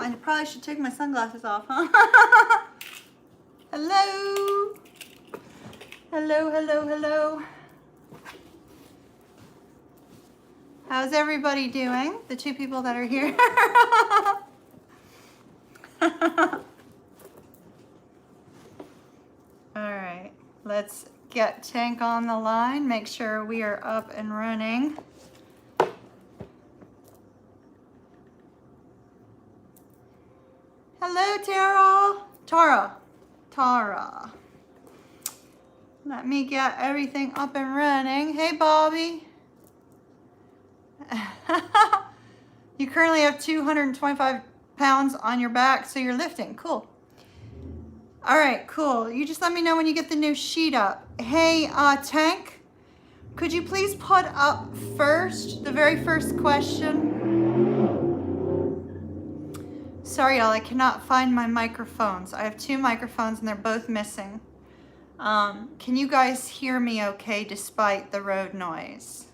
I probably should take my sunglasses off, huh? Hello. Hello, hello, hello. How's everybody doing? The two people that are here. All right, let's get Tank on the line. Make sure we are up and running. Hello, Tara. Let me get everything up and running. Hey, Bobby. You currently have 225 pounds on your back, so you're lifting. Cool. All right, cool. You just let me know when you get the new sheet up. Hey, Tank, could you please put up first, the very first question? Sorry, y'all, I cannot find my microphones. I have two microphones and they're both missing. Can you guys hear me okay despite the road noise?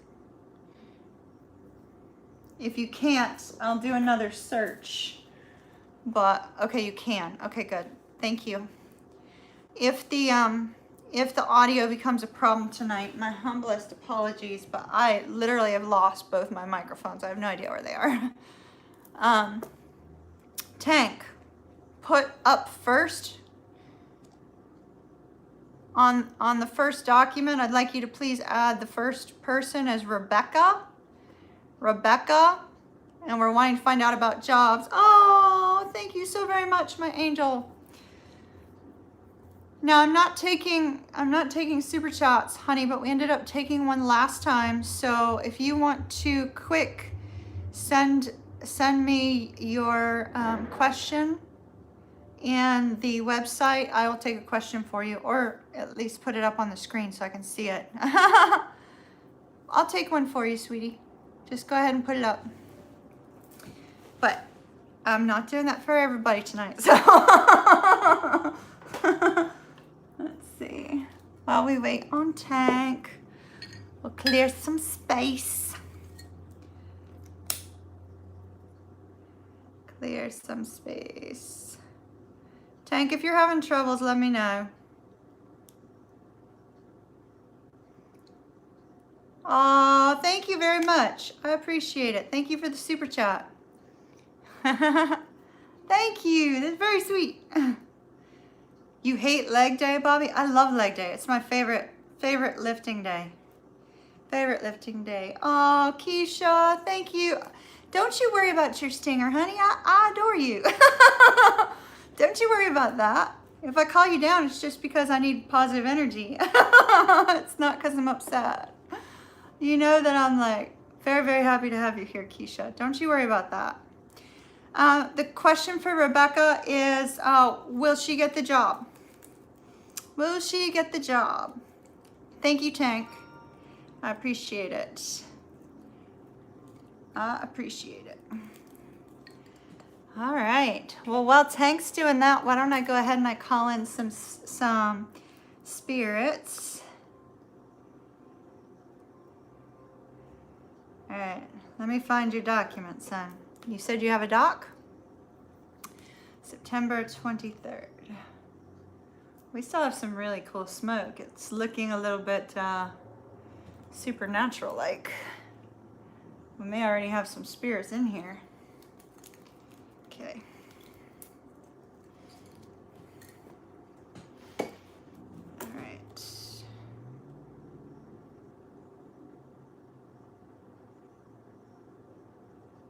If you can't, I'll do another search. But, okay, you can. Okay, good. Thank you. If the audio becomes a problem tonight, my humblest apologies, but I literally have lost both my microphones. I have no idea where they are. Tank, put up first on the first document. I'd like you to please add the first person as Rebecca, and we're wanting to find out about jobs. Oh, thank you so very much, my angel. Now I'm not taking super chats, honey, but we ended up taking one last time. So if you want to quick send me your question and the website, I will take a question for you, or at least put it up on the screen so I can see it. I'll take one for you, sweetie. Just go ahead and put it up. But I'm not doing that for everybody tonight, so. Let's see. While we wait on Tank, we'll clear some space. Clear some space. Tank, if you're having troubles, let me know. Oh, thank you very much. I appreciate it. Thank you for the super chat. Thank you. That's very sweet. You hate leg day, Bobby? I love leg day. It's my favorite lifting day. Favorite lifting day. Oh, Keisha, thank you. Don't you worry about your stinger, honey. I adore you. Don't you worry about that. If I call you down, it's just because I need positive energy. It's not because I'm upset. You know that I'm like very, very happy to have you here, Keisha. Don't you worry about that. The question for Rebecca is, will she get the job? Will she get the job? Thank you, Tank. I appreciate it. I appreciate it. All right. Well, while Tank's doing that, why don't I go ahead and I call in some spirits. All right. Let me find your document, son. You said you have a doc? September 23rd. We still have some really cool smoke. It's looking a little bit supernatural-like. We may already have some spirits in here. Okay. All right.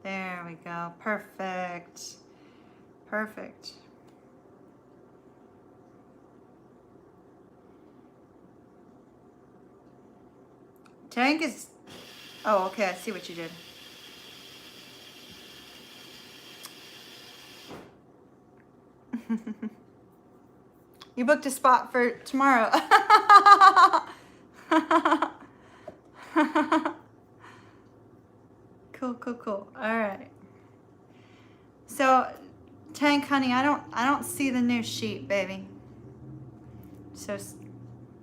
There we go. Perfect. Perfect. Tank is... Oh, okay. I see what you did. You booked a spot for tomorrow. Cool. All right. So, Tank, honey, I don't see the new sheet, baby. So,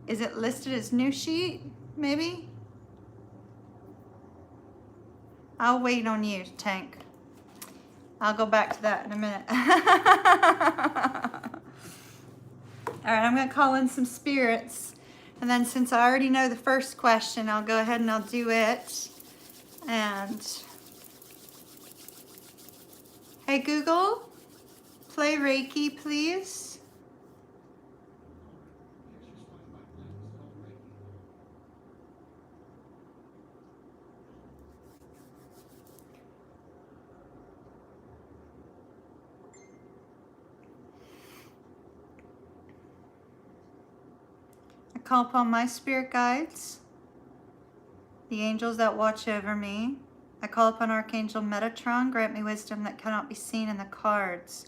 is it listed as new sheet? Maybe? I'll wait on you, Tank. I'll go back to that in a minute. All right, I'm going to call in some spirits. And then since I already know the first question, I'll go ahead and I'll do it. And hey, Google, play Reiki, please. I call upon my spirit guides, the angels that watch over me. I call upon Archangel Metatron, grant me wisdom that cannot be seen in the cards.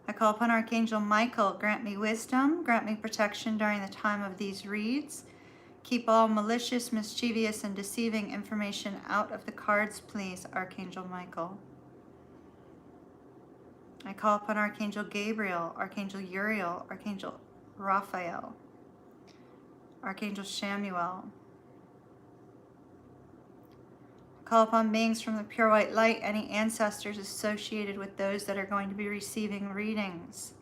I call upon Archangel Michael, grant me wisdom, grant me protection during the time of these reads. Keep all malicious, mischievous, and deceiving information out of the cards, please, Archangel Michael. I call upon Archangel Gabriel, Archangel Uriel, Archangel Raphael, Archangel Shamuel. Call upon beings from the pure white light, any ancestors associated with those that are going to be receiving readings.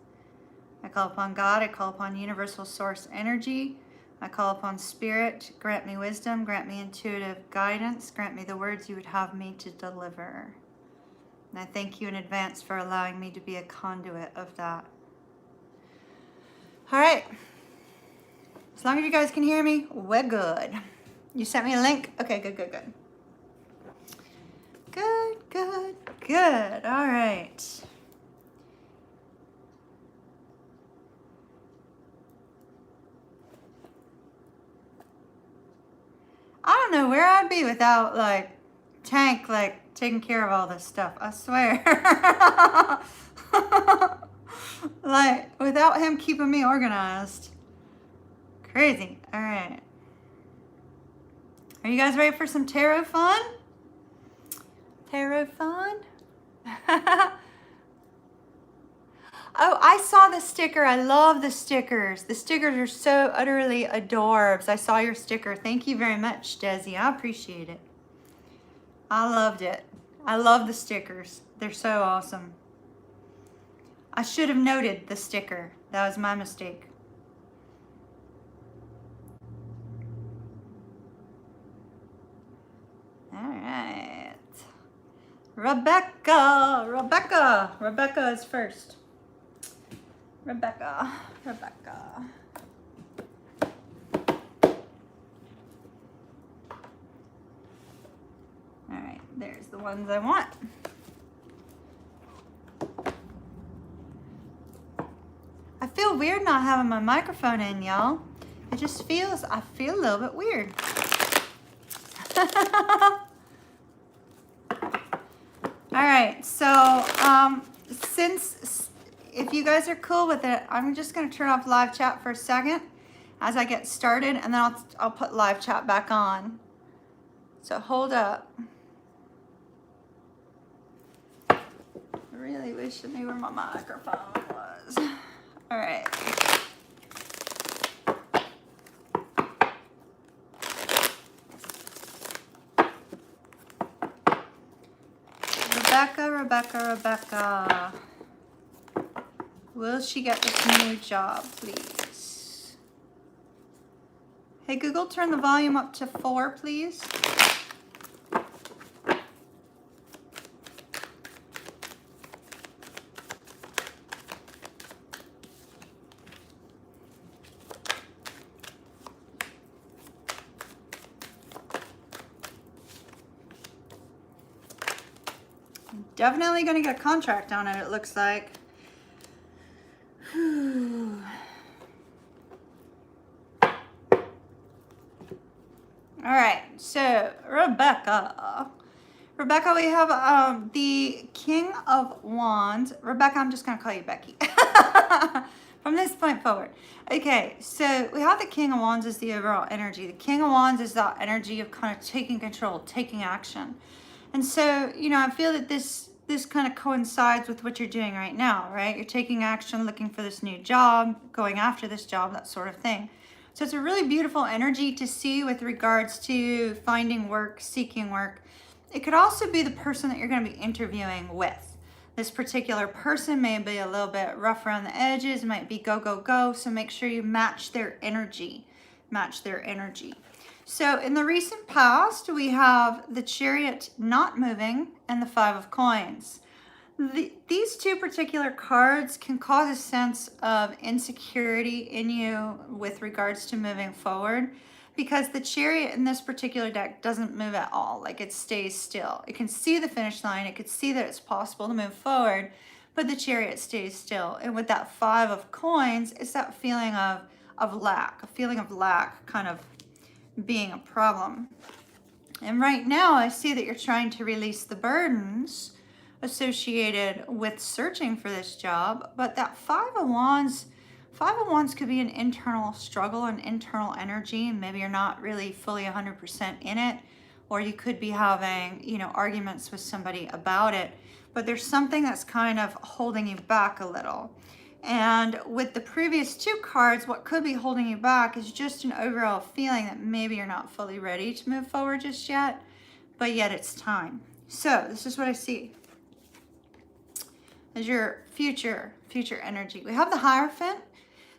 I call upon God, I call upon universal source energy, I call upon spirit, grant me wisdom, grant me intuitive guidance, grant me the words you would have me to deliver. And I thank you in advance for allowing me to be a conduit of that. All right. As long as you guys can hear me, we're good. You sent me a link? Okay, good, good, good. Good, good, good. All right. I don't know where I'd be without, like, Tank, like, taking care of all this stuff. I swear. Like, without him keeping me organized. Crazy. All right. Are you guys ready for some tarot fun? Tarot fun? Oh, I saw the sticker. I love the stickers. The stickers are so utterly adorbs. I saw your sticker. Thank you very much, Desi. I appreciate it. I loved it. I love the stickers. They're so awesome. I should have noted the sticker. That was my mistake. All right. Rebecca. Rebecca is first. Rebecca. All right, there's the ones I want. I feel weird not having my microphone in, y'all. It just feels, I feel a little bit weird. All right, so if you guys are cool with it, I'm just gonna turn off live chat for a second as I get started, and then I'll put live chat back on. So hold up. I really wish I knew where my microphone was. All right. Rebecca. Will she get this new job, please? Hey, Google, turn the volume up to 4, please. Definitely gonna get a contract on it, it looks like. Whew. All right, so Rebecca, we have the King of Wands. Rebecca, I'm just gonna call you Becky from this point forward. Okay, so we have the King of Wands as the overall energy. The King of Wands is that energy of kind of taking control, taking action. And so, you know, I feel that this kind of coincides with what you're doing right now, right? You're taking action, looking for this new job, going after this job, that sort of thing. So it's a really beautiful energy to see with regards to finding work, seeking work. It could also be the person that you're going to be interviewing with. This particular person may be a little bit rough around the edges, might be go, go, go. So make sure you match their energy. Match their energy. So in the recent past, we have the Chariot not moving and the Five of Coins. These two particular cards can cause a sense of insecurity in you with regards to moving forward, because the Chariot in this particular deck doesn't move at all. Like, it stays still. It can see the finish line. It can see that it's possible to move forward, but the Chariot stays still. And with that Five of Coins, it's that feeling of lack, a feeling of lack kind of being a problem. And right now I see that you're trying to release the burdens associated with searching for this job, but that Five of Wands could be an internal struggle, an internal energy, and maybe you're not really fully 100% in it, or you could be having, you know, arguments with somebody about it, but there's something that's kind of holding you back a little. And with the previous two cards, what could be holding you back is just an overall feeling that maybe you're not fully ready to move forward just yet, but yet it's time. So this is what I see as your future energy. We have the Hierophant.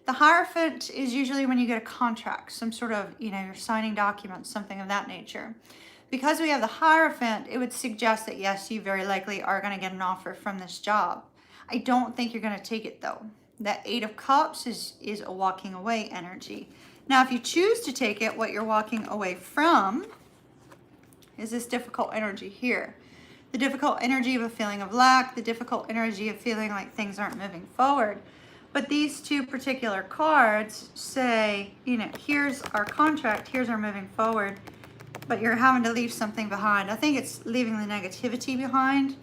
The Hierophant is usually when you get a contract, some sort of, you know, you're signing documents, something of that nature. Because we have the Hierophant, it would suggest that yes, you very likely are going to get an offer from this job. I don't think you're going to take it though. That Eight of Cups is a walking away energy. Now, if you choose to take it, what you're walking away from is this difficult energy here. The difficult energy of a feeling of lack, the difficult energy of feeling like things aren't moving forward. But these two particular cards say, you know, here's our contract, here's our moving forward, but you're having to leave something behind. I think it's leaving the negativity behind.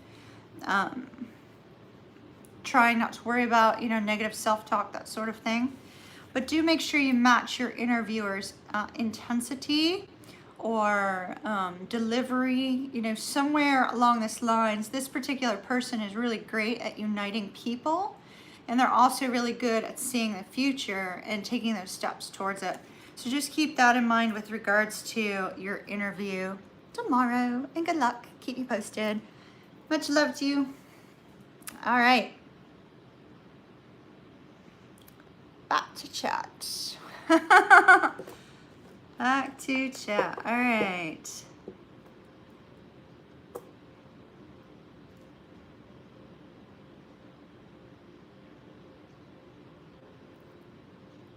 Trying not to worry about, you know, negative self-talk, that sort of thing. But do make sure you match your interviewer's intensity or delivery, you know, somewhere along this lines. This particular person is really great at uniting people, and they're also really good at seeing the future and taking those steps towards it. So just keep that in mind with regards to your interview tomorrow, and good luck. Keep me posted. Much love to you. All right. Back to chat. Back to chat. All right.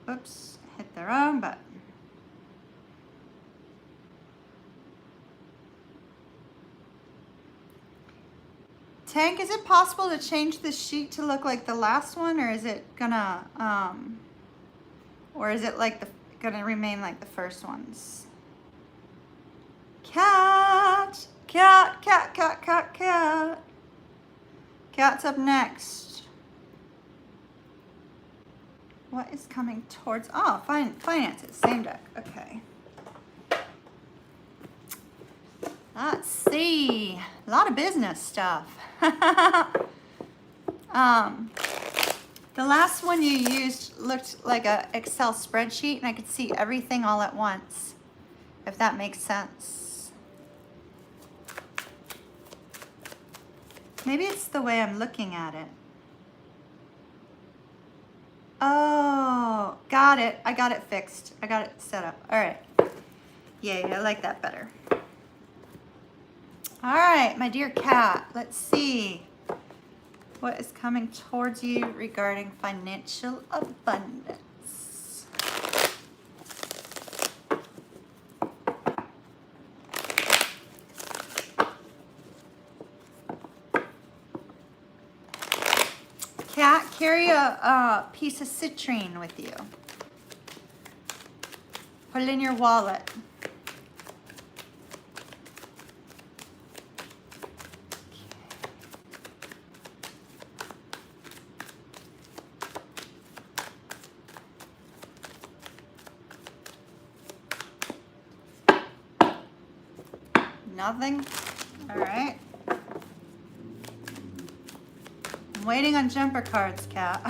Whoops, hit the wrong button. Tank, is it possible to change the sheet to look like the last one, or is it gonna, or is it like gonna remain like the first ones? Cat, cat, cat, cat, cat, cat. Cat's up next. What is coming towards, oh, finances, same deck, okay. Let's see, a lot of business stuff. The last one you used looked like an Excel spreadsheet, and I could see everything all at once, if that makes sense. Maybe it's the way I'm looking at it. Oh, got it. I got it fixed. I got it set up. All right. Yay, I like that better. All right, my dear cat, let's see what is coming towards you regarding financial abundance. Cat, carry a piece of citrine with you. Put it in your wallet. Nothing? All right. I'm waiting on jumper cards, Cat.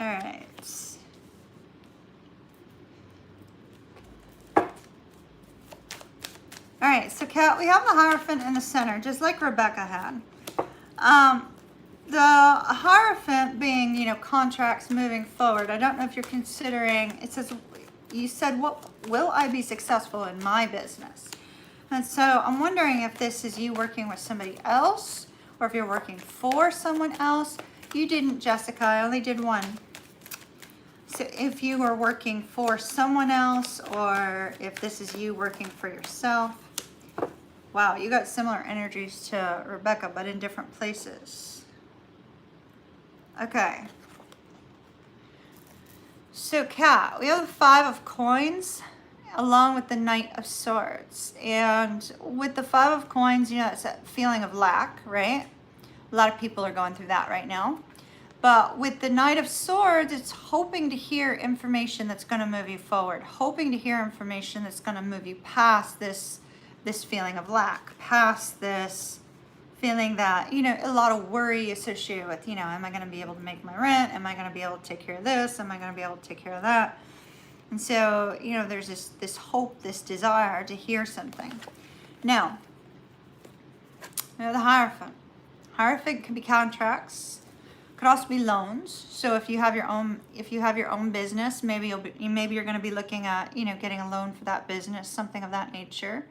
All right. All right, so Kat, we have the Hierophant in the center, just like Rebecca had. The Hierophant being, you know, contracts moving forward. I don't know if you're considering, it says, you said, what will I be successful in my business? And so I'm wondering if this is you working with somebody else or if you're working for someone else. You didn't, Jessica, I only did one. So if you are working for someone else or if this is you working for yourself. Wow, you got similar energies to Rebecca, but in different places. Okay. So Kat, we have the 5 of Coins along with the Knight of Swords. And with the 5 of Coins, you know, it's that feeling of lack, right? A lot of people are going through that right now. But with the Knight of Swords, it's hoping to hear information that's going to move you forward, hoping to hear information that's going to move you past this feeling of lack, past this feeling that, you know, a lot of worry associated with, you know, am I going to be able to make my rent? Am I going to be able to take care of this? Am I going to be able to take care of that? And so, you know, there's this hope, this desire to hear something. Now, you know, the Hierophant. Hierophant can be contracts. Could also be loans. So if you have your own business, maybe you're going to be looking at, you know, getting a loan for that business, something of that nature.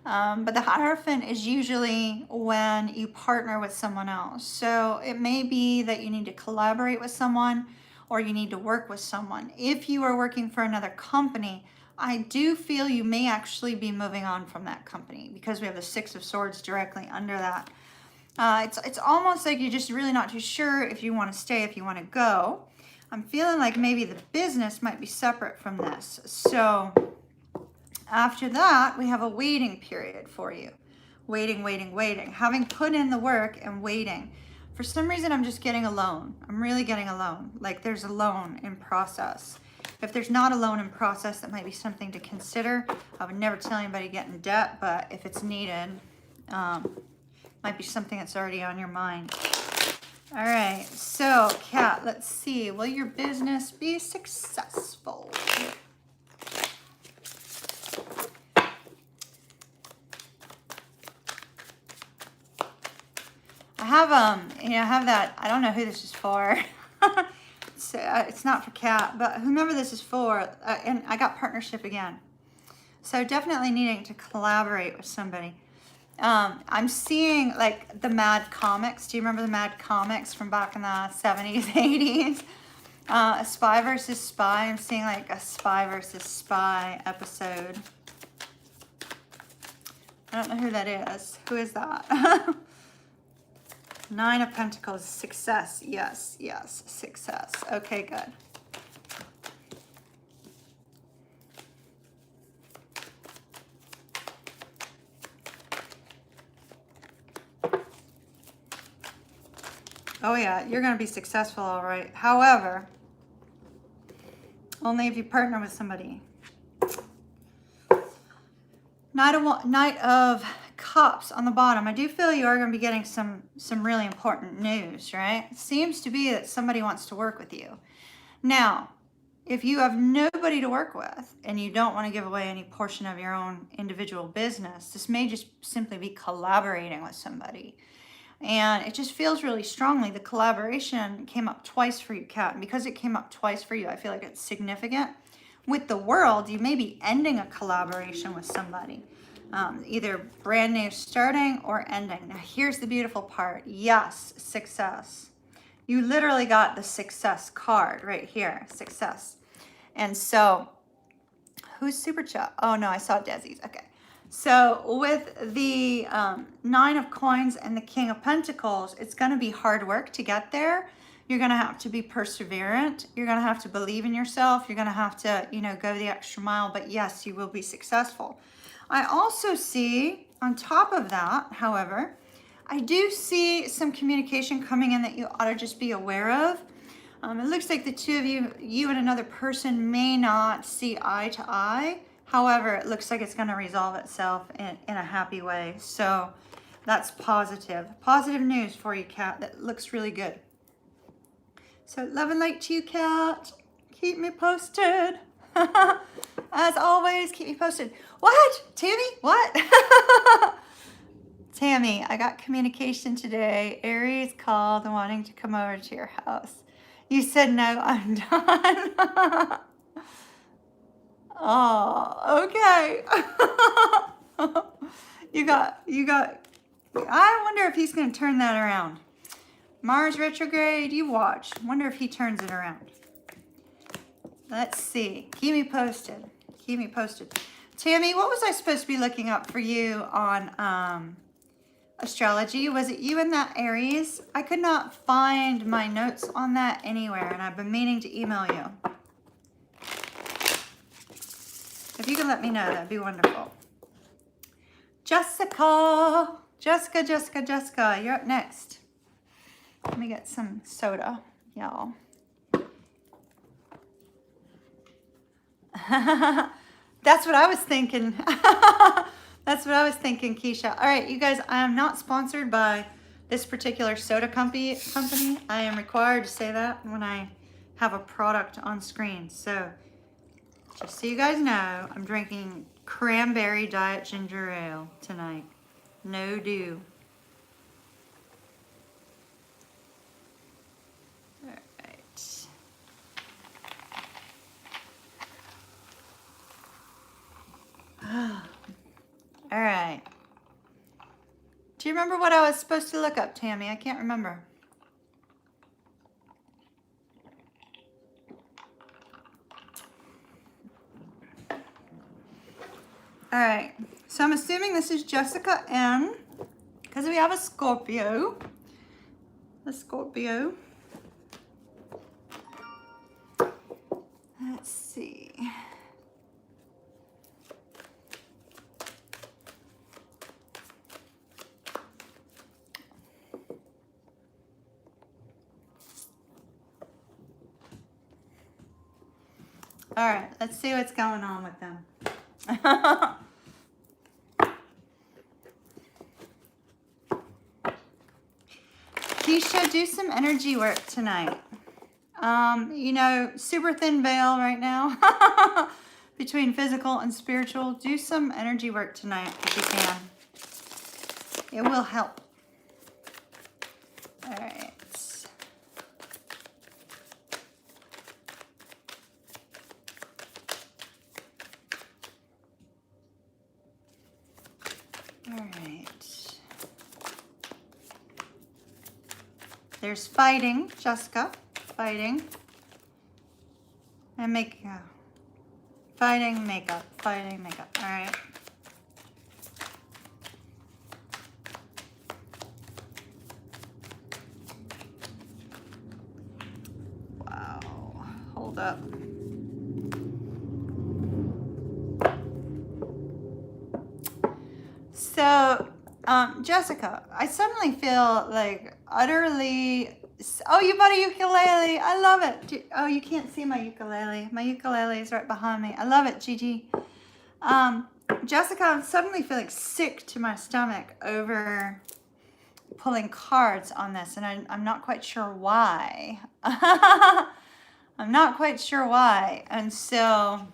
But the Hierophant is usually when you partner with someone else. So it may be that you need to collaborate with someone or you need to work with someone. If you are working for another company, I do feel you may actually be moving on from that company because we have the 6 of Swords directly under that. It's almost like you're just really not too sure if you want to stay, if you want to go. I'm feeling like maybe the business might be separate from this. So after that, we have a waiting period for you. Waiting. Having put in the work and waiting. For some reason, I'm just getting a loan. I'm really getting a loan. Like there's a loan in process. If there's not a loan in process, that might be something to consider. I would never tell anybody to get in debt, but if it's needed, might be something that's already on your mind. All right, so Kat, let's see. Will your business be successful? I have that, I don't know who this is for. It's not for Kat, but whomever this is for, and I got partnership again. So definitely needing to collaborate with somebody. I'm seeing like the Mad Comics. Do you remember the Mad Comics from back in the 70s, 80s? A spy versus spy. I'm seeing like a spy versus spy episode. I don't know who that is. Who is that? 9 of Pentacles, success. Yes, success. Okay, good. Oh yeah, you're going to be successful, all right. However, only if you partner with somebody. Knight of Cups on the bottom. I do feel you are going to be getting some really important news, right? It seems to be that somebody wants to work with you. Now, if you have nobody to work with and you don't want to give away any portion of your own individual business, this may just simply be collaborating with somebody. And it just feels really strongly. The collaboration came up twice for you, Kat. And because it came up twice for you, I feel like it's significant. With the World, you may be ending a collaboration with somebody. Either brand new starting or ending. Now, here's the beautiful part. Yes, success. You literally got the success card right here. Success. And so, who's Super Chat? Oh, no, I saw Desi's. Okay. So with the 9 of Coins and the King of Pentacles, it's going to be hard work to get there. You're going to have to be perseverant. You're going to have to believe in yourself. You're going to have to, you know, go the extra mile. But yes, you will be successful. I also see, on top of that, however, I do see some communication coming in that you ought to just be aware of. It looks like the two of you and another person may not see eye to eye. However, it looks like it's going to resolve itself in a happy way. So that's positive. Positive news for you, Kat. That looks really good. So love and light to you, Kat. Keep me posted. as always, keep me posted. What? Tammy? What? Tammy, I got communication today. Aries called and wanting to come over to your house. You said no, I'm done. Oh, okay. you got, I wonder if he's going to turn that around. Mars retrograde, you watch. Wonder if he turns it around. Let's see. Keep me posted. Keep me posted. Tammy, what was I supposed to be looking up for you on astrology? Was it you in that Aries? I could not find my notes on that anywhere, and I've been meaning to email you. If you can let me know, that'd be wonderful. Jessica, you're up next. Let me get some soda, y'all. That's what I was thinking. That's what I was thinking, Keisha. All right, you guys, I am not sponsored by this particular soda company. I am required to say that when I have a product on screen. So just so you guys know, I'm drinking cranberry diet ginger ale tonight. No dew. All right. All right. Do you remember what I was supposed to look up, Tammy? I can't remember. All right. So I'm assuming this is Jessica N. Because we have a Scorpio. A Scorpio. Let's see. All right, let's see what's going on with them. Keisha, do some energy work tonight. You know, super thin veil right now between physical and spiritual. Do some energy work tonight if you can. It will help. All right. All right. There's fighting, Jessica. Fighting. And makeup. Fighting, makeup. Fighting, makeup. All right. Wow. Hold up. So, Jessica, I suddenly feel like utterly... Oh, you bought a ukulele. I love it. Oh, you can't see my ukulele. My ukulele is right behind me. I love it, Gigi. Jessica, I'm suddenly feeling sick to my stomach over pulling cards on this, and I'm not quite sure why. I'm not quite sure why. And so...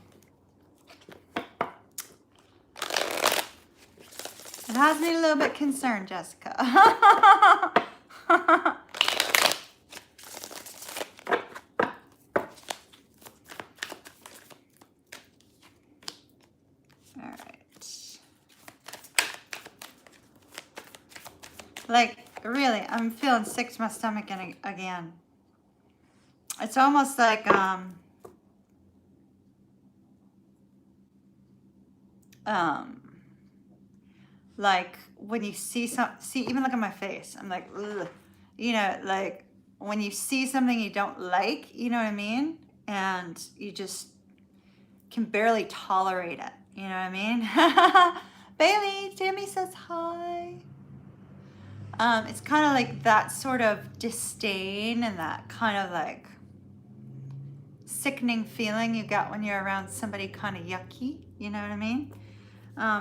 it has me a little bit concerned, Jessica. All right. Like, really, I'm feeling sick to my stomach again. It's almost like, like when you see even look at my face, I'm like, ugh. You know, like when you see something you don't like, you know what I mean? And you just can barely tolerate it, you know what I mean? Bailey, Tammy says hi. It's kind of like that sort of disdain and that kind of like sickening feeling you got when you're around somebody kind of yucky, you know what I mean?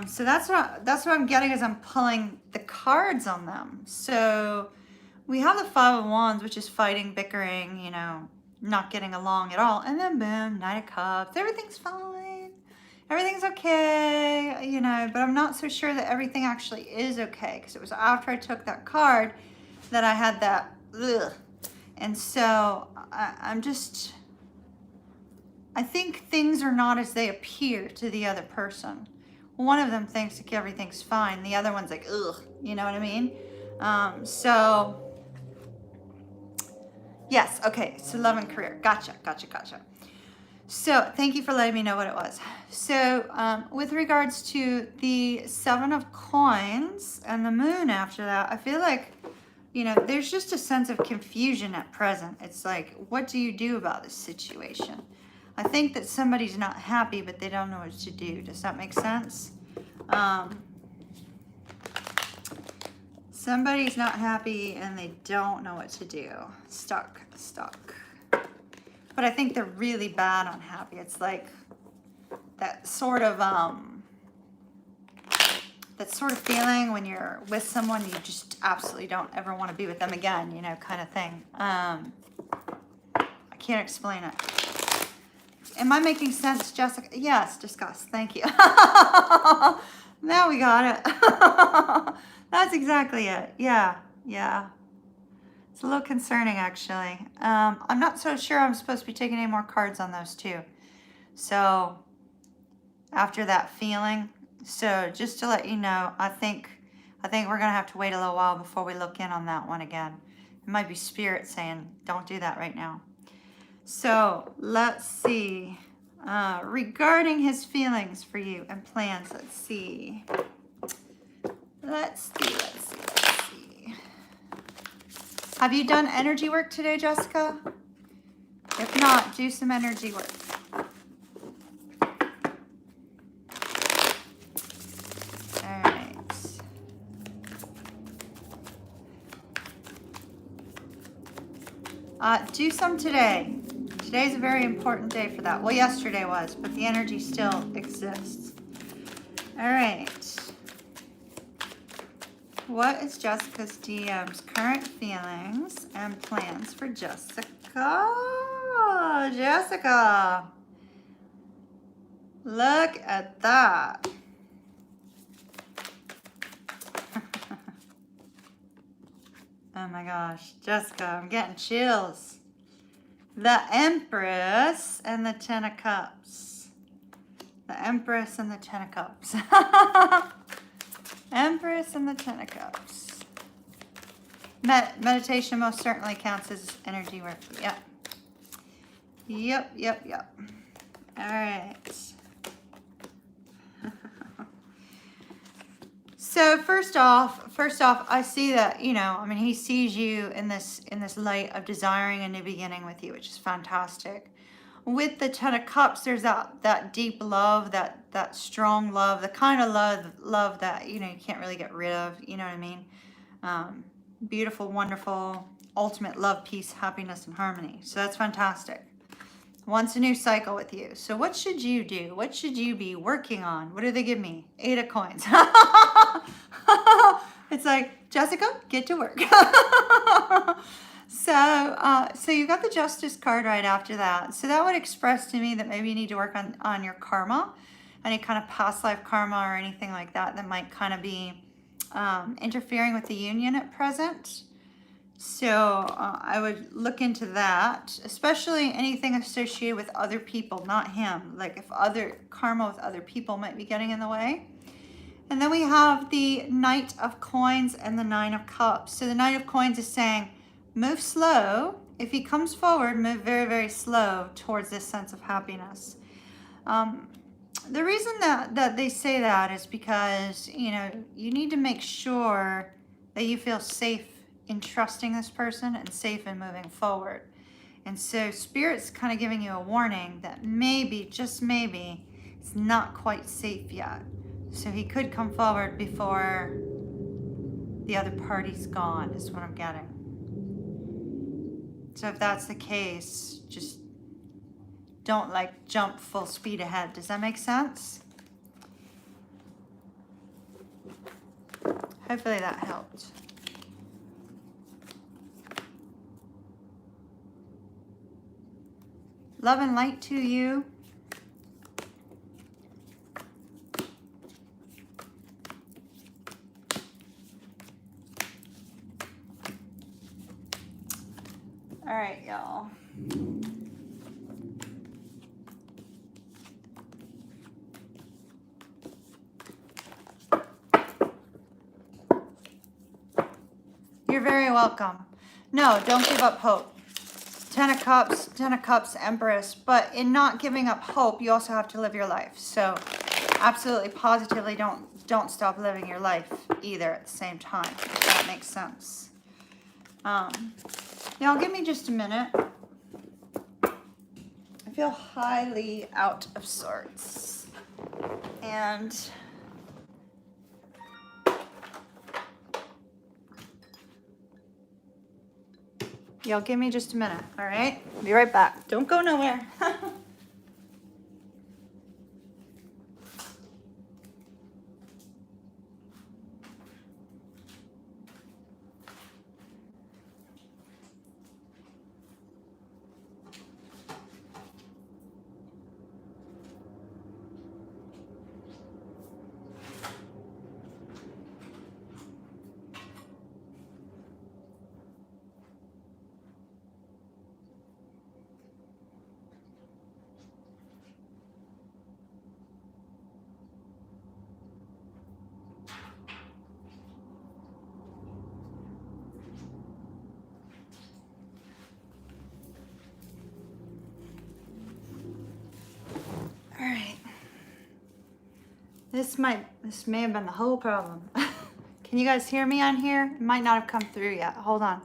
So that's what I'm getting as I'm pulling the cards on them. So we have the Five of Wands, which is fighting, bickering, you know, not getting along at all. And then boom, Knight of Cups. Everything's fine. know, but I'm not so sure that everything actually is okay, because it was after I took that card that I had that ugh. And so I think things are not as they appear to the other person. One of them thinks like everything's fine. The other one's like, ugh, you know what I mean? So, yes, okay, so love and career. Gotcha. So, thank you for letting me know what it was. So, with regards to the Seven of Coins and the Moon after that, I feel like, you know, there's just a sense of confusion at present. It's like, what do you do about this situation? I think that somebody's not happy, but they don't know what to do. Does that make sense? Somebody's not happy and they don't know what to do. Stuck. But I think they're really bad unhappy. It's like that sort of feeling when you're with someone you just absolutely don't ever want to be with them again, you know, kind of thing. I can't explain it. Am I making sense, Jessica? Yes, discuss. Thank you. Now we got it. That's exactly it. Yeah. It's a little concerning, actually. I'm not so sure I'm supposed to be taking any more cards on those two. So, after that feeling, so just to let you know, I think we're gonna have to wait a little while before we look in on that one again. It might be spirit saying, don't do that right now. So let's see. Regarding his feelings for you and plans, let's see. Have you done energy work today, Jessica? If not, do some energy work. All right. Do some today. Today's a very important day for that. Well, yesterday was, but the energy still exists. All right. What is Jessica's DM's current feelings and plans for Jessica? Jessica. Look at that. Oh my gosh, Jessica, I'm getting chills. The Empress and the Ten of Cups. The Empress and the Ten of Cups. Empress and the Ten of Cups. Meditation most certainly counts as energy work. Yep. All right. So first off, I see that, you know, I mean, he sees you in this light of desiring a new beginning with you, which is fantastic. With the Ten of Cups, there's that deep love, that strong love, the kind of love that, you know, you can't really get rid of, you know what I mean? Beautiful, wonderful, ultimate love, peace, happiness, and harmony. So that's fantastic. Wants a new cycle with you. So what should you do? What should you be working on? What do they give me? 8 of Coins. It's like, Jessica, get to work. So you got the Justice card right after that. So that would express to me that maybe you need to work on your karma, any kind of past life karma or anything like that might kind of be interfering with the union at present. So I would look into that, especially anything associated with other people, not him. Like if other karma with other people might be getting in the way. And then we have the Knight of Coins and the Nine of Cups. So the Knight of Coins is saying, move slow. If he comes forward, move very, very slow towards this sense of happiness. The reason that they say that is because, you know, you need to make sure that you feel safe in trusting this person and safe in moving forward. And so Spirit's kind of giving you a warning that maybe, just maybe, it's not quite safe yet. So he could come forward before the other party's gone, is what I'm getting. So if that's the case, just don't like jump full speed ahead. Does that make sense? Hopefully that helped. Love and light to you. All right, y'all. You're very welcome. No, don't give up hope. Ten of Cups, Empress. But in not giving up hope, you also have to live your life. So absolutely, positively, don't stop living your life either at the same time, if that makes sense. Y'all, give me just a minute. I feel highly out of sorts. And y'all, give me just a minute, all right? Be right back. Don't go nowhere. All right. This may have been the whole problem. Can you guys hear me on here? It might not have come through yet. Hold on.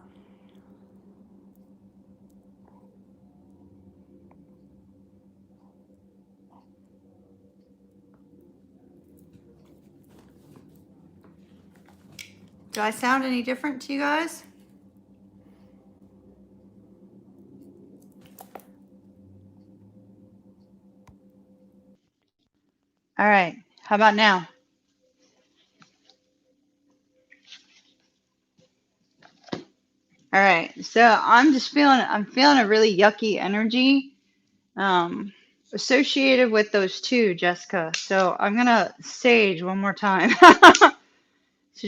Do I sound any different to you guys? All right. How about now? All right. So I'm feeling a really yucky energy associated with those two, Jessica. So I'm gonna sage one more time. So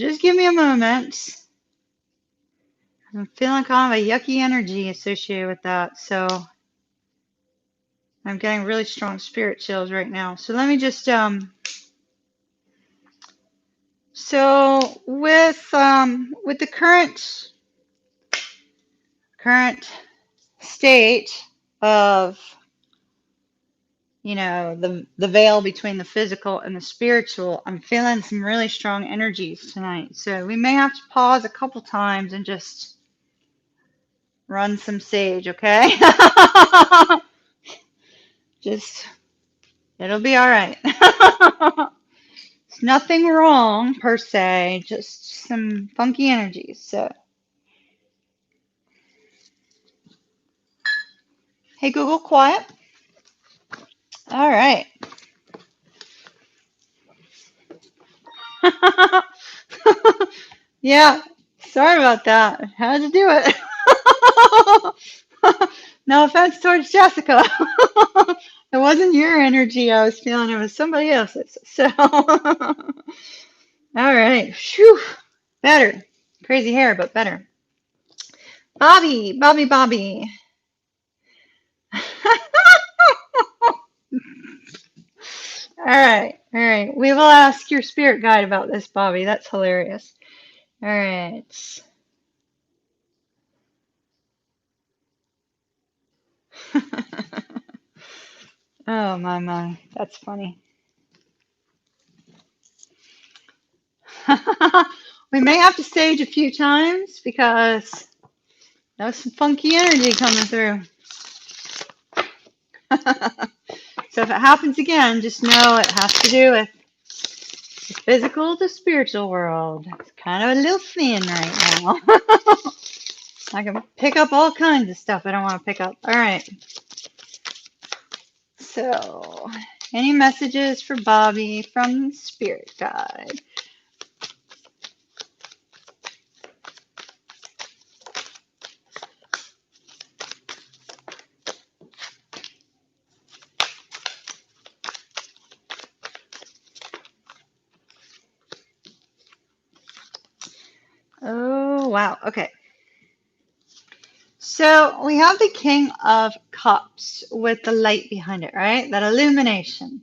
just give me a moment. I'm feeling kind of a yucky energy associated with that. So I'm getting really strong spirit chills right now. So let me just so with the current state of, you know, the veil between the physical and the spiritual, I'm feeling some really strong energies tonight. So we may have to pause a couple times and just run some sage, okay? Just, it'll be all right. It's nothing wrong per se, just some funky energies. So, hey Google, quiet. All right. Yeah, sorry about that. Had to do it. No offense towards Jessica. It wasn't your energy I was feeling, it was somebody else's. So, all right. Phew. Better. Crazy hair, but better. Bobby, Bobby, Bobby. All right, all right. We will ask your spirit guide about this, Bobby. That's hilarious. All right. Oh my, that's funny. We may have to stage a few times because there's some funky energy coming through. So if it happens again, just know it has to do with the physical to spiritual world. It's kind of a little thin right now. I can pick up all kinds of stuff I don't want to pick up. All right. So, any messages for Bobby from Spirit Guide? Oh, wow. Okay. So we have the King of Cups with the light behind it, right? That illumination.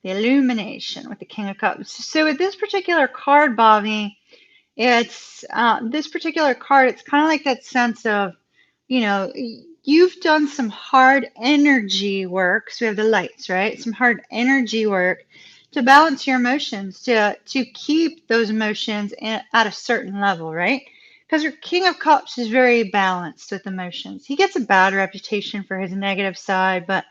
The illumination with the King of Cups. So with this particular card, Bobby, it's this particular card, it's kind of like that sense of, you've done some hard energy work. So we have the lights, right? Some hard energy work to balance your emotions, to keep those emotions at a certain level, right? Because your King of Cups is very balanced with emotions. He gets a bad reputation for his negative side, but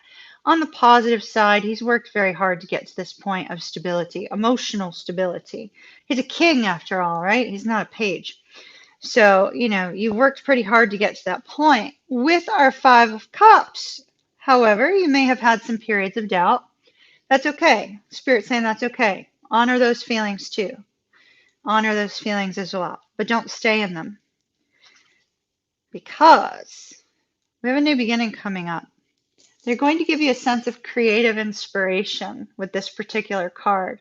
on the positive side, he's worked very hard to get to this point of stability, emotional stability. He's a king after all, right? He's not a page. So, you worked pretty hard to get to that point. With our Five of Cups, however, you may have had some periods of doubt. That's okay. Spirit's saying that's okay. Honor those feelings too. Honor those feelings as well, but don't stay in them, because we have a new beginning coming up. They're going to give you a sense of creative inspiration with this particular card.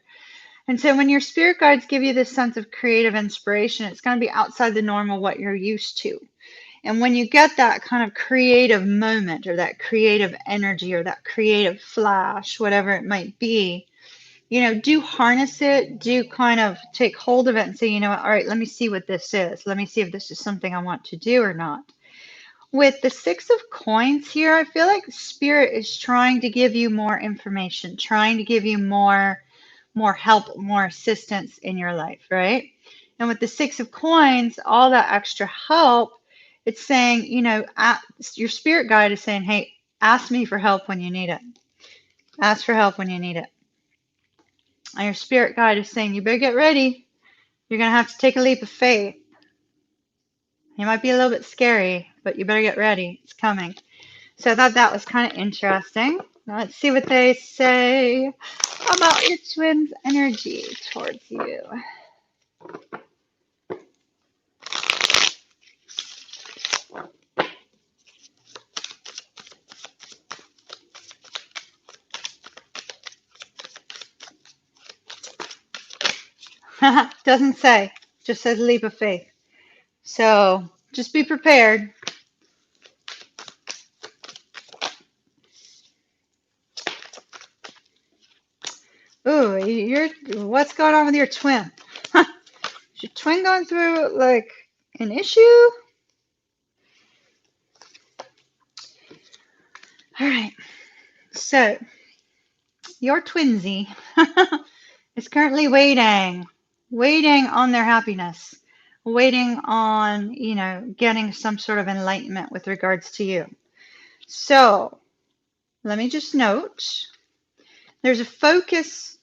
And so when your spirit guides give you this sense of creative inspiration, it's going to be outside the norm of what you're used to. And when you get that kind of creative moment or that creative energy or that creative flash, whatever it might be, do harness it, do kind of take hold of it and say, all right, let me see what this is. Let me see if this is something I want to do or not. With the Six of Coins here, I feel like Spirit is trying to give you more information, trying to give you more help, more assistance in your life, right? And with the Six of Coins, all that extra help, it's saying, your spirit guide is saying, hey, ask me for help when you need it. Ask for help when you need it. And your spirit guide is saying, you better get ready. You're going to have to take a leap of faith. It might be a little bit scary, but you better get ready. It's coming. So I thought that was kind of interesting. Now let's see what they say about your twins' energy towards you. Doesn't say, just says leap of faith. So just be prepared. Ooh, what's going on with your twin? Is your twin going through like an issue? All right. So your twinsy is currently waiting on their happiness, waiting on, getting some sort of enlightenment with regards to you. So let me just note, there's a focus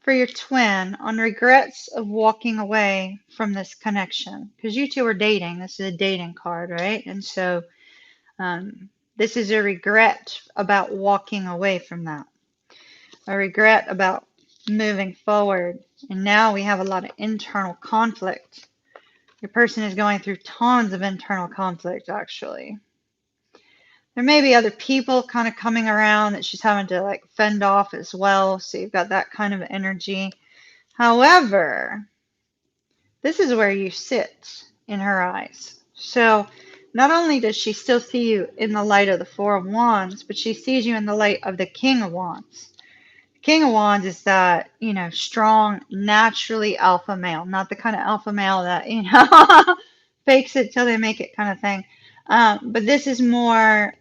for your twin on regrets of walking away from this connection, because you two are dating. This is a dating card, right? And so this is a regret about walking away from that, a regret about moving forward. And now we have a lot of internal conflict. Your person is going through tons of internal conflict, actually. There may be other people kind of coming around that she's having to like fend off as well. So you've got that kind of energy. However, this is where you sit in her eyes. So not only does she still see you in the light of the Four of Wands, but she sees you in the light of the King of Wands. The King of Wands is that, strong, naturally alpha male, not the kind of alpha male that, fakes it till they make it kind of thing. But this is more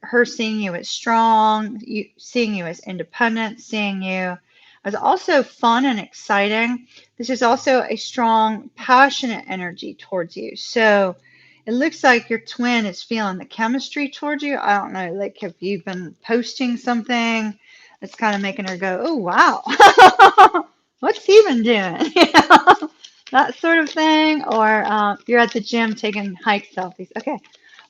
her seeing you as strong, seeing you as independent, seeing you as also fun and exciting. This is also a strong, passionate energy towards you. So it looks like your twin is feeling the chemistry towards you. I don't know, like if you've been posting something that's kind of making her go, oh, wow, what's he been doing? That sort of thing. Or you're at the gym taking hike selfies. Okay.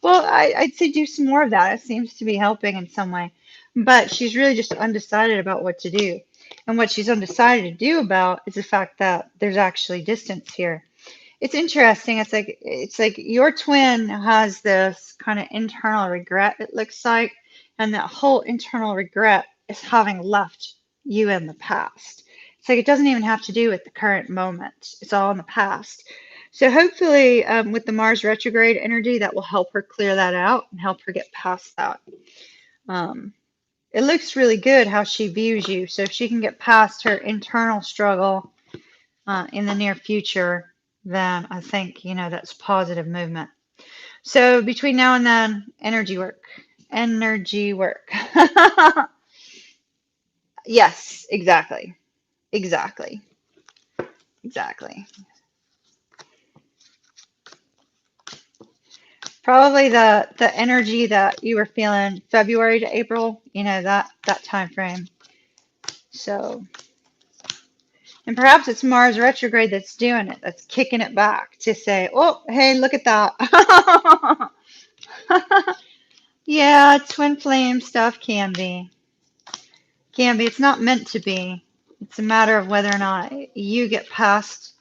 Well, I'd say do some more of that. It seems to be helping in some way. But she's really just undecided about what to do. And what she's undecided to do about is the fact that there's actually distance here. It's interesting. It's like your twin has this kind of internal regret, it looks like, and that whole internal regret is having left you in the past. It's like it doesn't even have to do with the current moment. It's all in the past. So hopefully, with the Mars retrograde energy, that will help her clear that out and help her get past that. Um, it looks really good how she views you. So if she can get past her internal struggle in the near future, then I think, that's positive movement. So between now and then, energy work. Energy work. Yes, exactly. Exactly. Exactly. Probably the energy that you were feeling February to April, that time frame. So, and perhaps it's Mars retrograde that's doing it, that's kicking it back to say, oh, hey, look at that. Yeah, twin flame stuff can be. Can be. It's not meant to be. It's a matter of whether or not you get past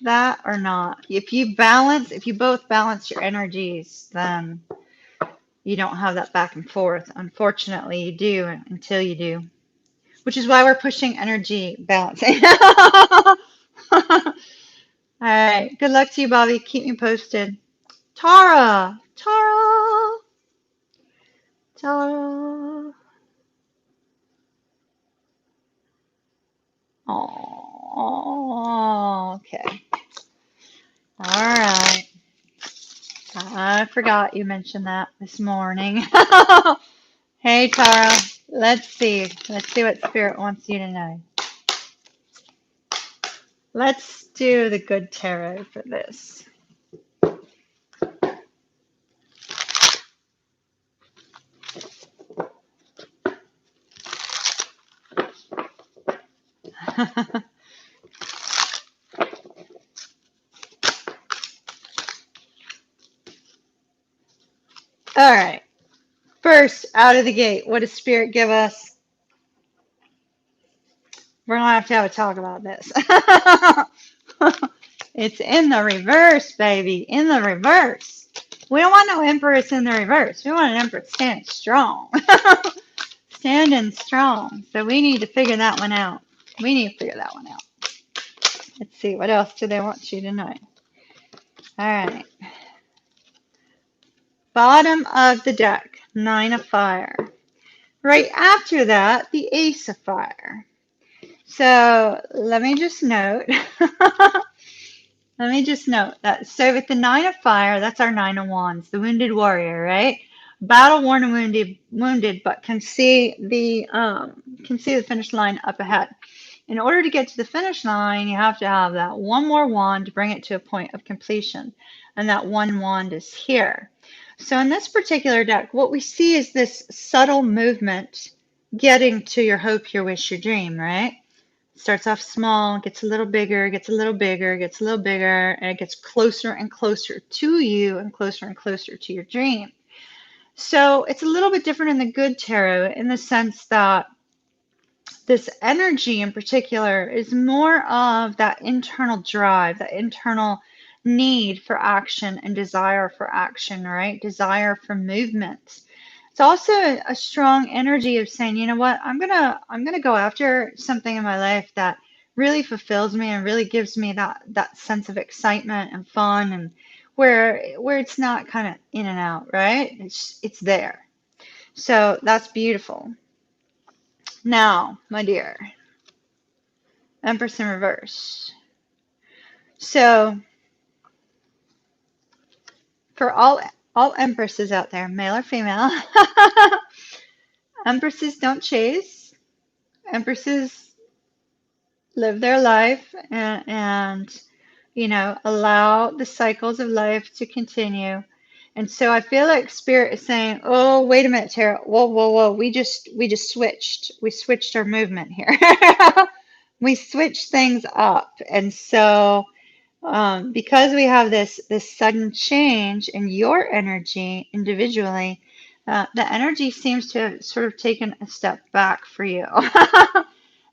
that or not. If you both balance your energies, then you don't have that back and forth. Unfortunately, you do until you do, which is why we're pushing energy balancing. All right. Good luck to you, Bobby. Keep me posted. Tara. Tara. Tara. Oh, okay. All right. I forgot you mentioned that this morning. Hey, Tara. Let's see. Let's see what Spirit wants you to know. Let's do the good tarot for this. All right. First, out of the gate, what does Spirit give us? We're going to have a talk about this. It's in the reverse, baby. In the reverse. We don't want no Empress in the reverse. We want an Empress standing strong. Standing strong. So we need to figure that one out. We need to figure that one out. Let's see. What else do they want you to know? All right. Bottom of the deck, 9 of fire. Right after that, the Ace of fire. So let me just note. Let me just note that. So with the 9 of fire, that's our 9 of wands, the wounded warrior, right? Battle worn and wounded, but can see the finish line up ahead. In order to get to the finish line, you have to have that one more wand to bring it to a point of completion, and that one wand is here. So in this particular deck, what we see is this subtle movement getting to your hope, your wish, your dream, right? Starts off small, gets a little bigger, gets a little bigger, gets a little bigger, and it gets closer and closer to you and closer to your dream. So it's a little bit different in the good tarot in the sense that this energy in particular is more of that internal drive, that internal need for action and desire for action, right? Desire for movement. It's also a strong energy of saying, you know what, I'm gonna go after something in my life that really fulfills me and really gives me that sense of excitement and fun, and where it's not kind of in and out, right? It's there. So that's beautiful. Now, my dear, Empress in reverse. So for all empresses out there, male or female, empresses don't chase. Empresses live their life and allow the cycles of life to continue. And so I feel like Spirit is saying, "Oh, wait a minute, Tara. Whoa, whoa, whoa. We just switched. We switched our movement here. We switched things up." And so because we have this sudden change in your energy individually, the energy seems to have sort of taken a step back for you.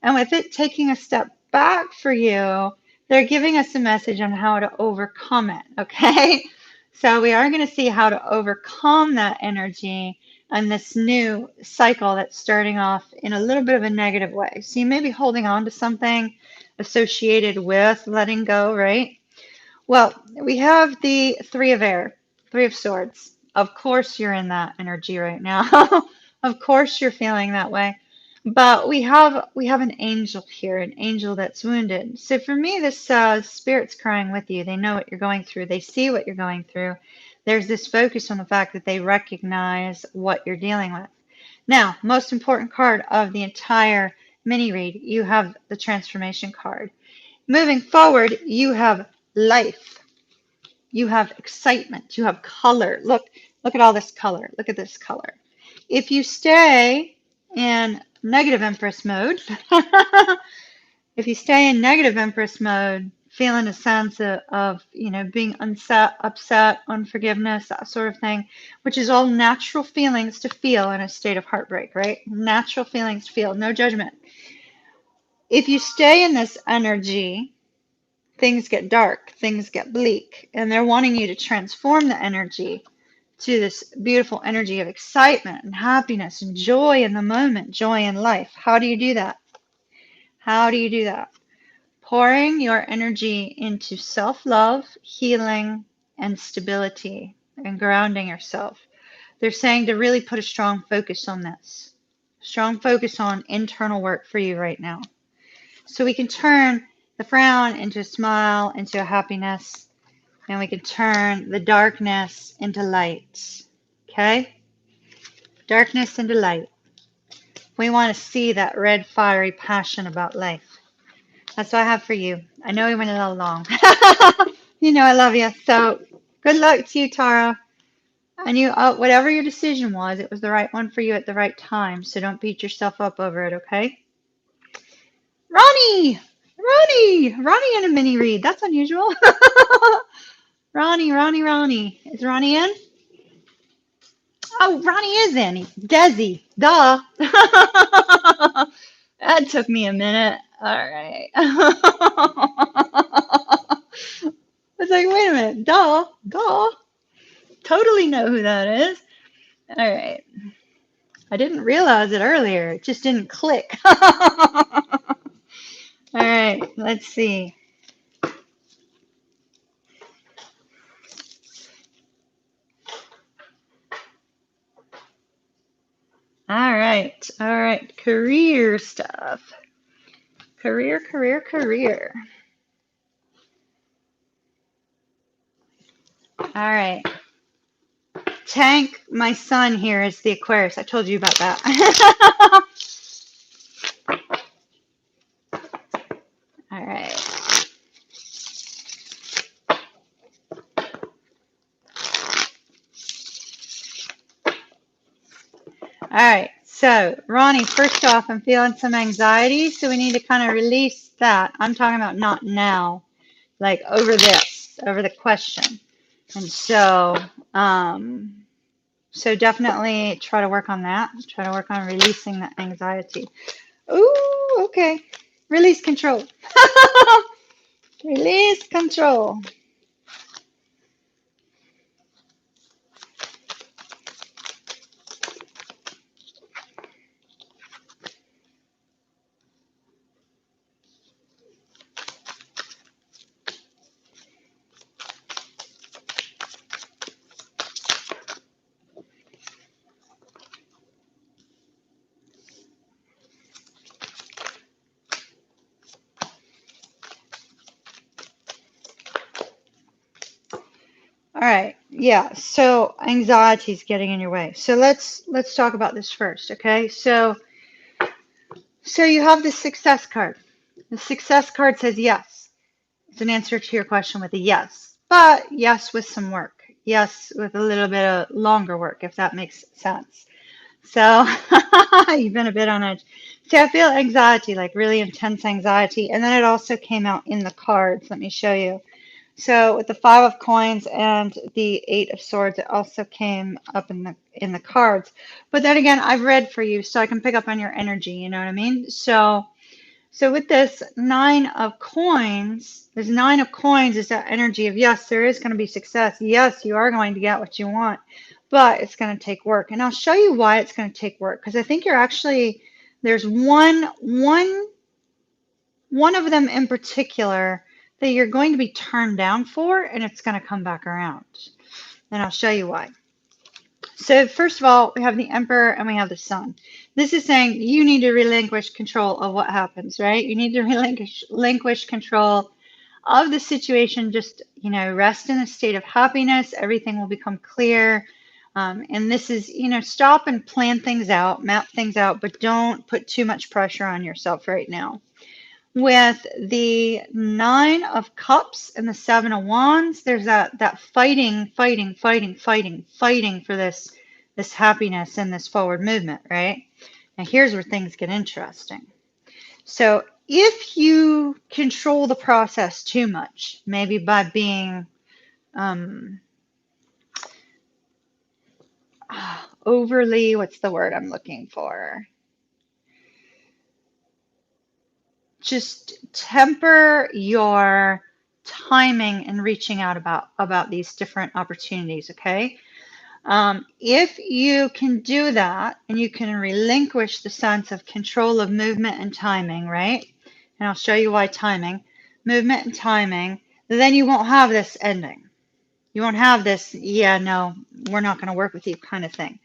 And with it taking a step back for you, they're giving us a message on how to overcome it, okay? So we are going to see how to overcome that energy and this new cycle that's starting off in a little bit of a negative way. So you may be holding on to something associated with letting go, right? Well, we have the Three of Air, Three of Swords. Of course, you're in that energy right now. Of course, you're feeling that way. But we have an angel here, an angel that's wounded. So for me, this spirit's crying with you. They know what you're going through. They see what you're going through. There's this focus on the fact that they recognize what you're dealing with. Now, most important card of the entire mini read, you have the transformation card. Moving forward, you have life. You have excitement. You have color. Look at all this color. Look at this color. If you stay in negative Empress mode, if you stay in negative Empress mode, feeling a sense of being upset, unforgiveness, that sort of thing, which is all natural feelings to feel in a state of heartbreak, right? Natural feelings to feel, no judgment. If you stay in this energy, things get dark, things get bleak, and they're wanting you to transform the energy to this beautiful energy of excitement and happiness and joy in the moment, joy in life. How do you do that? How do you do that? Pouring your energy into self-love, healing, and stability, and grounding yourself. They're saying to really put a strong focus on this. Strong focus on internal work for you right now. So we can turn the frown into a smile, into a happiness, and we can turn the darkness into light. Okay? Darkness into light. We want to see that red, fiery passion about life. That's what I have for you. I know we went a little long. You know I love you. So good luck to you, Tara. And you, whatever your decision was, it was the right one for you at the right time. So don't beat yourself up over it, okay? Ronnie! Ronnie in a mini read. That's unusual. Ronnie. Is Ronnie in? Oh, Ronnie is in. Desi. Duh. That took me a minute. All right. I was like, wait a minute. Duh. Totally know who that is. All right. I didn't realize it earlier. It just didn't click. All right. Let's see. All right. Career stuff. Career. All right. Tank, my son here is the Aquarius. I told you about that. All right. All right. So, Ronnie, first off, I'm feeling some anxiety, so we need to kind of release that. I'm talking about not now, like over the question. And so definitely try to work on that. Try to work on releasing that anxiety. Ooh, okay. Release control. Release control. All right. Yeah. So anxiety is getting in your way. So let's talk about this first, okay? So you have the success card. The success card says yes. It's an answer to your question with a yes, but yes with some work. Yes with a little bit of longer work, if that makes sense. So you've been a bit on edge. So I feel anxiety, like really intense anxiety, and then it also came out in the cards. Let me show you. So with the Five of Coins and the Eight of Swords, it also came up in the cards. But then again, I've read for you, so I can pick up on your energy. You know what I mean? So with this Nine of Coins, this Nine of Coins is that energy of yes, there is going to be success. Yes, you are going to get what you want, but it's going to take work. And I'll show you why it's going to take work, because I think you're actually, there's one of them in particular that you're going to be turned down for, and it's going to come back around. And I'll show you why. So first of all, we have the Emperor and we have the Sun. This is saying you need to relinquish control of what happens, right? You need to relinquish control of the situation. Just, rest in a state of happiness. Everything will become clear. And this is, stop and plan things out, map things out, but don't put too much pressure on yourself right now. With the Nine of Cups and the Seven of Wands, there's that fighting for this happiness and this forward movement, right? Now here's where things get interesting. So if you control the process too much, maybe by being overly, what's the word I'm looking for? Just temper your timing and reaching out about these different opportunities, okay? If you can do that and you can relinquish the sense of control of movement and timing, right? And I'll show you why timing, movement and timing, then you won't have this ending. You won't have this, yeah, no, we're not going to work with you kind of thing.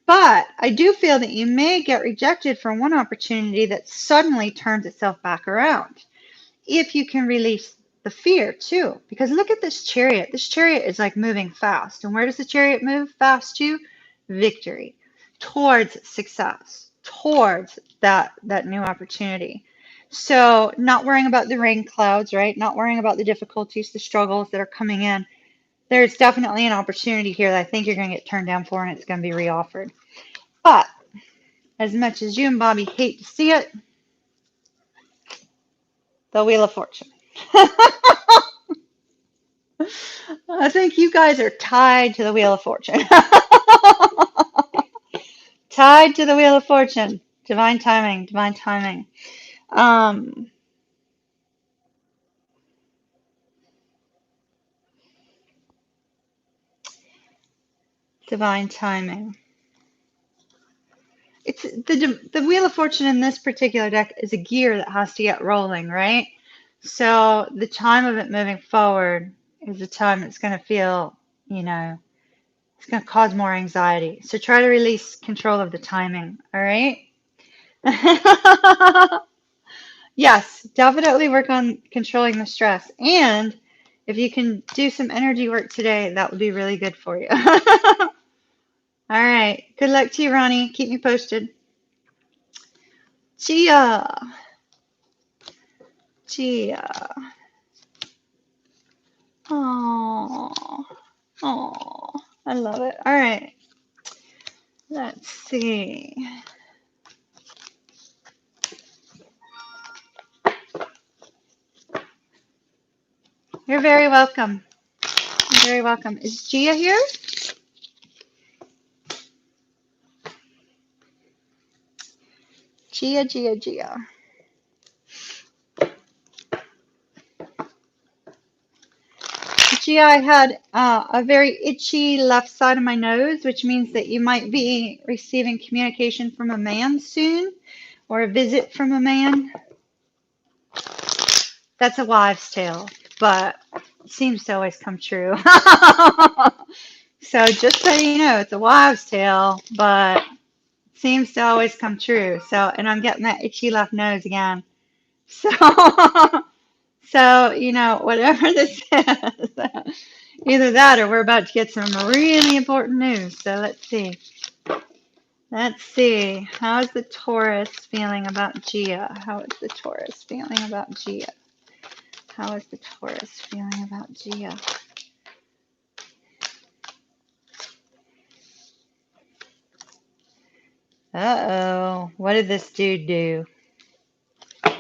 But I do feel that you may get rejected for one opportunity that suddenly turns itself back around. If you can release the fear too, because look at this Chariot. This Chariot is like moving fast. And where does the Chariot move fast to? Victory, towards success, towards that new opportunity. So not worrying about the rain clouds, right? Not worrying about the difficulties, the struggles that are coming in. There's definitely an opportunity here that I think you're going to get turned down for, and it's going to be reoffered. But as much as you and Bobby hate to see it, the Wheel of Fortune. I think you guys are tied to the Wheel of Fortune. Tied to the Wheel of Fortune. Divine timing, divine timing. Divine timing. It's the Wheel of Fortune in this particular deck is a gear that has to get rolling, right? So the time of it moving forward is a time that's going to feel, it's going to cause more anxiety. So try to release control of the timing, all right? Yes, definitely work on controlling the stress. And if you can do some energy work today, that would be really good for you. All right. Good luck to you, Ronnie. Keep me posted. Gia. Oh, I love it. All right. Let's see. You're very welcome. You're very welcome. Is Gia here? Gia. Gia, I had a very itchy left side of my nose, which means that you might be receiving communication from a man soon, or a visit from a man. That's a wives' tale, but it seems to always come true. So just so you know, it's a wives' tale, but it seems to always come true. So, and I'm getting that itchy left nose again. So, whatever this is, either that or we're about to get some really important news. So let's see. Let's see. How is the Taurus feeling about Gia? How is the Taurus feeling about Gia? How is the Taurus feeling about Gia? Uh-oh. What did this dude do? All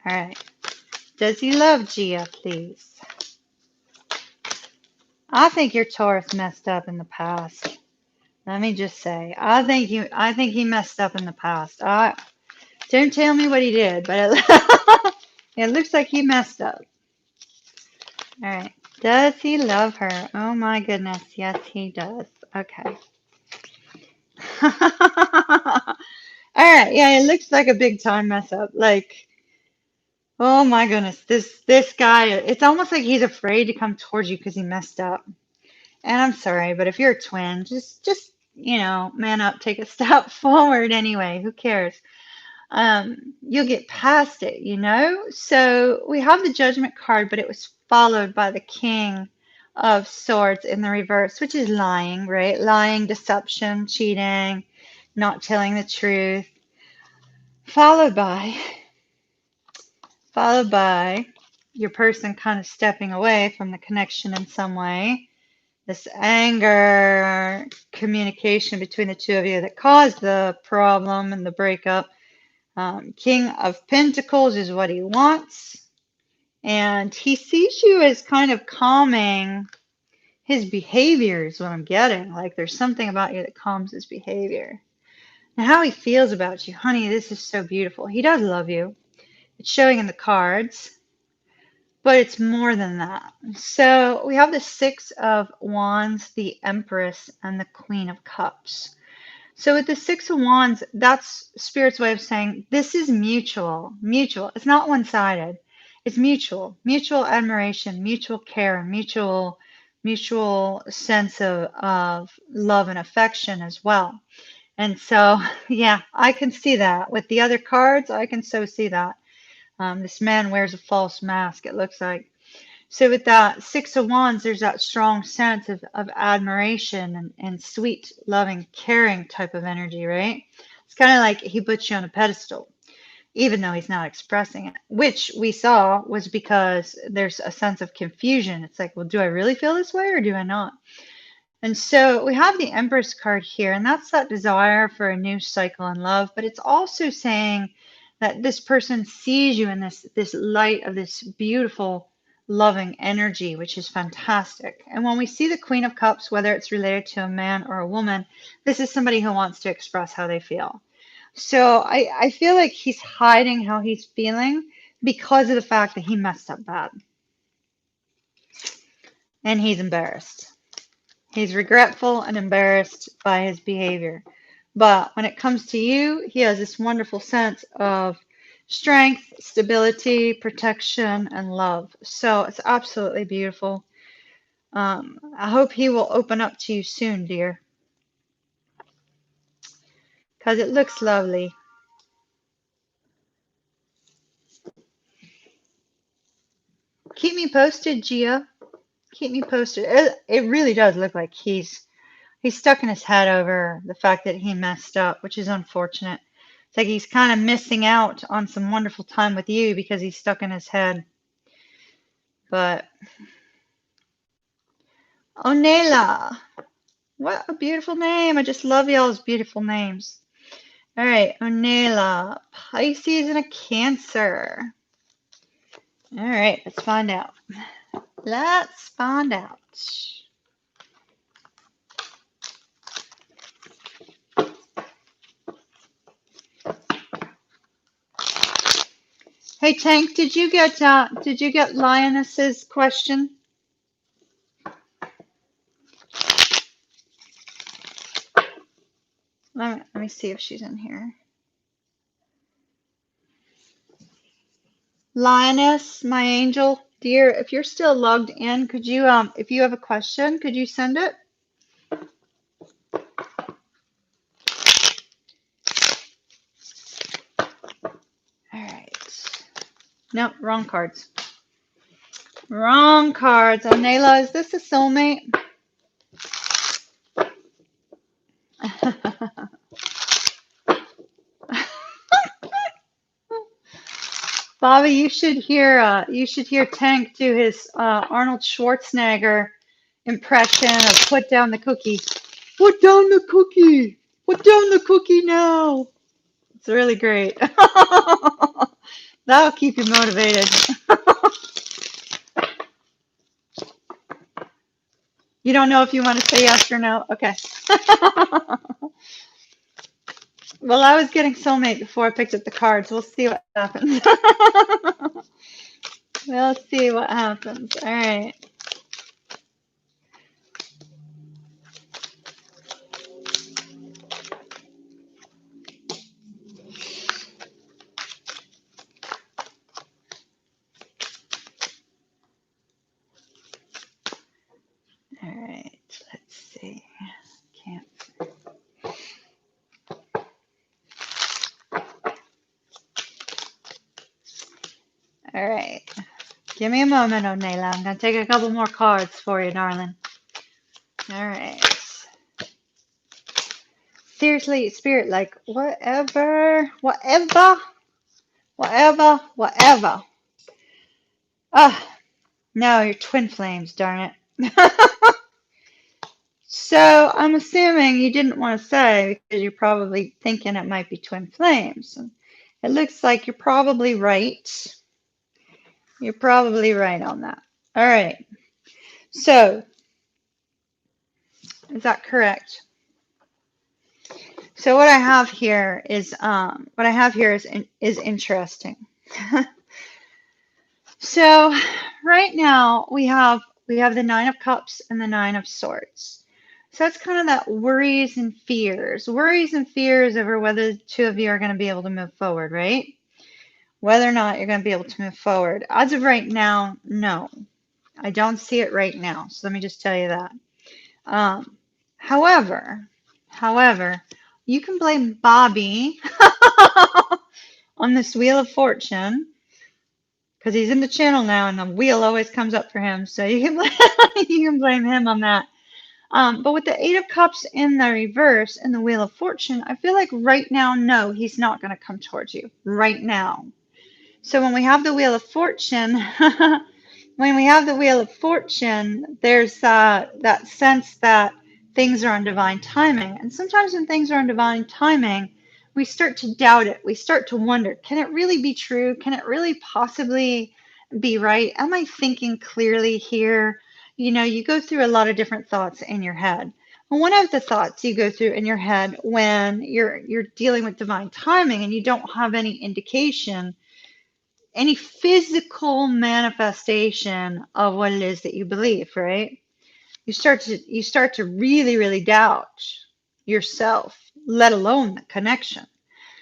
right. Does he love Gia, please? I think your Taurus messed up in the past. Let me just say, I think he messed up in the past. Don't tell me what he did, but it looks like he messed up. All right. Does he love her? Oh my goodness. Yes, he does. Okay. All right. Yeah, it looks like a big time mess up. Like, Oh my goodness, this guy, it's almost like he's afraid to come towards you because he messed up. And I'm sorry, but if you're a twin, just man up, take a step forward anyway. Who cares? You'll get past it. So we have the Judgment card, but it was followed by the King of Swords in the reverse, which is lying, right? Lying, deception, cheating, not telling the truth, followed by followed by your person kind of stepping away from the connection in some way. This anger, communication between the two of you that caused the problem and the breakup. King of Pentacles is what he wants. And he sees you as kind of calming his behavior, is what I'm getting. Like there's something about you that calms his behavior. And how he feels about you, honey, this is so beautiful. He does love you. It's showing in the cards. But it's more than that. So we have the Six of Wands, the Empress, and the Queen of Cups. So with the Six of Wands, that's Spirit's way of saying this is mutual. Mutual. It's not one-sided. It's mutual. Mutual admiration, mutual care, mutual sense of love and affection as well. And so, yeah, I can see that. With the other cards, I can so see that. This man wears a false mask, it looks like. So with that Six of Wands, there's that strong sense of admiration and sweet, loving, caring type of energy, right? It's kind of like he puts you on a pedestal, even though he's not expressing it, which we saw was because there's a sense of confusion. It's like, well, do I really feel this way or do I not? And so we have the Empress card here, and that's that desire for a new cycle in love, but it's also saying that this person sees you in this light of this beautiful, loving energy, which is fantastic. And when we see the Queen of Cups, whether it's related to a man or a woman, this is somebody who wants to express how they feel. So I feel like he's hiding how he's feeling because of the fact that he messed up bad. And he's embarrassed. He's regretful and embarrassed by his behavior. But when it comes to you, he has this wonderful sense of strength, stability, protection, and love. So it's absolutely beautiful. I hope he will open up to you soon, dear, because it looks lovely. Keep me posted, Gia. Keep me posted. It really does look like he's stuck in his head over the fact that he messed up, which is unfortunate. It's like he's kind of missing out on some wonderful time with you because he's stuck in his head. But Onela, what a beautiful name. I just love y'all's beautiful names. All right, Onela, Pisces and a Cancer. All right, let's find out. Let's find out. Hey Tank, did you get Lioness's question? Let me see if she's in here. Lioness, my angel, dear, if you're still logged in, could you if you have a question, could you send it? All right. Nope, wrong cards. Wrong cards. Onela, is this a soulmate? Bobby, you should hear Tank do his Arnold Schwarzenegger impression of put down the cookie. Put down the cookie. Put down the cookie now. It's really great. That'll keep you motivated. You don't know if you want to say yes or no? Okay. Well, I was getting soulmate before I picked up the cards. We'll see what happens. We'll see what happens. All right. All right. Give me a moment, Onela. I'm going to take a couple more cards for you, darling. All right. Seriously, Spirit, like, whatever. Ah, no, you're twin flames, darn it. So I'm assuming you didn't want to say because you're probably thinking it might be twin flames. And it looks like you're probably right. You're probably right on that. All right. So is that correct? So what I have here is is interesting. So right now we have the Nine of Cups and the Nine of Swords. So that's kind of that worries and fears over whether the two of you are going to be able to move forward, right? Whether or not you're going to be able to move forward. As of right now, no. I don't see it right now. So let me just tell you that. However, you can blame Bobby on this Wheel of Fortune because he's in the channel now and the wheel always comes up for him. So you can you can blame him on that. But with the Eight of Cups in the reverse and the Wheel of Fortune, I feel like right now, no, he's not going to come towards you right now. So when we have the Wheel of Fortune, there's that sense that things are on divine timing. And sometimes when things are on divine timing, we start to doubt it. We start to wonder, can it really be true? Can it really possibly be right? Am I thinking clearly here? You know, you go through a lot of different thoughts in your head. And one of the thoughts you go through in your head when you're dealing with divine timing and you don't have any indication, any physical manifestation of what it is that you believe, right? You start to really, really doubt yourself, let alone the connection.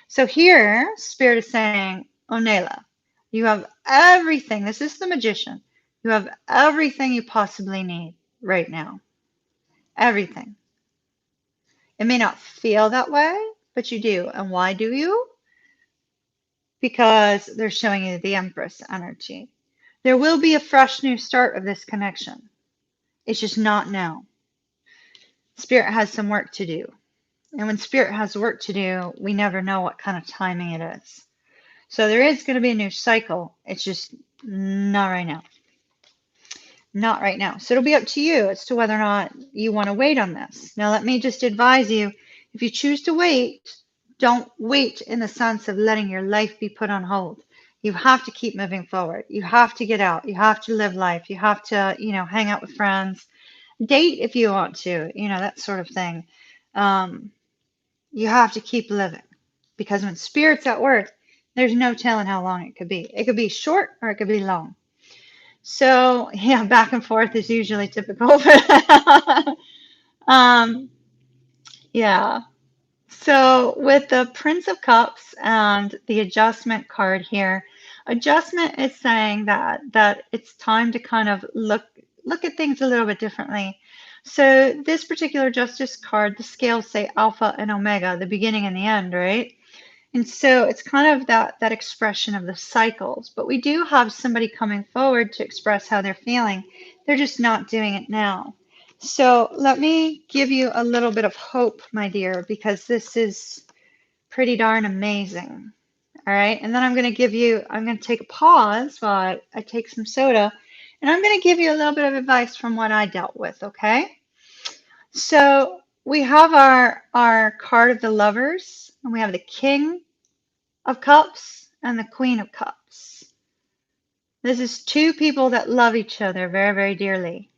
So here, Spirit is saying, Onela, you have everything. This is the magician. You have everything you possibly need right now. Everything. It may not feel that way, but you do. And why do you? Because they're showing you the Empress energy. There will be a fresh new start of this connection. It's just not now. Spirit has some work to do. And when Spirit has work to do, we never know what kind of timing it is. So there is going to be a new cycle. It's just not right now. Not right now. So it'll be up to you as to whether or not you want to wait on this. Now, let me just advise you, if you choose to wait, don't wait in the sense of letting your life be put on hold. You have to keep moving forward. You have to get out. You have to live life. You have to, hang out with friends, date if you want to, that sort of thing. You have to keep living because when Spirit's at work, there's no telling how long it could be. It could be short or it could be long. So, yeah, back and forth is usually typical. Yeah. So with the Prince of Cups and the Adjustment card here, Adjustment is saying that it's time to kind of look at things a little bit differently. So this particular Justice card, the scales say Alpha and Omega, the beginning and the end, right? And so it's kind of that expression of the cycles. But we do have somebody coming forward to express how they're feeling. They're just not doing it now. So let me give you a little bit of hope, my dear, because this is pretty darn amazing. All right. And then I'm going to take a pause while I take some soda, and I'm going to give you a little bit of advice from what I dealt with. Okay. So we have our card of the Lovers, and we have the King of Cups and the Queen of Cups. This is two people that love each other very, very dearly.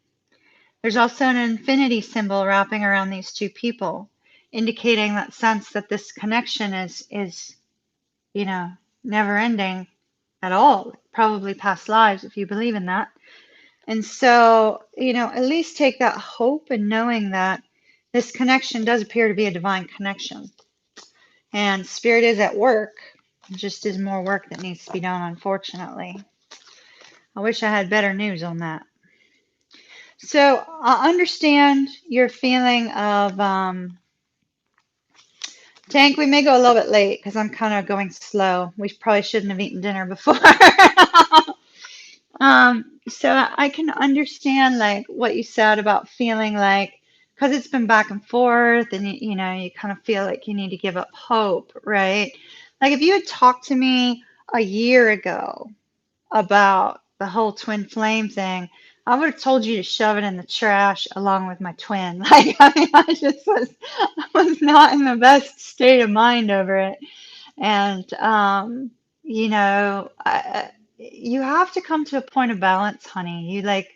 There's also an infinity symbol wrapping around these two people, indicating that sense that this connection is never ending at all. Probably past lives, if you believe in that. And so, at least take that hope in knowing that this connection does appear to be a divine connection. And Spirit is at work. Just is more work that needs to be done, unfortunately. I wish I had better news on that. So I understand your feeling of Tank, we may go a little bit late because I'm kind of going slow. We probably shouldn't have eaten dinner before. So I can understand like what you said about feeling like because it's been back and forth and you know, you kind of feel like you need to give up hope, right? Like if you had talked to me a year ago about the whole twin flame thing, I would have told you to shove it in the trash along with my twin. Like, I mean, I was not in the best state of mind over it. And, you know, you have to come to a point of balance, honey. You like,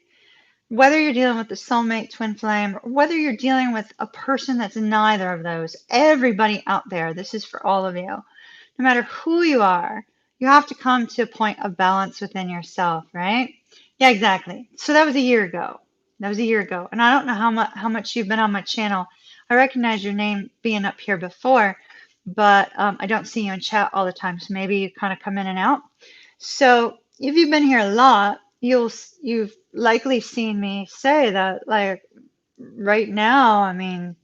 whether you're dealing with the soulmate twin flame, or whether you're dealing with a person that's neither of those, everybody out there, this is for all of you. No matter who you are, you have to come to a point of balance within yourself, right? Yeah, exactly. So that was a year ago. That was a year ago. And I don't know how much you've been on my channel. I recognize your name being up here before, but I don't see you in chat all the time. So maybe you kind of come in and out. So if you've been here a lot, you've likely seen me say that like right now, I mean,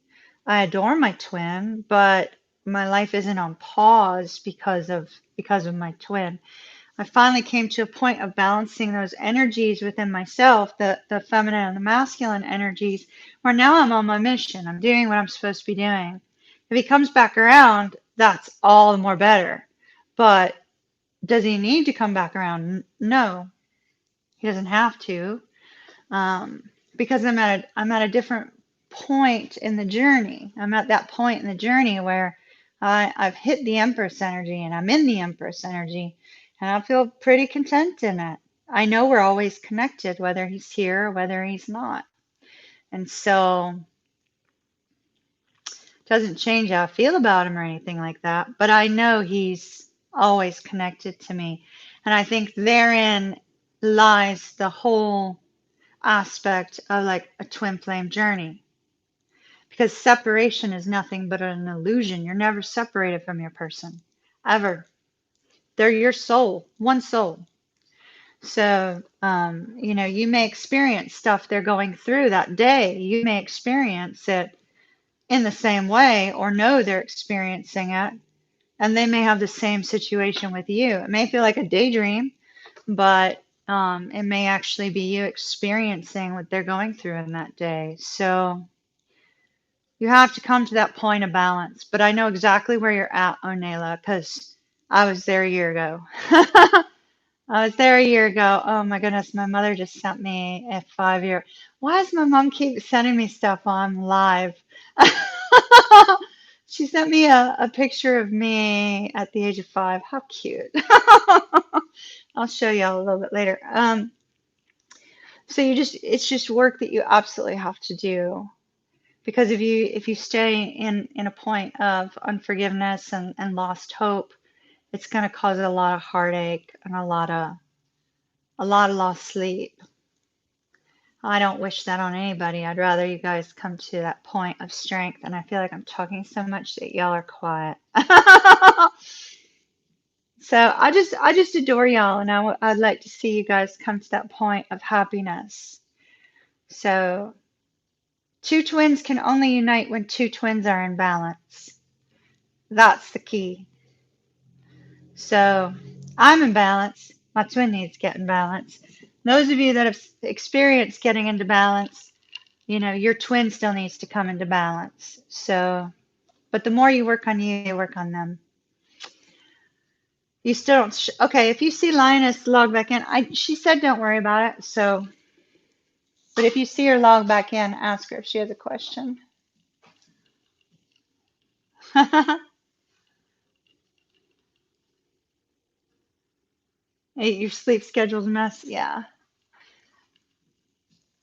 I adore my twin, but my life isn't on pause because of my twin. I finally came to a point of balancing those energies within myself, the feminine and the masculine energies, where now I'm on my mission. I'm doing what I'm supposed to be doing. If he comes back around, that's all the more better. But does he need to come back around? No, he doesn't have to, because I'm at a different point in the journey. I'm at that point in the journey where I've hit the Empress energy and I'm in the Empress energy, and I feel pretty content in it. I know we're always connected, whether he's here or whether he's not, and so it doesn't change how I feel about him or anything like that. But I know he's always connected to me, and I think therein lies the whole aspect of like a twin flame journey, because separation is nothing but an illusion. You're never separated from your person, ever. They're your soul, one soul. So, you know, you may experience stuff they're going through that day. You may experience it in the same way or know they're experiencing it, and they may have the same situation with you. It may feel like a daydream, but it may actually be you experiencing what they're going through in that day. So you have to come to that point of balance. But I know exactly where you're at, Onela, because I was there a year ago. I was there a year ago. Oh my goodness, my mother just sent me a 5 year. Why does my mom keep sending me stuff while I'm live? She sent me a picture of me at the age of 5. How cute. I'll show y'all a little bit later. So it's just work that you absolutely have to do. Because if you stay in a point of unforgiveness and lost hope, it's going to cause a lot of heartache and a lot of lost sleep. I don't wish that on anybody. I'd rather you guys come to that point of strength. And I feel like I'm talking so much that y'all are quiet. So I just adore y'all, and I'd like to see you guys come to that point of happiness. So two twins can only unite when two twins are in balance. That's the key. So I'm in balance. My twin needs to get in balance. Those of you that have experienced getting into balance, you know, your twin still needs to come into balance. So, but the more you work on you work on them. You still don't. Okay, if you see Lioness log back in, she said don't worry about it. So, but if you see her log back in, ask her if she has a question. Your sleep schedule's a mess. Yeah.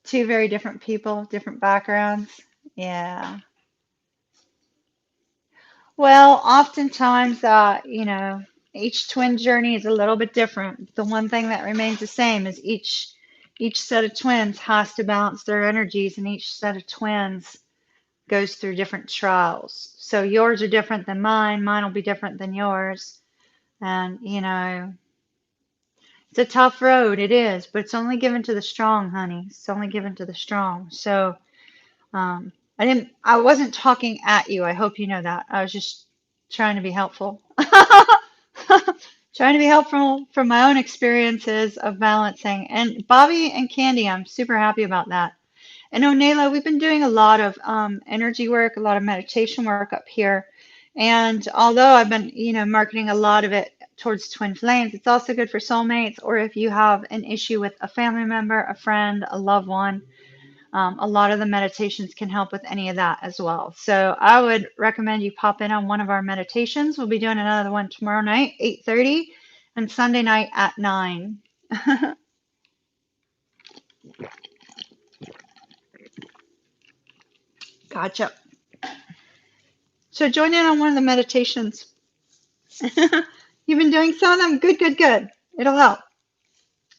Two very different people, different backgrounds. Yeah. Well, oftentimes, you know, each twin journey is a little bit different. The one thing that remains the same is each set of twins has to balance their energies, and each set of twins goes through different trials. So yours are different than mine. Mine will be different than yours. And, you know, it's a tough road. It is, but it's only given to the strong, honey. It's only given to the strong. So, I wasn't talking at you. I hope you know that. I was just trying to be helpful. Trying to be helpful from my own experiences of balancing. And Bobby and Candy, I'm super happy about that. And Onela, we've been doing a lot of energy work, a lot of meditation work up here. And although I've been, marketing a lot of it towards twin flames, it's also good for soulmates, or if you have an issue with a family member, a friend, a loved one. A lot of the meditations can help with any of that as well. So I would recommend you pop in on one of our meditations. We'll be doing another one tomorrow night, 8:30, and Sunday night at 9. Gotcha. So join in on one of the meditations. You've been doing some of them? Good, good, good. It'll help.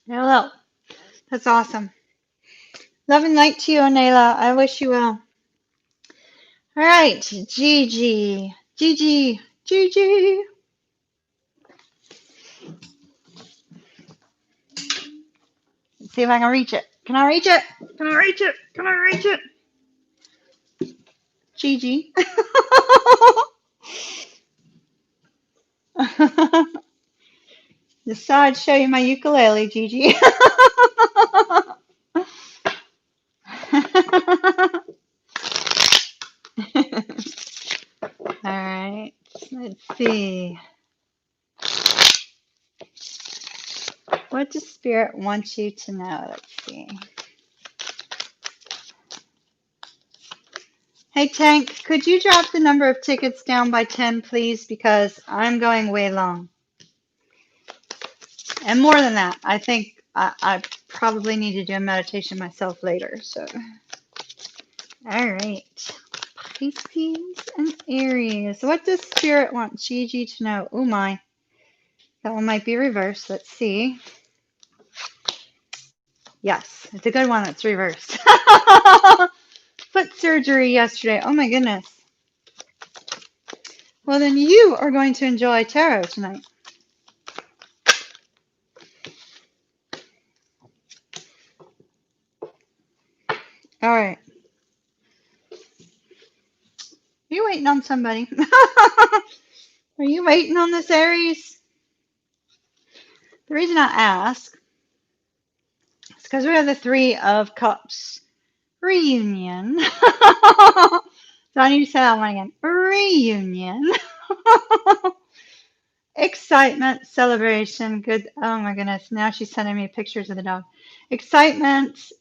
It'll help. That's awesome. Love and light to you, Onela. I wish you well. All right, Gigi. Gigi. Gigi. Let's see if I can reach it. Can I reach it? Can I reach it? Can I reach it? Gigi. Decide to show you my ukulele, Gigi. All right, let's see. What does Spirit want you to know? Let's see. Hey, Tank, could you drop the number of tickets down by 10, please? Because I'm going way long. And more than that, I think I probably need to do a meditation myself later. So, all right. Pisces and Aries. What does Spirit want Gigi to know? Oh my. That one might be reversed. Let's see. Yes, it's a good one that's reversed. Foot surgery yesterday. Oh my goodness. Well, then you are going to enjoy tarot tonight. All right. Are you waiting on somebody? Are you waiting on this, Aries? The reason I ask is because we have the Three of Cups reunion. So I need to say that one again. Reunion. Excitement, celebration, good. Oh my goodness. Now she's sending me pictures of the dog. Excitement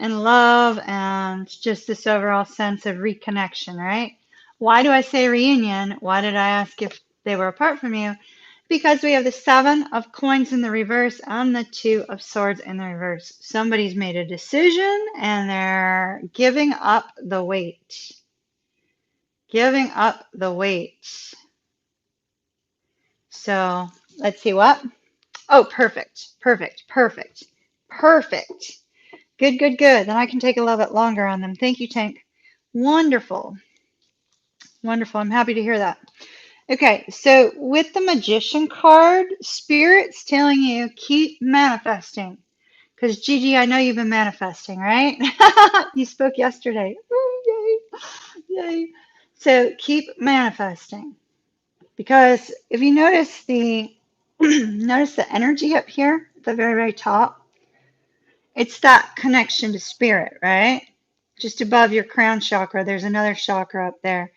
and love and just this overall sense of reconnection, right? Why do I say reunion? Why did I ask if they were apart from you? Because we have the Seven of Coins in the reverse and the Two of Swords in the reverse. Somebody's made a decision and they're giving up the weight. Giving up the weight. So let's see what. Oh, perfect. Perfect. Perfect. Perfect. Good, good, good. Then I can take a little bit longer on them. Thank you, Tank. Wonderful. Wonderful. I'm happy to hear that. Okay, so with the Magician card, Spirit's telling you keep manifesting. Because Gigi, I know you've been manifesting, right? You spoke yesterday. Ooh, yay. Yay. So keep manifesting. Because if you notice notice the energy up here at the very, very top, it's that connection to spirit, right? Just above your crown chakra, there's another chakra up there.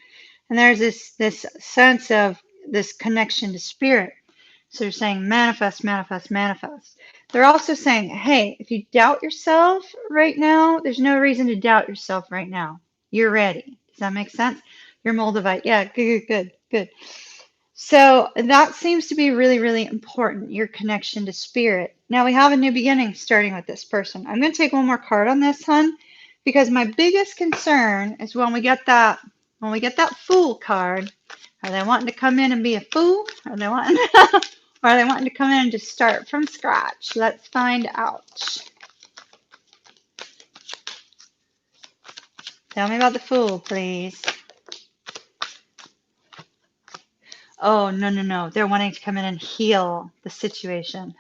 And there's this sense of this connection to spirit. So they're saying manifest, manifest, manifest. They're also saying, hey, if you doubt yourself right now, there's no reason to doubt yourself right now. You're ready. Does that make sense? You're Moldavite. Yeah, good, good, good, good. So that seems to be really, really important, your connection to spirit. Now we have a new beginning starting with this person. I'm going to take one more card on this, hun, because my biggest concern is when we get that Fool card. Are they wanting to come in and be a fool? Or are they wanting to come in and just start from scratch? Let's find out. Tell me about the Fool, please. Oh, no, no, no. They're wanting to come in and heal the situation.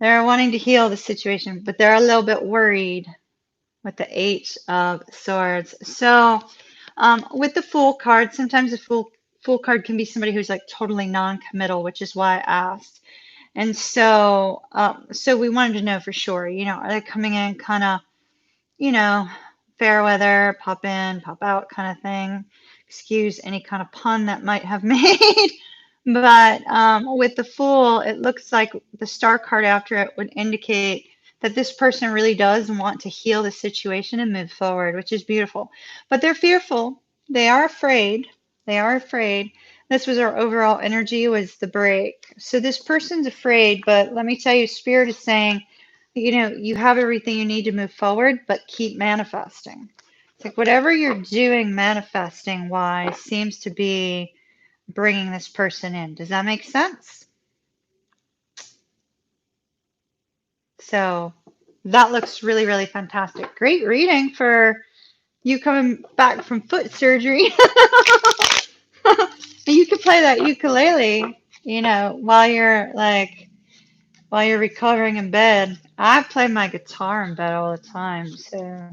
They're wanting to heal the situation, but they're a little bit worried with the Eight of Swords. So With the Fool card, sometimes the Fool card can be somebody who's like totally non-committal, which is why I asked. And so we wanted to know for sure, are they coming in kind of, you know, fair weather, pop in, pop out kind of thing. Excuse any kind of pun that might have made. But with the Fool, it looks like the star card after it would indicate that this person really does want to heal the situation and move forward, which is beautiful. But they're fearful. They are afraid. They are afraid. This was our overall energy, was the break. So this person's afraid, but let me tell you, Spirit is saying, you have everything you need to move forward, but keep manifesting. It's like whatever you're doing manifesting wise seems to be bringing this person in. Does that make sense? So that looks really, really fantastic. Great reading for you coming back from foot surgery. You could play that ukulele, while you're recovering in bed. I play my guitar in bed all the time, so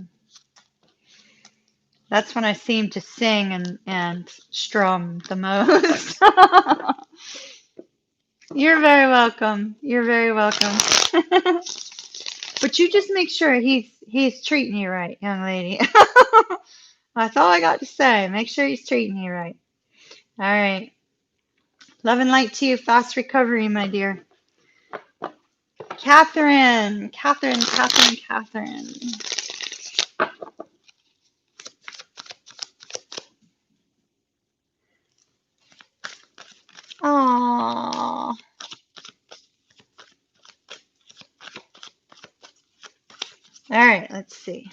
that's when I seem to sing and strum the most. You're very welcome. You're very welcome. But you just make sure he's treating you right, young lady. That's all I got to say. Make sure he's treating you right. All right. Love and light to you. Fast recovery, my dear. Catherine. Catherine. Aww. All right, let's see.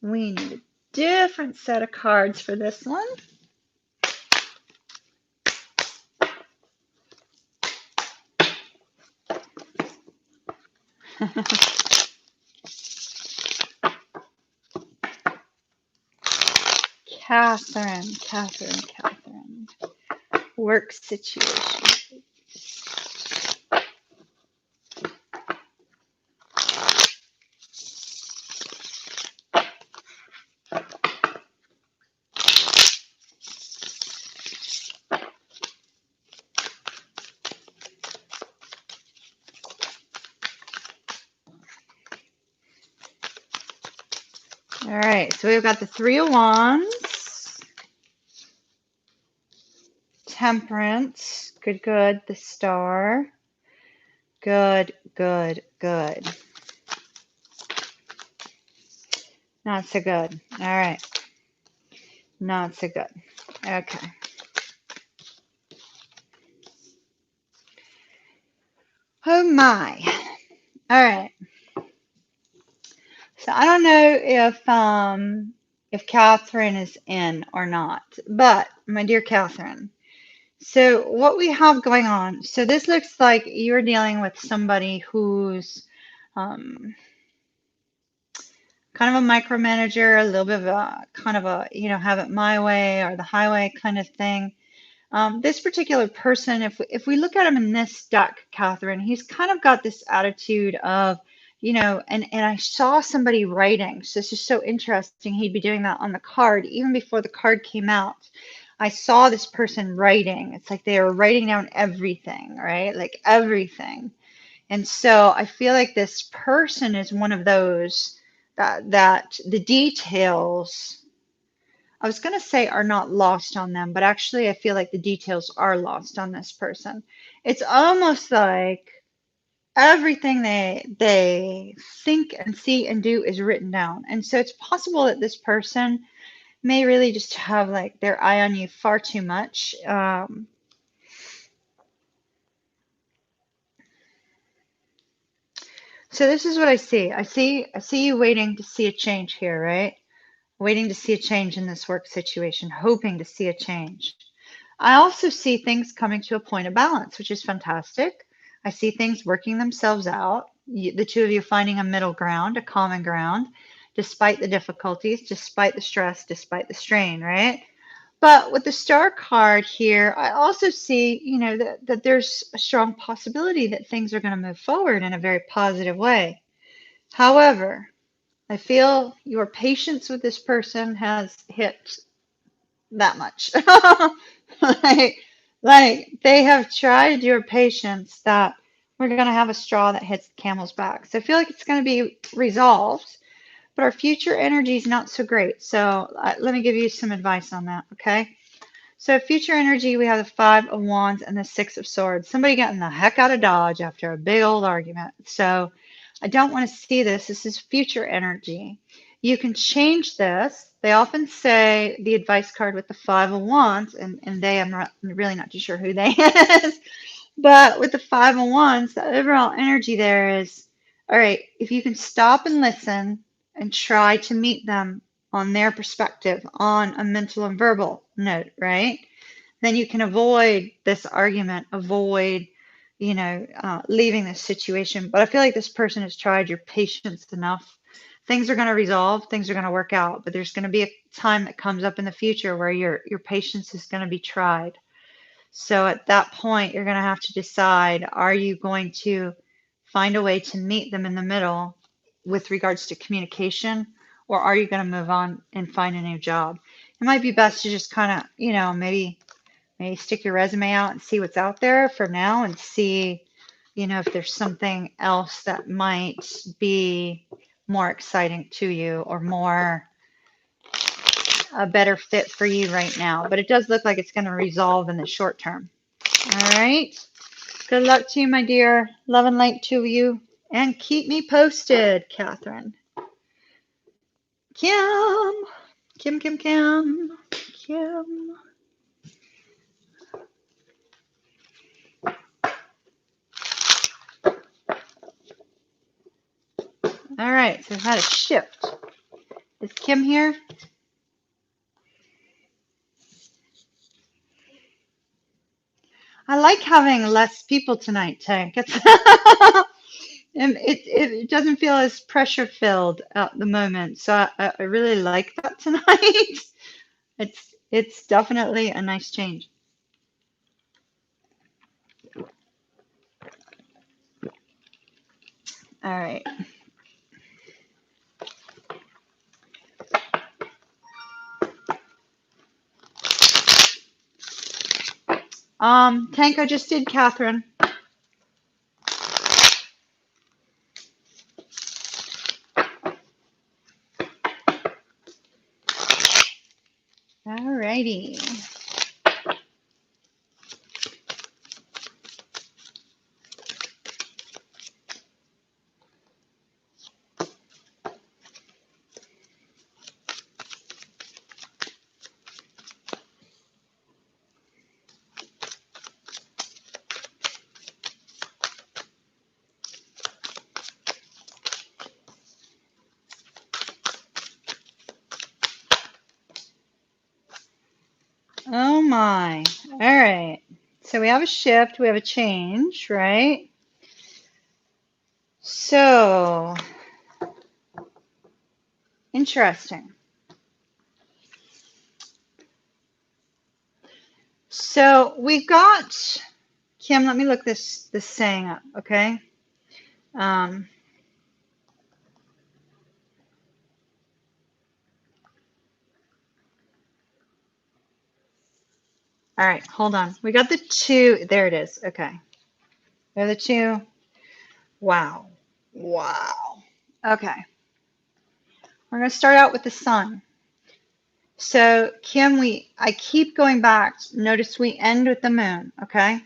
We need a different set of cards for this one. Catherine. Work situation. All right, so we've got the Three of Wands, Temperance, good, the Star, good. Not so good. All right, not so good. Okay. Oh my. All right. So I don't know if Catherine is in or not, but my dear Catherine, so what we have going on, so this looks like you're dealing with somebody who's kind of a micromanager, a little bit of a kind of a, have it my way or the highway kind of thing. This particular person, if we look at him in this deck, Catherine, he's kind of got this attitude of, and I saw somebody writing. So this is so interesting. He'd be doing that on the card even before the card came out. I saw this person writing. It's like they were writing down everything, right? Like everything. And so I feel like this person is one of those that the details, I was going to say, are not lost on them, but actually I feel like the details are lost on this person. It's almost like everything they think and see and do is written down. And so it's possible that this person may really just have like their eye on you far too much. So this is what I see. I see you waiting to see a change here, right? Waiting to see a change in this work situation, hoping to see a change. I also see things coming to a point of balance, which is fantastic. I see things working themselves out. The two of you finding a middle ground, a common ground, despite the difficulties, despite the stress, despite the strain, right? But with the Star card here, I also see, that there's a strong possibility that things are going to move forward in a very positive way. However, I feel your patience with this person has hit that much. like, like they have tried your patience that we're going to have a straw that hits the camel's back. So I feel like it's going to be resolved, but our future energy is not so great. So let me give you some advice on that, okay? So future energy, we have the Five of Wands and the Six of Swords. Somebody getting the heck out of Dodge after a big old argument. So I don't want to see this. This is future energy. You can change this. They often say the advice card with the Five of Wands, and they, I'm really not too sure who they is, but with the Five of Wands, the overall energy there is, all right, if you can stop and listen and try to meet them on their perspective on a mental and verbal note, right? Then you can avoid this argument, avoid, leaving this situation. But I feel like this person has tried your patience enough. Things are going to resolve, things are going to work out, but there's going to be a time that comes up in the future where your patience is going to be tried. So at that point, you're going to have to decide, are you going to find a way to meet them in the middle with regards to communication, or are you going to move on and find a new job? It might be best to just kind of, maybe stick your resume out and see what's out there for now and see, if there's something else that might be more exciting to you or more a better fit for you right now. But it does look like it's going to resolve in the short term. All right. Good luck to you, my dear. Love and light to you. And keep me posted, Catherine. Kim. Kim, Kim, Kim. Kim. All right. So we've had a shift. Is Kim here? I like having less people tonight, Tank. It doesn't feel as pressure filled at the moment, so I really like that tonight. It's definitely a nice change. All right. Tank, I just did Catherine. All righty. Oh my. All right. So we have a shift, we have a change, right? So interesting. So we've got Kim, let me look this saying up, okay? All right, hold on. We got the two. There it is. Okay. There are the two. Wow. Wow. Okay. We're going to start out with the sun. So, Kim, I keep going back. Notice we end with the moon, okay?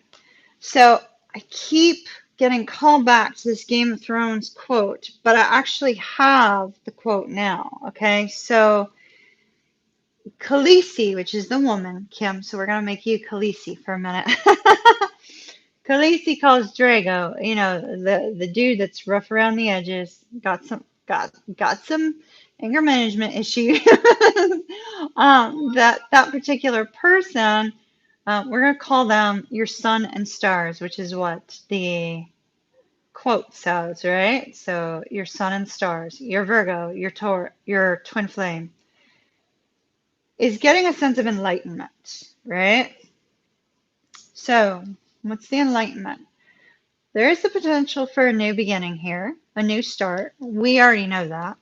So, I keep getting called back to this Game of Thrones quote, but I actually have the quote now, okay? So, Khaleesi, which is the woman, Kim, so we're going to make you Khaleesi for a minute. Khaleesi calls Drago, the dude that's rough around the edges, got some anger management issues. That particular person, we're gonna call them your sun and stars, which is what the quote says, right? So your sun and stars, your Virgo, your twin flame, is getting a sense of enlightenment, right? So what's the enlightenment? There is the potential for a new beginning here, a new start. We already know that.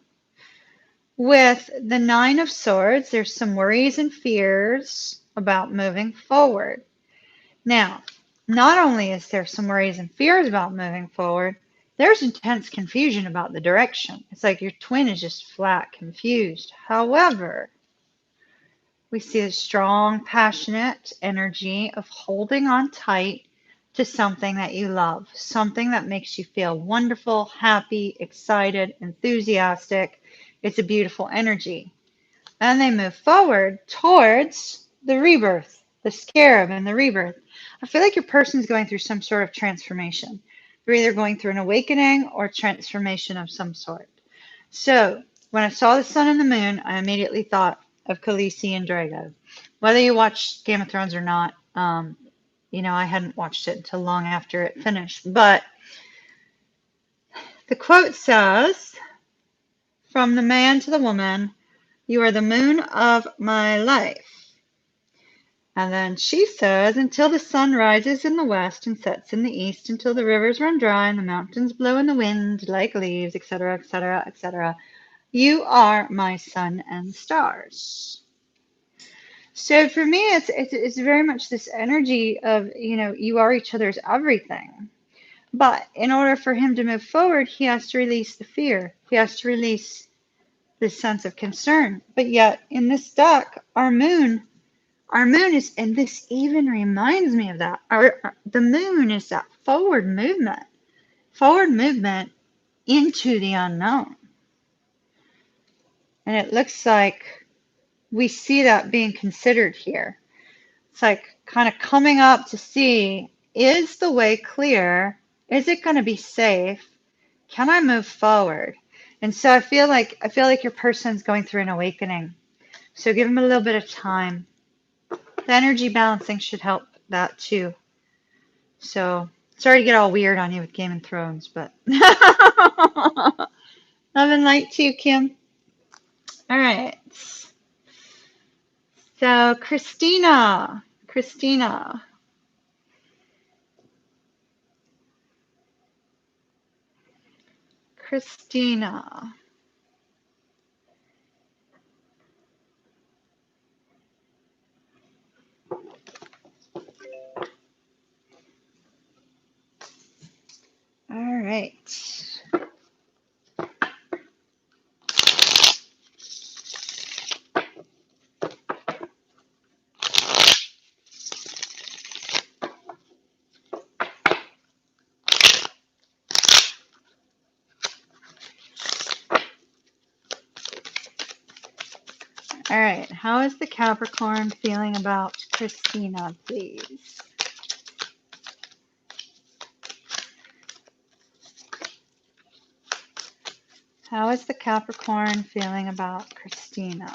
With the Nine of Swords, there's some worries and fears about moving forward. Now, not only is there some worries and fears about moving forward, there's intense confusion about the direction. It's like your twin is just flat confused. However, we see a strong, passionate energy of holding on tight to something that you love, something that makes you feel wonderful, happy, excited, enthusiastic. It's a beautiful energy. And they move forward towards the rebirth, the scarab and the rebirth. I feel like your person's going through some sort of transformation. They're either going through an awakening or transformation of some sort. So when I saw the sun and the moon, I immediately thought of Khaleesi and Drago. Whether you watched Game of Thrones or not, I hadn't watched it until long after it finished. But the quote says, "From the man to the woman, you are the moon of my life." And then she says, "Until the sun rises in the west and sets in the east, until the rivers run dry and the mountains blow in the wind like leaves, etc., etc., etc. You are my sun and stars." So for me, it's very much this energy of, you are each other's everything. But in order for him to move forward, he has to release the fear. He has to release this sense of concern. But yet in this deck, our moon is, and this even reminds me of that. The moon is that forward movement into the unknown. And it looks like we see that being considered here. It's like kind of coming up to see, is the way clear? Is it going to be safe? Can I move forward? And so I feel like your person's going through an awakening. So give them a little bit of time. The energy balancing should help that too. So sorry to get all weird on you with Game of Thrones, but love and light to you, Kim. All right. So Christina. All right. All right. How is the Capricorn feeling about Christina, please? How is the Capricorn feeling about Christina?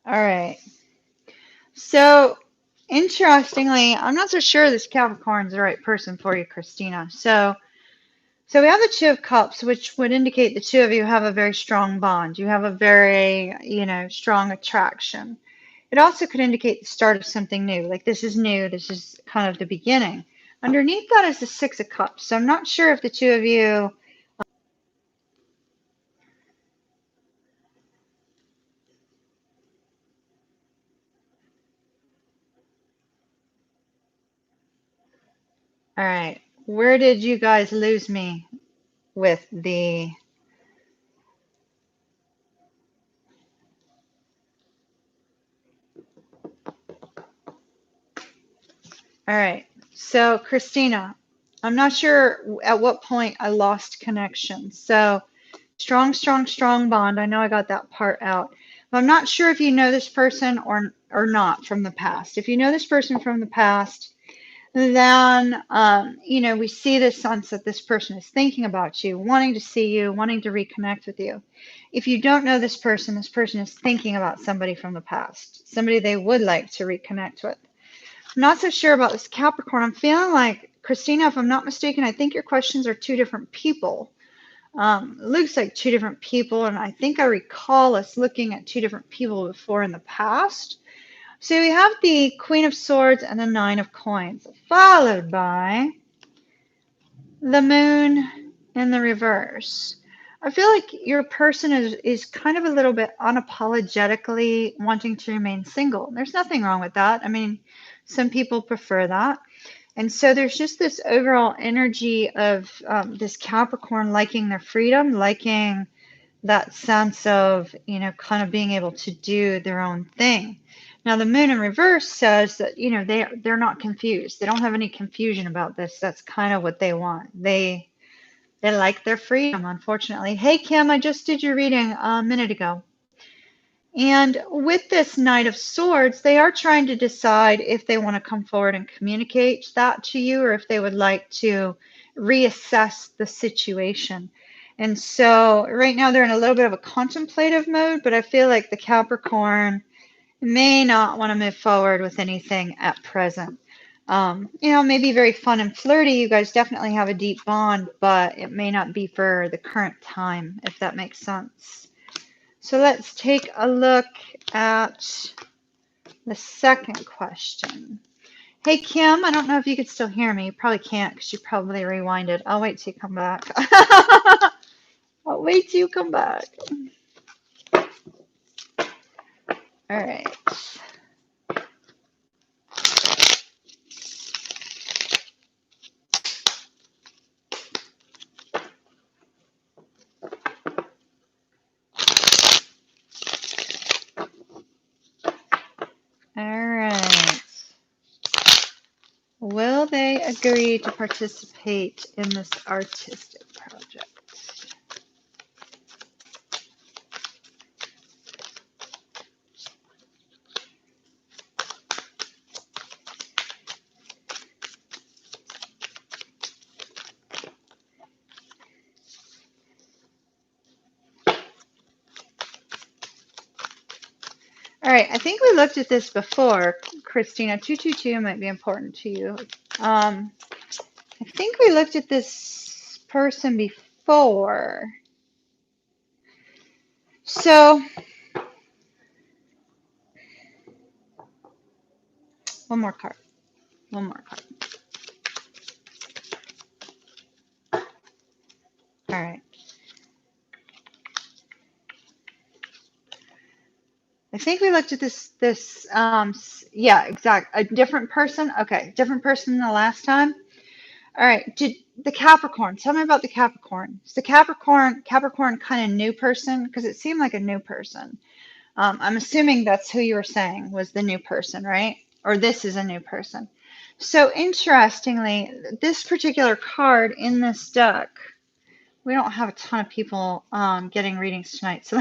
All right. So, interestingly, I'm not so sure this Capricorn's the right person for you, Christina. So we have the Two of Cups, which would indicate the two of you have a very strong bond. You have a very, strong attraction. It also could indicate the start of something new. Like this is new. This is kind of the beginning. Underneath that is the Six of Cups. So I'm not sure if the two of you. All right. Where did you guys lose me with the. All right. So, Christina, I'm not sure at what point I lost connection. So, strong bond. I know I got that part out. But I'm not sure if you know this person or not from the past. If you know this person from the past, then we see this sense that this person is thinking about you, wanting to see you, wanting to reconnect with you. If you don't know this person is thinking about somebody from the past, somebody they would like to reconnect with. I'm not so sure about this Capricorn. I'm feeling like, Christina, if I'm not mistaken, I think your questions are two different people. It looks like two different people, and I think I recall us looking at two different people before in the past. So we have the Queen of Swords and the Nine of Coins, followed by the moon in the reverse. I feel like your person is kind of a little bit unapologetically wanting to remain single. There's nothing wrong with that. I mean, some people prefer that. And so there's just this overall energy of this Capricorn liking their freedom, liking that sense of, kind of being able to do their own thing. Now, the moon in reverse says that, they're not confused. They don't have any confusion about this. That's kind of what they want. They like their freedom, unfortunately. Hey, Kim, I just did your reading a minute ago. And with this Knight of Swords, they are trying to decide if they want to come forward and communicate that to you or if they would like to reassess the situation. And so right now they're in a little bit of a contemplative mode, but I feel like the Capricorn may not want to move forward with anything at present. Maybe very fun and flirty. You guys definitely have a deep bond, but it may not be for the current time, if that makes sense. So let's take a look at the second question. Hey, Kim, I don't know if you could still hear me. You probably can't because you probably rewinded. I'll wait till you come back. I'll wait till you come back. All right. All right. Will they agree to participate in this artistic project? All right, I think we looked at this before, Christina. 222 might be important to you. I think we looked at this person before. So, one more card. One more card. All right. I think we looked at this, yeah, exact, a different person. Okay, different person than the last time. All right, the Capricorn, tell me about the Capricorn. Is the Capricorn kind of new person? Because it seemed like a new person. I'm assuming that's who you were saying was the new person, right? Or this is a new person. So interestingly, this particular card in this deck, we don't have a ton of people getting readings tonight. So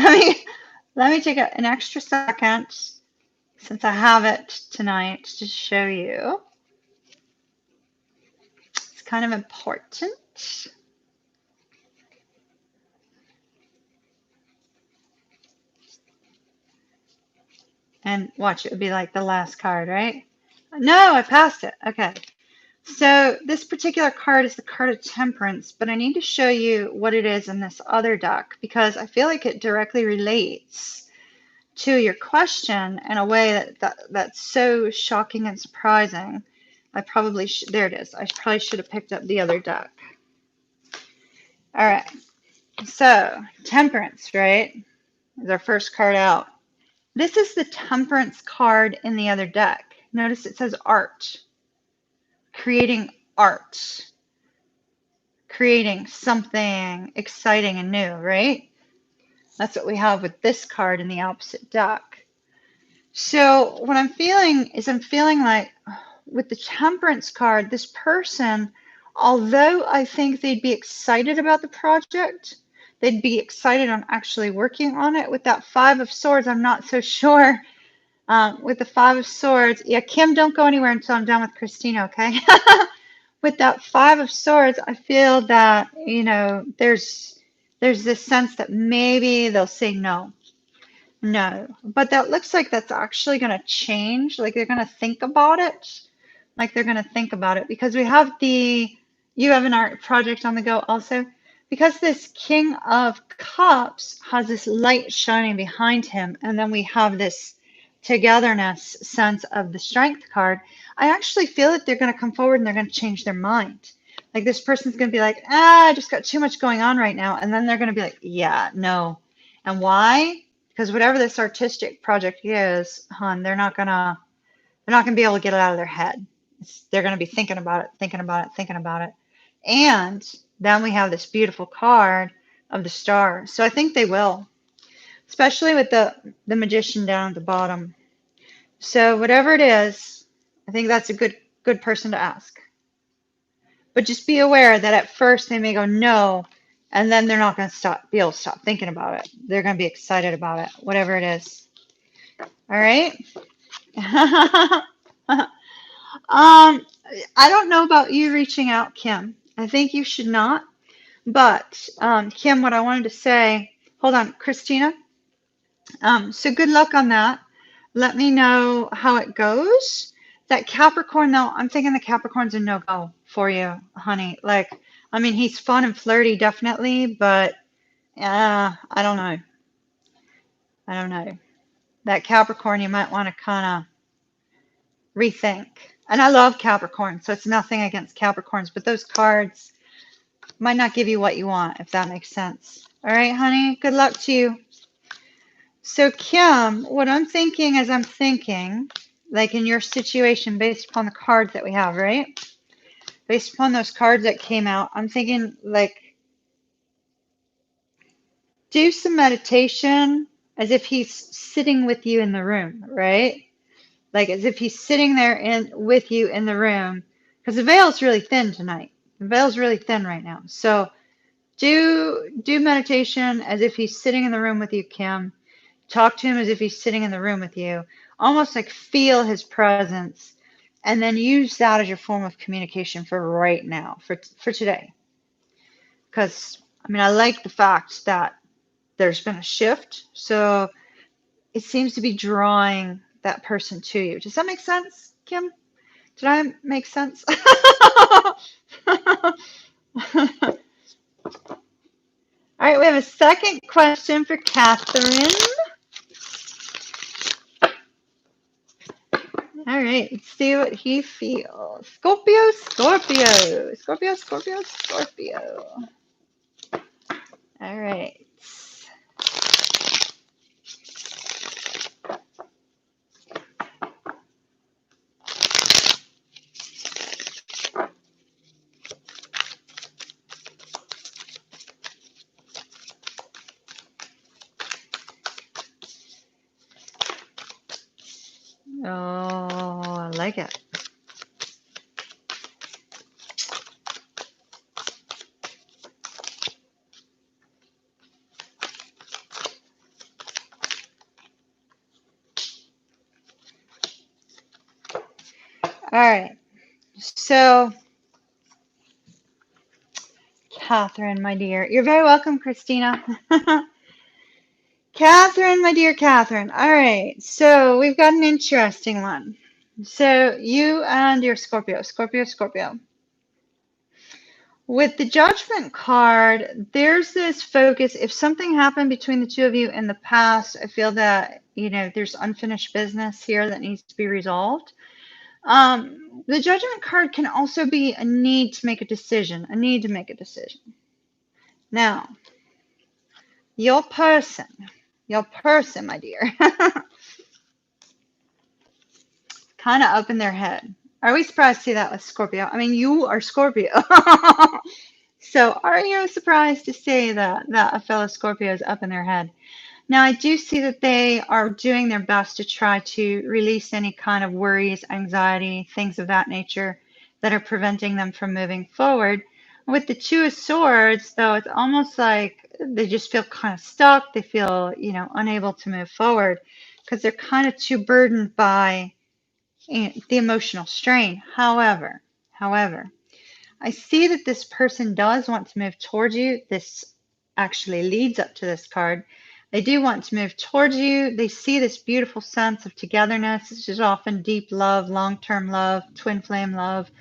let me take an extra second since I have it tonight to show you. It's kind of important. And watch, it would be like the last card, right? No, I passed it. Okay. So this particular card is the card of Temperance, but I need to show you what it is in this other deck because I feel like it directly relates to your question in a way that's so shocking and surprising. I probably there it is. I probably should have picked up the other deck. All right. So Temperance, right, is our first card out. This is the Temperance card in the other deck. Notice it says art. Creating art. Creating something exciting and new, right? That's what we have with this card in the opposite deck. So what I'm feeling is like with the Temperance card, this person, although I think they'd be excited about the project, they'd be excited on actually working on it. With that Five of Swords, I'm not so sure. With the Five of Swords, yeah, Kim, don't go anywhere until I'm done with Christina, okay? With that Five of Swords, I feel that, there's this sense that maybe they'll say no. No, but that looks like that's actually going to change. Like they're going to think about it. Like they're going to think about it because you have an art project on the go also. Because this King of Cups has this light shining behind him, and then we have this togetherness sense of the Strength card, I actually feel that they're going to come forward and they're going to change their mind. Like this person's going to be like, I just got too much going on right now. And then they're going to be like, yeah, no. And why? Because whatever this artistic project is, hon, they're not going to be able to get it out of their head. They're going to be thinking about it, thinking about it, thinking about it. And then we have this beautiful card of the star. So I think they will, especially with the magician down at the bottom. So whatever it is, I think that's a good person to ask. But just be aware that at first they may go no, and then they're not going to be able to stop thinking about it. They're going to be excited about it, whatever it is. All right. I don't know about you reaching out, Kim. I think you should not. But Kim, what I wanted to say, hold on, Christina. So good luck on that. Let me know how it goes. That Capricorn, though, I'm thinking the Capricorn's a no-go for you, honey. Like, I mean, he's fun and flirty, definitely, but I don't know. I don't know. That Capricorn, you might want to kind of rethink. And I love Capricorn, so it's nothing against Capricorns, but those cards might not give you what you want, if that makes sense. All right, honey, good luck to you. So, Kim, what I'm thinking is I'm thinking, like in your situation, based upon the cards that we have, right? Based upon those cards that came out, I'm thinking, like, do some meditation as if he's sitting with you in the room, right? Like as if he's sitting there with you in the room, because the veil's really thin tonight. The veil's really thin right now. So do meditation as if he's sitting in the room with you, Kim. Talk to him as if he's sitting in the room with you. Almost like feel his presence, and then use that as your form of communication for right now, for today. Because I mean, I like the fact that there's been a shift, so it seems to be drawing that person to you. Does that make sense, Kim? Did I make sense? All right, we have a second question for Catherine. All right, let's see what he feels. Scorpio, Scorpio, Scorpio, Scorpio, Scorpio. All right. Oh, I like it. All right. So, Catherine, my dear, you're very welcome, Christina. Catherine, my dear Catherine. All right. So, we've got an interesting one. So, you and your Scorpio, Scorpio, Scorpio. With the Judgment card, there's this focus. If something happened between the two of you in the past, I feel that, there's unfinished business here that needs to be resolved. The Judgment card can also be a need to make a decision, a need to make a decision. Now, your person, my dear, kind of up in their head. Are we surprised to see that with Scorpio? I mean, you are Scorpio. So are you surprised to see that a fellow Scorpio is up in their head? Now, I do see that they are doing their best to try to release any kind of worries, anxiety, things of that nature that are preventing them from moving forward. With the Two of Swords, though, it's almost like they just feel kind of stuck. They feel, unable to move forward because they're kind of too burdened by the emotional strain. However, I see that this person does want to move towards you. This actually leads up to this card. They do want to move towards you. They see this beautiful sense of togetherness. This is often deep love, long-term love, twin flame love,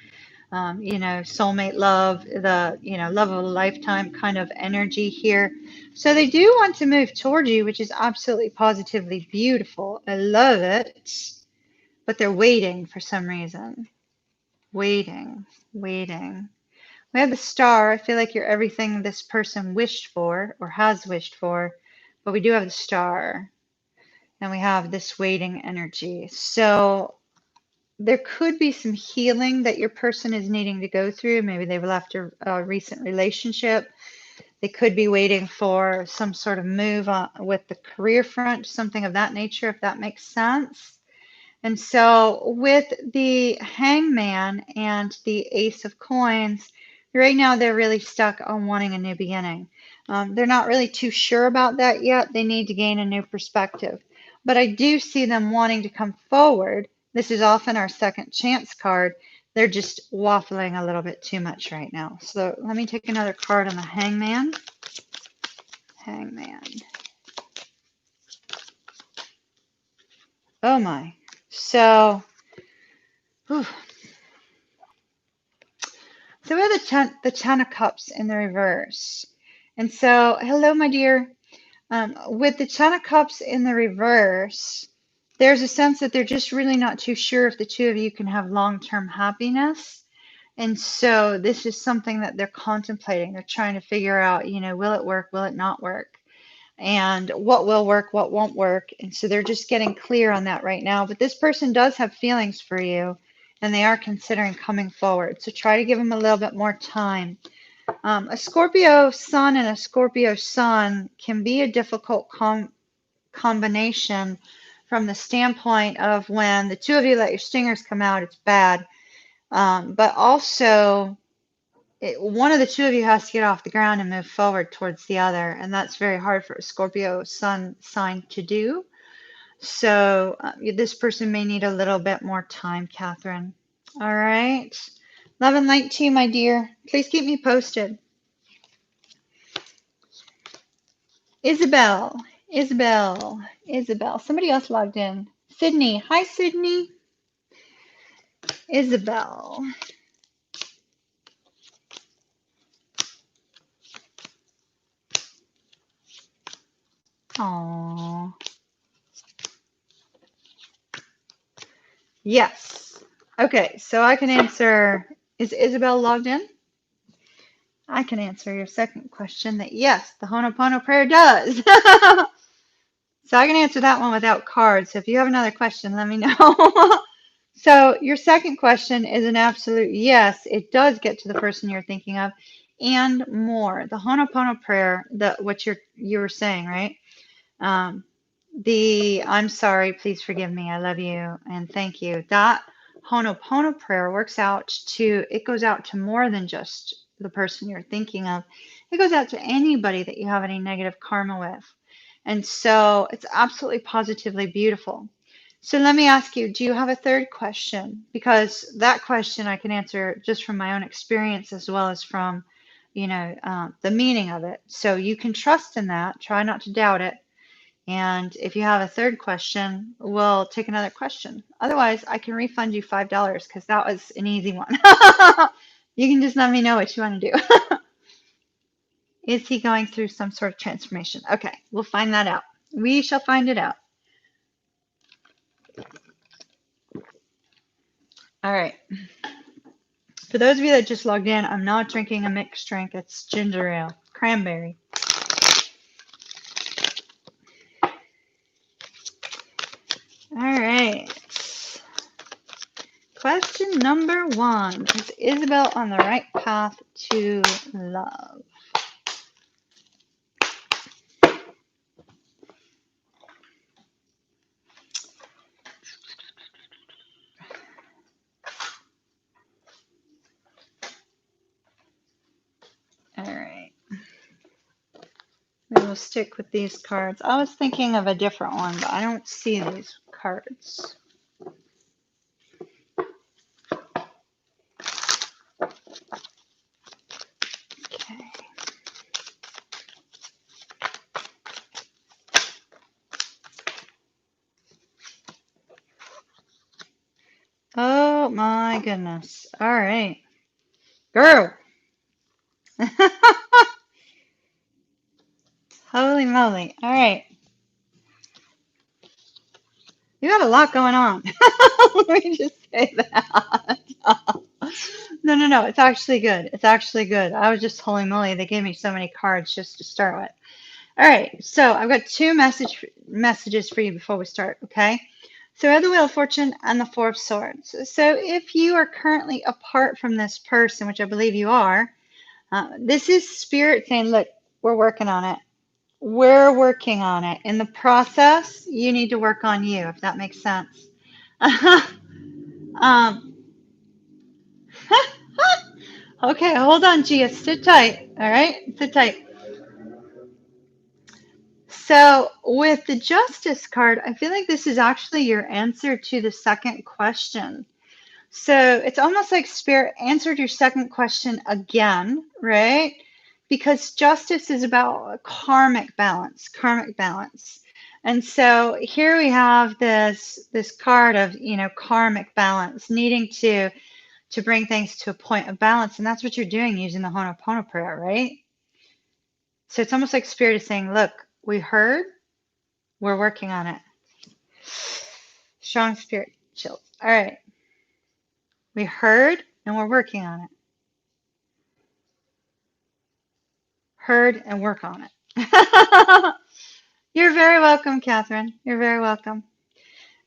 soulmate love, the, love of a lifetime kind of energy here. So they do want to move towards you, which is absolutely positively beautiful. I love it. But they're waiting for some reason. Waiting. We have the Star. I feel like you're everything this person wished for or has wished for, but we do have the Star. And we have this waiting energy. So there could be some healing that your person is needing to go through. Maybe they've left a recent relationship. They could be waiting for some sort of move on, with the career front, something of that nature, if that makes sense. And so with the Hangman and the Ace of Coins, right now they're really stuck on wanting a new beginning. They're not really too sure about that yet. They need to gain a new perspective. But I do see them wanting to come forward. This is often our second chance card. They're just waffling a little bit too much right now. So let me take another card on the Hangman. Hangman. Oh my. So, whew. So we have the Ten of Cups in the reverse. And so, hello, my dear. With the Ten of Cups in the reverse, there's a sense that they're just really not too sure if the two of you can have long-term happiness. And so this is something that they're contemplating. They're trying to figure out, will it work? Will it not work? And what will work, what won't work. And so they're just getting clear on that right now. But this person does have feelings for you, and they are considering coming forward. So try to give them a little bit more time. A Scorpio sun and a Scorpio sun can be a difficult combination from the standpoint of when the two of you let your stingers come out, it's bad. But also, one of the two of you has to get off the ground and move forward towards the other. And that's very hard for a Scorpio sun sign to do. So this person may need a little bit more time, Catherine. All right. Love and light to you, my dear. Please keep me posted. Isabel. Somebody else logged in. Sydney. Hi, Sydney. Isabel. Aww. Yes. Okay, so I can answer. Is Isabel logged in? I can answer your second question that yes, the Ho'oponopono prayer does. So I can answer that one without cards. So if you have another question, let me know. So your second question is an absolute yes. It does get to the person you're thinking of, and more. The Ho'oponopono prayer, what you were saying, right? I'm sorry, please forgive me, I love you, and thank you. That Ho'oponopono prayer it goes out to more than just the person you're thinking of. It goes out to anybody that you have any negative karma with. And so it's absolutely positively beautiful. So let me ask you, do you have a third question? Because that question I can answer just from my own experience as well as from, the meaning of it. So you can trust in that, try not to doubt it. And if you have a third question, we'll take another question. Otherwise, I can refund you $5 because that was an easy one. You can just let me know what you want to do. Is he going through some sort of transformation? Okay, we'll find that out. We shall find it out. All right. For those of you that just logged in, I'm not drinking a mixed drink. It's ginger ale, cranberry. All right. Question number 1. Is Isabel on the right path to love? All right. We will stick with these cards. I was thinking of a different one, but I don't see these cards. Okay. Oh my goodness. All right. Girl. Holy moly. All right. You got a lot going on. Let me just say that. No, no, no. It's actually good. It's actually good. I was just holy moly. They gave me so many cards just to start with. All right. So I've got two messages for you before we start. Okay. So we have the Wheel of Fortune and the Four of Swords. So if you are currently apart from this person, which I believe you are, this is Spirit saying, look, we're working on it. We're working on it. In the process, you need to work on you, if that makes sense. um, okay, hold on, Gia. Sit tight. All right, sit tight. So, with the Justice card, I feel like this is actually your answer to the second question. So, it's almost like Spirit answered your second question again, right? Because justice is about karmic balance, karmic balance. And so here we have this card of, karmic balance, needing to bring things to a point of balance, and that's what you're doing using the Ho'oponopono prayer, right? So it's almost like Spirit is saying, look, we heard, we're working on it. Strong Spirit chills. All right. We heard and we're working on it. Heard and work on it. You're very welcome, Catherine. You're very welcome.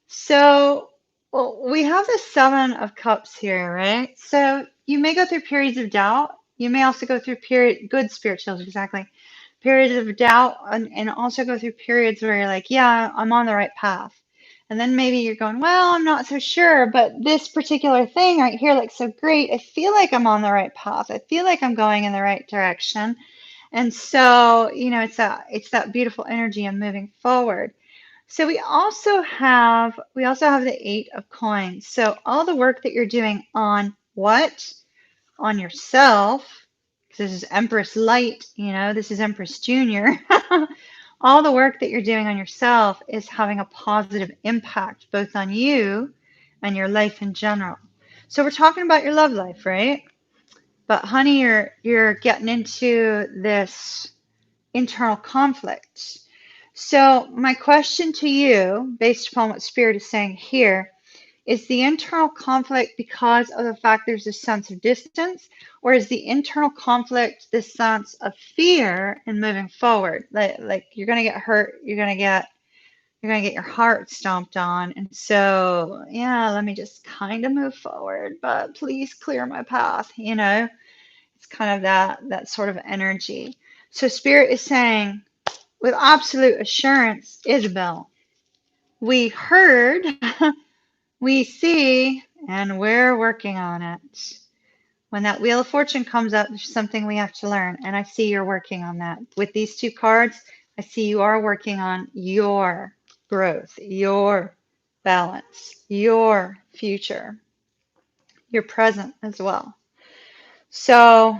So we have the Seven of Cups here, right? So you may go through periods of doubt. You may also go through good spirit chills, exactly. Periods of doubt, and also go through periods where you're like, yeah, I'm on the right path. And then maybe you're going, well, I'm not so sure, but this particular thing right here looks so great. I feel like I'm on the right path. I feel like I'm going in the right direction. And so, it's that beautiful energy of moving forward. So we also have the Eight of Coins. So all the work that you're doing on what? On yourself, because this is Empress Light, this is Empress Junior. All the work that you're doing on yourself is having a positive impact both on you and your life in general. So we're talking about your love life, right? But honey, you're getting into this internal conflict. So my question to you, based upon what Spirit is saying here, is the internal conflict because of the fact there's a sense of distance, or is the internal conflict this sense of fear in moving forward? Like you're gonna get hurt, you're gonna get your heart stomped on, and so yeah, let me just kind of move forward, but please clear my path. It's kind of that sort of energy. So Spirit is saying, with absolute assurance, Isabel, we heard, we see, and we're working on it. When that Wheel of Fortune comes up, there's something we have to learn, and I see you're working on that. With these two cards, I see you are working on your growth, your balance, your future, your present as well. So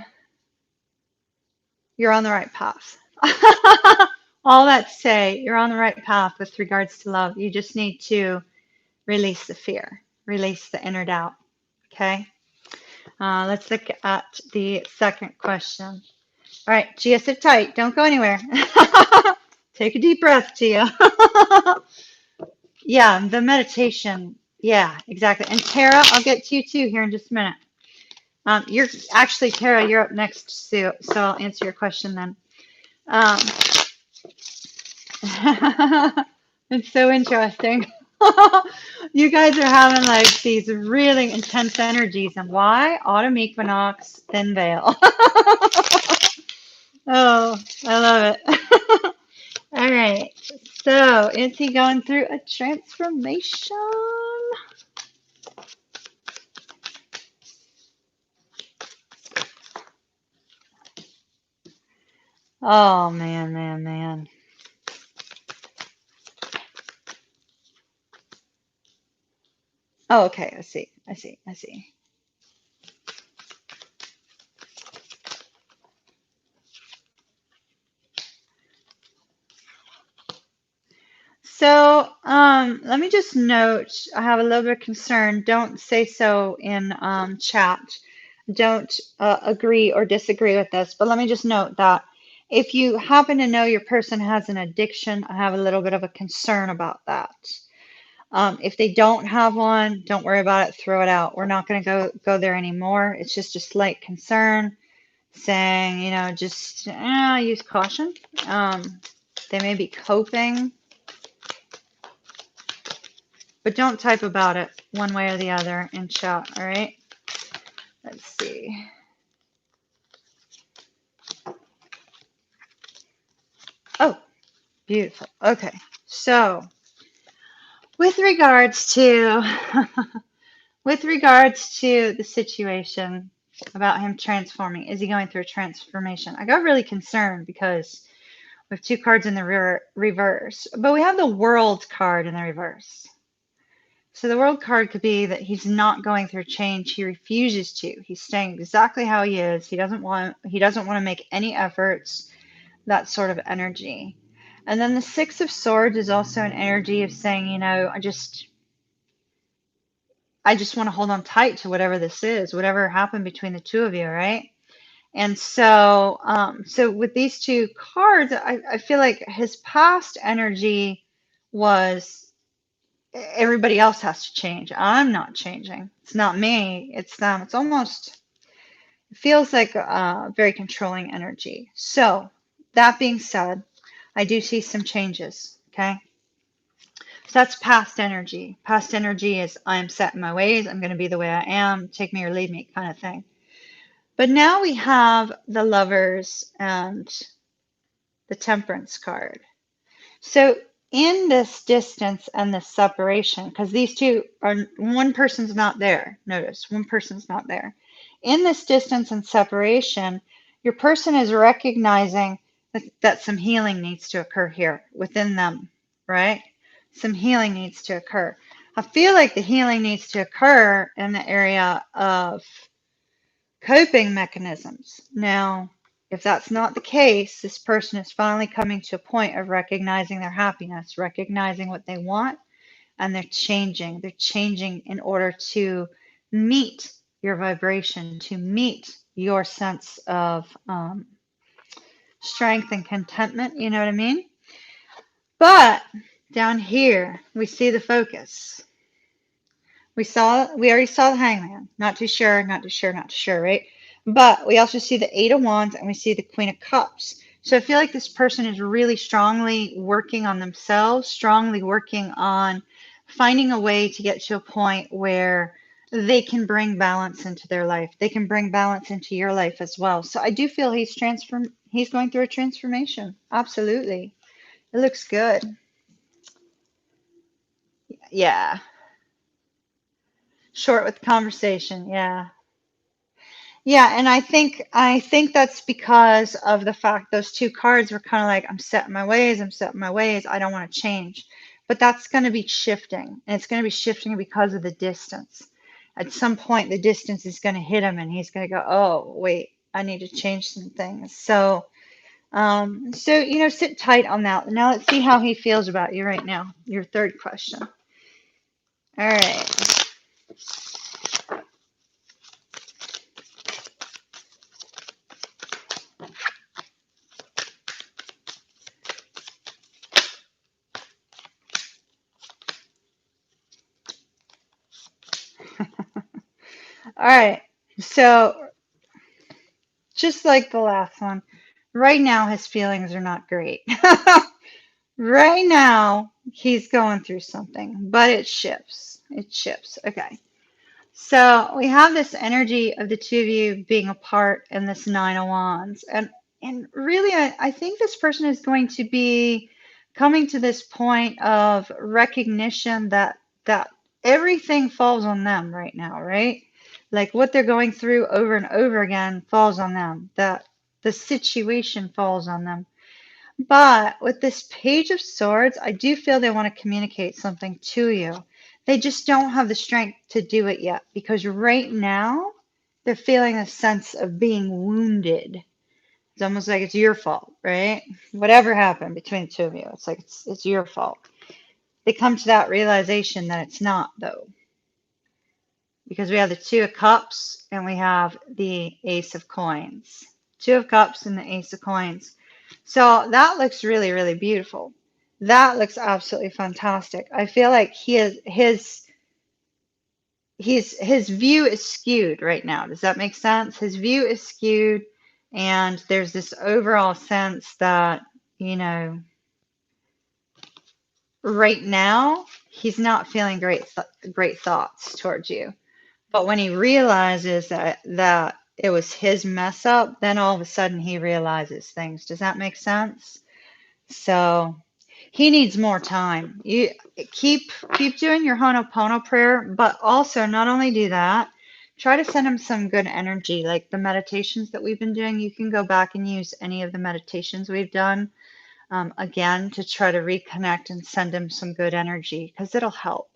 you're on the right path. All that to say, you're on the right path with regards to love. You just need to release the fear, release the inner doubt. Okay. Let's look at the second question. All right, Gia, sit tight. Don't go anywhere. Take a deep breath, Gia. Yeah, the meditation. Yeah, exactly. And Tara, I'll get to you too here in just a minute. You're actually, Tara, you're up next, so I'll answer your question then. It's so interesting. You guys are having like these really intense energies, and why? Autumn equinox, thin veil. Oh, I love it. All right. So, is he going through a transformation? Oh, man, man, man. Oh, okay. I see. I see. I see. So, let me just note, I have a little bit of concern. Don't say so in chat. Don't agree or disagree with this, but let me just note that if you happen to know your person has an addiction, I have a little bit of a concern about that. If they don't have one, don't worry about it. Throw it out. We're not going to go there anymore. It's just a slight concern, saying, just use caution. They may be coping, but don't type about it one way or the other in chat. All right. Let's see. Oh, beautiful. Okay. So with regards to with regards to the situation about him transforming, is he going through a transformation? I got really concerned because we have two cards in the reverse, but we have the World card in the reverse. So the World card could be that he's not going through change. He refuses to. He's staying exactly how he is. He doesn't want to make any efforts, that sort of energy. And then the Six of Swords is also an energy of saying, I just want to hold on tight to whatever this is, whatever happened between the two of you, right? And so, so with these two cards, I feel like his past energy was everybody else has to change. I'm not changing. It's not me. It's them. It's almost, it feels like a very controlling energy. So that being said, I do see some changes. Okay. So that's past energy. Past energy is I'm set in my ways. I'm going to be the way I am. Take me or leave me kind of thing. But now we have the Lovers and the Temperance card. So in this distance and this separation, because these two are, one person's not there. Notice, one person's not there. In this distance and separation, your person is recognizing that some healing needs to occur here within them, right? Some healing needs to occur. I feel like the healing needs to occur in the area of coping mechanisms. Now, if that's not the case, this person is finally coming to a point of recognizing their happiness, recognizing what they want, and they're changing. They're changing in order to meet your vibration, to meet your sense of strength and contentment. You know what I mean? But down here, we see the focus. We already saw the Hangman. Not too sure, not too sure, not too sure, right? But we also see the Eight of Wands and we see the Queen of Cups. So I feel like this person is really strongly working on themselves, strongly working on finding a way to get to a point where they can bring balance into their life. They can bring balance into your life as well. So I do feel he's going through a transformation. Absolutely. It looks good. Yeah. Short with the conversation. Yeah. Yeah, and I think that's because of the fact those two cards were kind of like, I'm set in my ways, I'm set in my ways, I don't want to change. But that's going to be shifting, and it's going to be shifting because of the distance. At some point, the distance is going to hit him, and he's going to go, oh, wait, I need to change some things. So, sit tight on that. Now let's see how he feels about you right now. Your third question. All right. All right. So just like the last one, right now his feelings are not great. Right now he's going through something, but it shifts. It shifts. Okay. So we have this energy of the two of you being apart in this Nine of Wands. And really I think this person is going to be coming to this point of recognition that everything falls on them right now, right? Like what they're going through over and over again falls on them. That the situation falls on them. But with this Page of Swords, I do feel they want to communicate something to you. They just don't have the strength to do it yet because right now they're feeling a sense of being wounded. It's almost like it's your fault, right? Whatever happened between the two of you, it's like it's your fault. They come to that realization that it's not, though, because we have the Two of Cups and we have the Ace of Coins. Two of Cups and the Ace of Coins. So that looks really, really beautiful. That looks absolutely fantastic. I feel like his view is skewed right now. Does that make sense? His view is skewed, and there's this overall sense that, you know, right now he's not feeling great thoughts towards you. But when he realizes that it was his mess up, then all of a sudden he realizes things. Does that make sense? So he needs more time. You keep doing your Ho'oponopono prayer, but also not only do that, try to send him some good energy, like the meditations that we've been doing. You can go back and use any of the meditations we've done again to try to reconnect and send him some good energy because it'll help.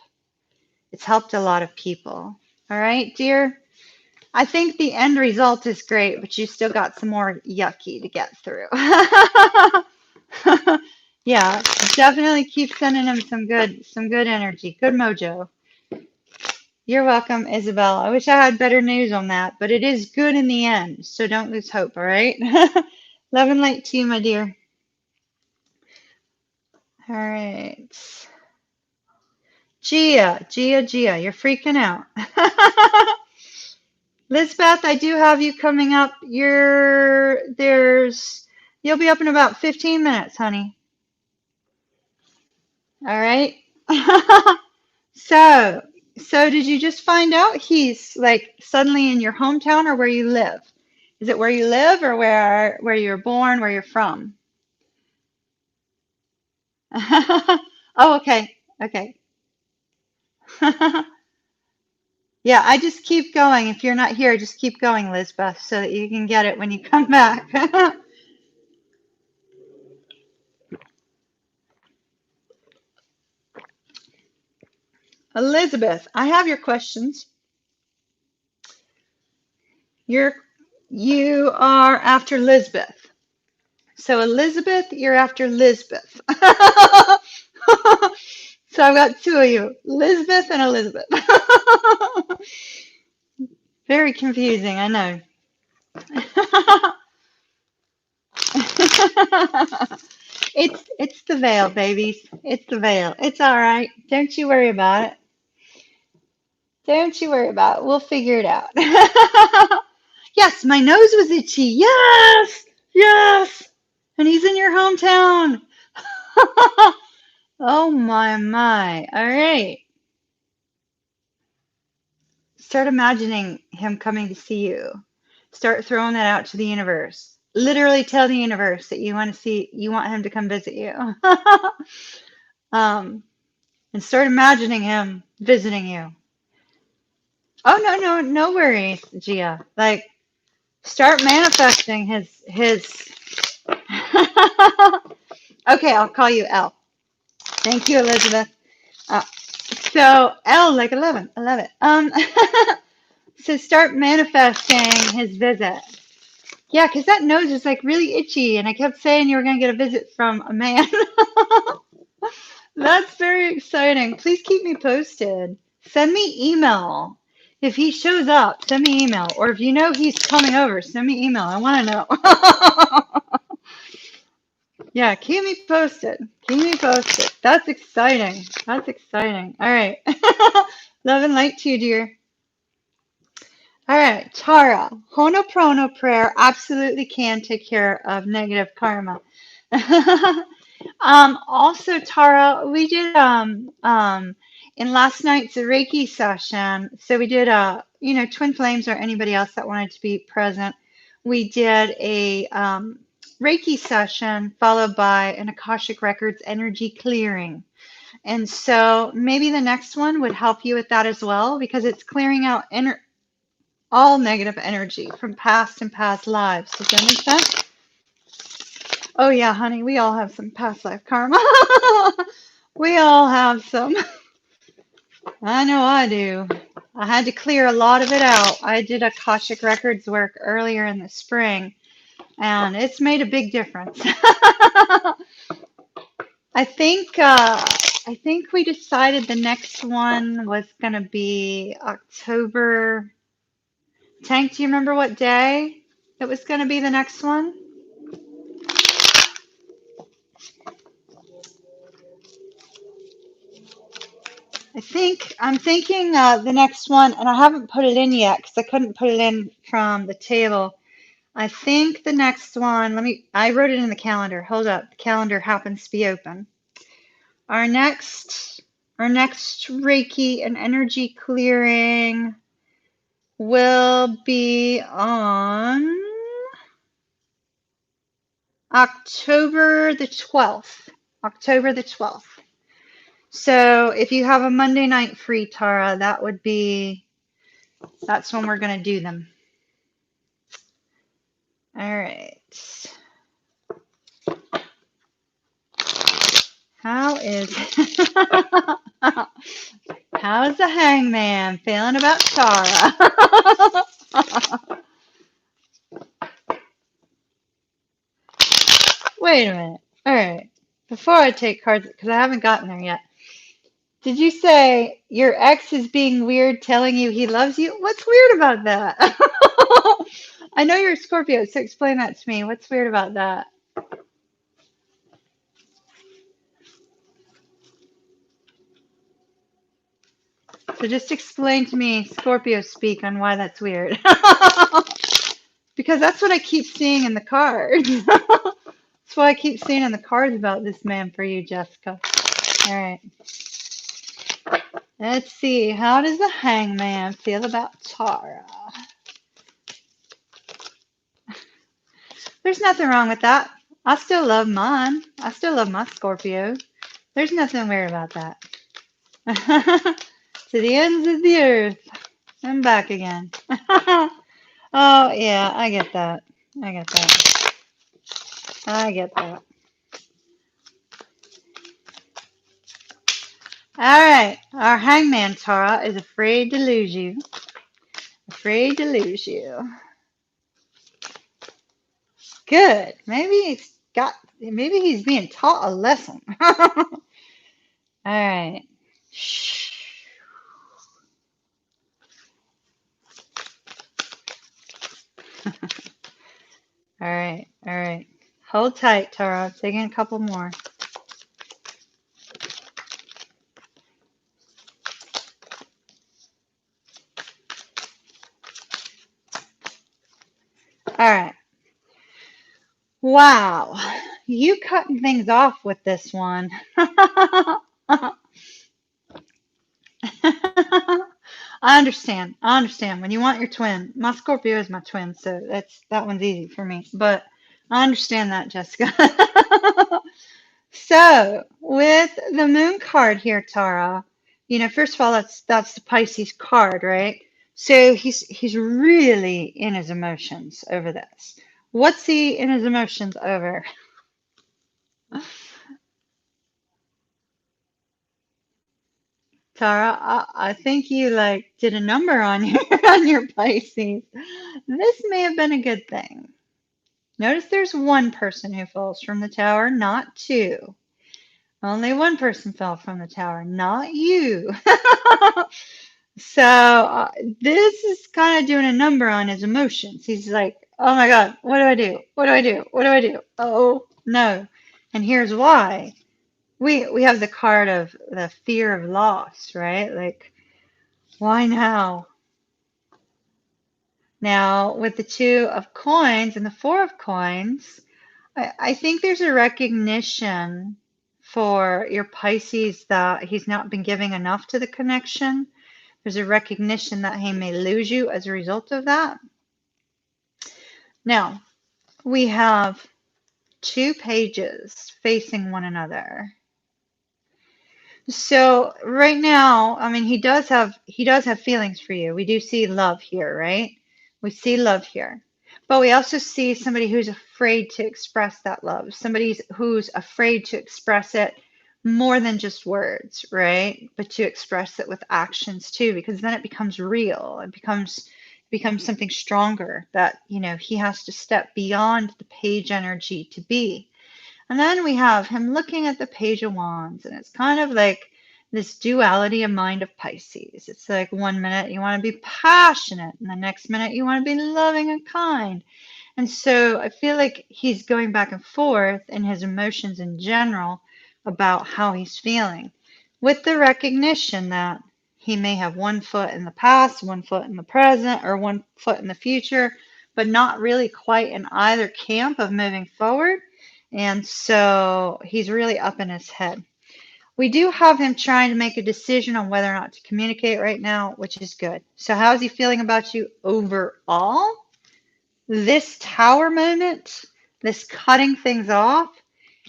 It's helped a lot of people. All right, dear. I think the end result is great, but you still got some more yucky to get through. Yeah, definitely keep sending him some good energy, good mojo. You're welcome, Isabel. I wish I had better news on that, but it is good in the end, so don't lose hope, all right? Love and light to you, my dear. All right. Gia, you're freaking out. Lisbeth, I do have you coming up. You'll be up in about 15 minutes, honey. All right. So, did you just find out he's like suddenly in your hometown or where you live? Is it where you live or where you're born, where you're from? Oh, okay. Okay. Yeah, I just keep going. If you're not here, just keep going, Lisbeth, so that you can get it when you come back. Elizabeth, I have your questions. You are after Lisbeth. So Elizabeth, you're after Lisbeth. So I've got two of you, Lisbeth and Elizabeth. Very confusing, I know. It's the veil, babies. It's the veil. It's all right. Don't you worry about it. Don't you worry about it. We'll figure it out. Yes, my nose was itchy. Yes, yes. And he's in your hometown. Oh my my. All right. Start imagining him coming to see you. Start throwing that out to the universe. Literally tell the universe that you want him to come visit you. um, and start imagining him visiting you. Oh no worries, Gia. Like start manifesting his. Okay, I'll call you Elle. Thank you, Elizabeth. Uh, so Elle, like 11. I love it. So start manifesting his visit. Yeah, because that nose is like really itchy, and I kept saying you were going to get a visit from a man. That's very exciting. Please keep me posted. Send me email. If he shows up, send me email. Or if you know he's coming over, send me email. I want to know. Yeah, keep me posted. Keep me posted. That's exciting. That's exciting. All right. Love and light to you, dear. All right, Tara. Ho'oponopono prayer absolutely can take care of negative karma. Also, Tara, we did in last night's Reiki session. So we did Twin Flames or anybody else that wanted to be present. We did a Reiki session followed by an Akashic Records energy clearing. And so maybe the next one would help you with that as well because it's clearing out all negative energy from past and past lives. Does that make sense? Oh yeah, honey, we all have some past life karma. We all have some. I know I do. I had to clear a lot of it out. I did Akashic Records work earlier in the spring, and it's made a big difference. I think we decided the next one was gonna be October. Tank, do you remember what day it was gonna be the next one? I'm thinking the next one, and I haven't put it in yet because I couldn't put it in from the table. I think the next one, I wrote it in the calendar. Hold up. The calendar happens to be open. Our next Reiki and energy clearing will be on October the 12th. October the 12th. So if you have a Monday night free, Tara, that's when we're going to do them. All right. How's the hangman feeling about Tara? Wait a minute. All right. Before I take cards, because I haven't gotten there yet. Did you say your ex is being weird telling you he loves you? What's weird about that? I know you're a Scorpio, so explain that to me. What's weird about that? So just explain to me Scorpio speak on why that's weird. Because that's what I keep seeing in the cards. That's what I keep seeing in the cards about this man for you, Jessica. All right. Let's see. How does the hangman feel about Tara? There's nothing wrong with that. I still love mine. I still love my Scorpio. There's nothing weird about that. To the ends of the earth and back again. Oh, yeah, I get that. I get that. I get that. All right. Our hangman, Tara, is afraid to lose you. Afraid to lose you. Good. Maybe he's being taught a lesson. All right. All right. All right. Hold tight, Tara. I'm taking a couple more. All right. Wow. You cutting things off with this one. I understand. I understand. When you want your twin, my Scorpio is my twin, so that one's easy for me. But I understand that, Jessica. So with the moon card here, Tara, first of all, that's the Pisces card, right? So he's really in his emotions over this. What's he in his emotions over? Tara, I think you did a number on your Pisces. This may have been a good thing. Notice there's one person who falls from the tower, not two. Only one person fell from the tower, not you. So this is kind of doing a number on his emotions. He's like, oh my God, what do I do? What do I do? What do I do? Oh no. And here's why. We have the card of the fear of loss, right? Like, why now? Now, with the two of coins and the four of coins, I think there's a recognition for your Pisces that he's not been giving enough to the connection. There's a recognition that he may lose you as a result of that. Now, we have two pages facing one another. So right now, I mean, he does have feelings for you. We do see love here, right? We see love here. But we also see somebody who's afraid to express that love. Somebody who's afraid to express it more than just words, right? But to express it with actions too, because then it becomes real. It becomes something stronger that, he has to step beyond the page energy to be. And then we have him looking at the Page of Wands, and it's kind of like this duality of mind of Pisces. It's like 1 minute you want to be passionate, and the next minute you want to be loving and kind. And so I feel like he's going back and forth in his emotions in general about how he's feeling. with the recognition that he may have one foot in the past, one foot in the present, or one foot in the future, but not really quite in either camp of moving forward. And so he's really up in his head. We do have him trying to make a decision on whether or not to communicate right now, which is good. So how is he feeling about you overall? This tower moment, this cutting things off,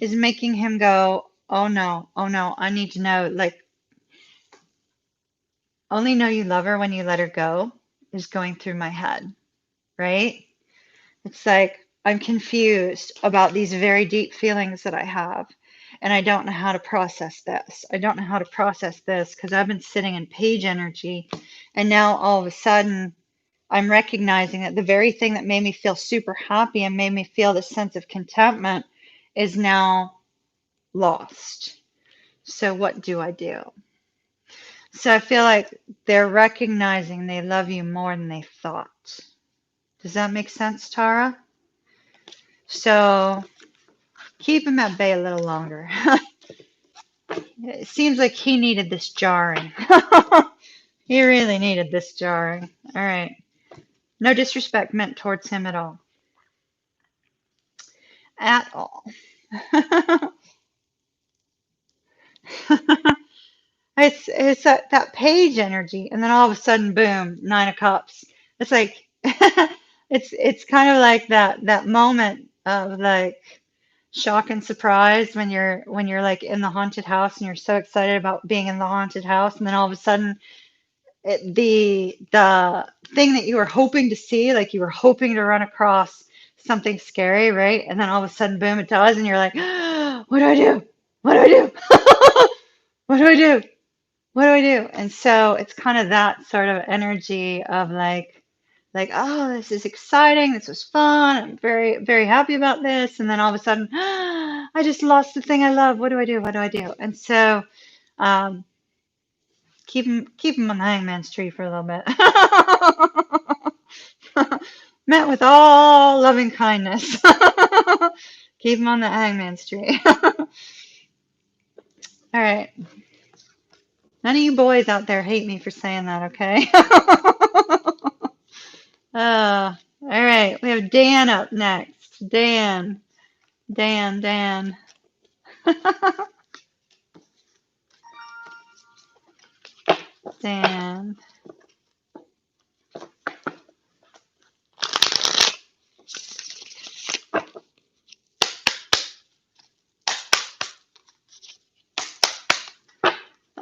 is making him go, oh no, I need to know, like, only know you love her when you let her go is going through my head, right? It's like, I'm confused about these very deep feelings that I have, and I don't know how to process this. I don't know how to process this because I've been sitting in page energy, and now all of a sudden, I'm recognizing that the very thing that made me feel super happy and made me feel this sense of contentment is now lost. So, what do I do? So, I feel like they're recognizing they love you more than they thought. Does that make sense, Tara? So, keep him at bay a little longer. It seems like he needed this jarring. He really needed this jarring. All right. No disrespect meant towards him at all. At all. It's that page energy, and then all of a sudden, boom, 9 of Cups. It's like it's kind of like that moment of like shock and surprise when you're like in the haunted house and you're so excited about being in the haunted house, and then all of a sudden the thing that you were hoping to see, like you were hoping to run across something scary, right? And then all of a sudden, boom, it does, and you're like, what do I do? What do I do? What do I do? What do I do? And so it's kind of that sort of energy of oh, this is exciting. This was fun. I'm very, very happy about this. And then all of a sudden, I just lost the thing I love. What do I do? What do I do? And so um, keep him on the hangman's tree for a little bit. Met with all loving kindness. Keep him on the hangman's tree. All right. None of you boys out there hate me for saying that, okay? All right. We have Dan up next. Dan. Dan. Dan.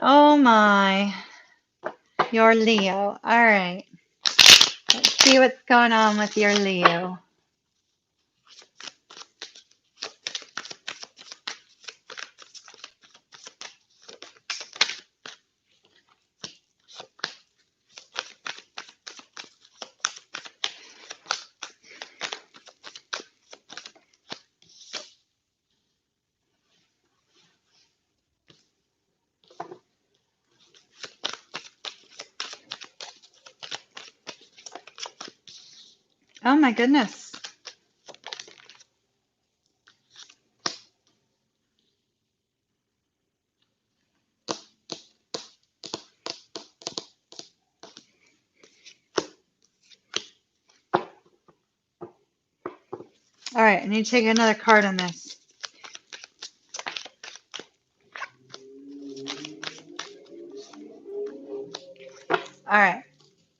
Oh my. You're Leo. All right. Let's see what's going on with your Leo. Oh my goodness. All right. I need to take another card on this. All right.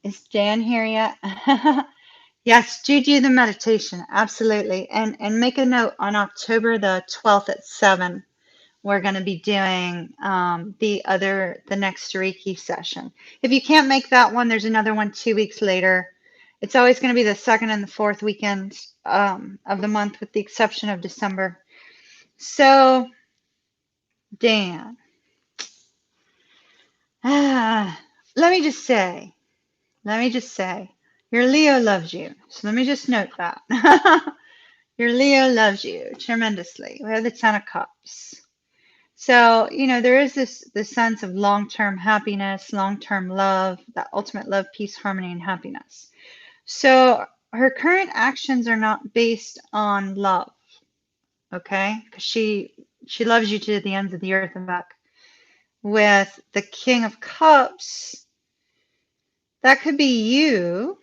Is Dan here yet? Yes, do the meditation. Absolutely. And make a note on October the 12th at 7. We're going to be doing the next Reiki session. If you can't make that one, there's another one 2 weeks later. It's always going to be the second and the fourth weekend of the month, with the exception of December. So, Dan, let me just say, your Leo loves you. So let me just note that. Your Leo loves you tremendously. We have the 10 of Cups. So, there is this sense of long-term happiness, long-term love, that ultimate love, peace, harmony, and happiness. So her current actions are not based on love, okay? Because she loves you to the ends of the earth and back. with the King of Cups, that could be you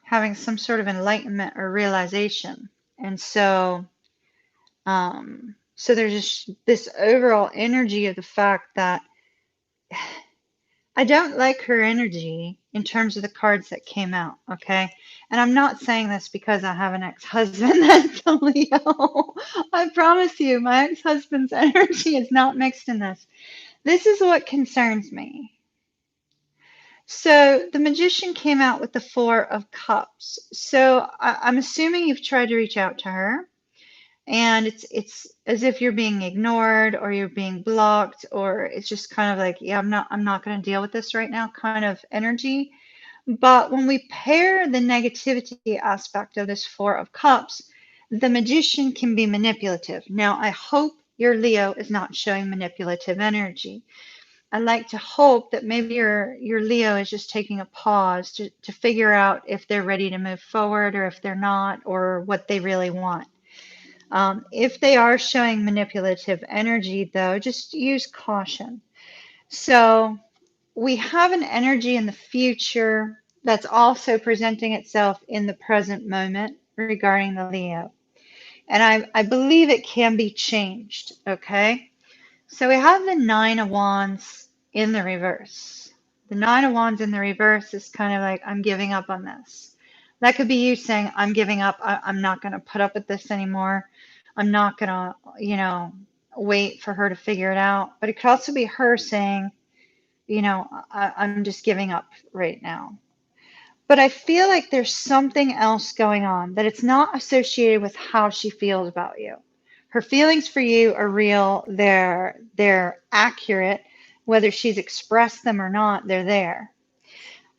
having some sort of enlightenment or realization. And so there's just this overall energy of the fact that I don't like her energy in terms of the cards that came out, okay? And I'm not saying this because I have an ex-husband that's a Leo. I promise you, my ex-husband's energy is not mixed in this. This is what concerns me. So the magician came out with the Four of Cups. So I'm assuming you've tried to reach out to her, and it's as if you're being ignored or you're being blocked, or it's just kind of like, yeah, I'm not going to deal with this right now kind of energy. But when we pair the negativity aspect of this Four of Cups, the magician can be manipulative. Now, I hope your Leo is not showing manipulative energy. I like to hope that maybe your Leo is just taking a pause to figure out if they're ready to move forward or if they're not, or what they really want. If they are showing manipulative energy, though, just use caution. So we have an energy in the future that's also presenting itself in the present moment regarding the Leo. And I believe it can be changed, okay? So we have the Nine of Wands in the reverse. The Nine of Wands in the reverse is kind of like, I'm giving up on this. That could be you saying, I'm giving up. I'm not going to put up with this anymore. I'm not going to, wait for her to figure it out. But it could also be her saying, I'm just giving up right now. But I feel like there's something else going on, that it's not associated with how she feels about you. Her feelings for you are real. They're accurate. Whether she's expressed them or not, they're there.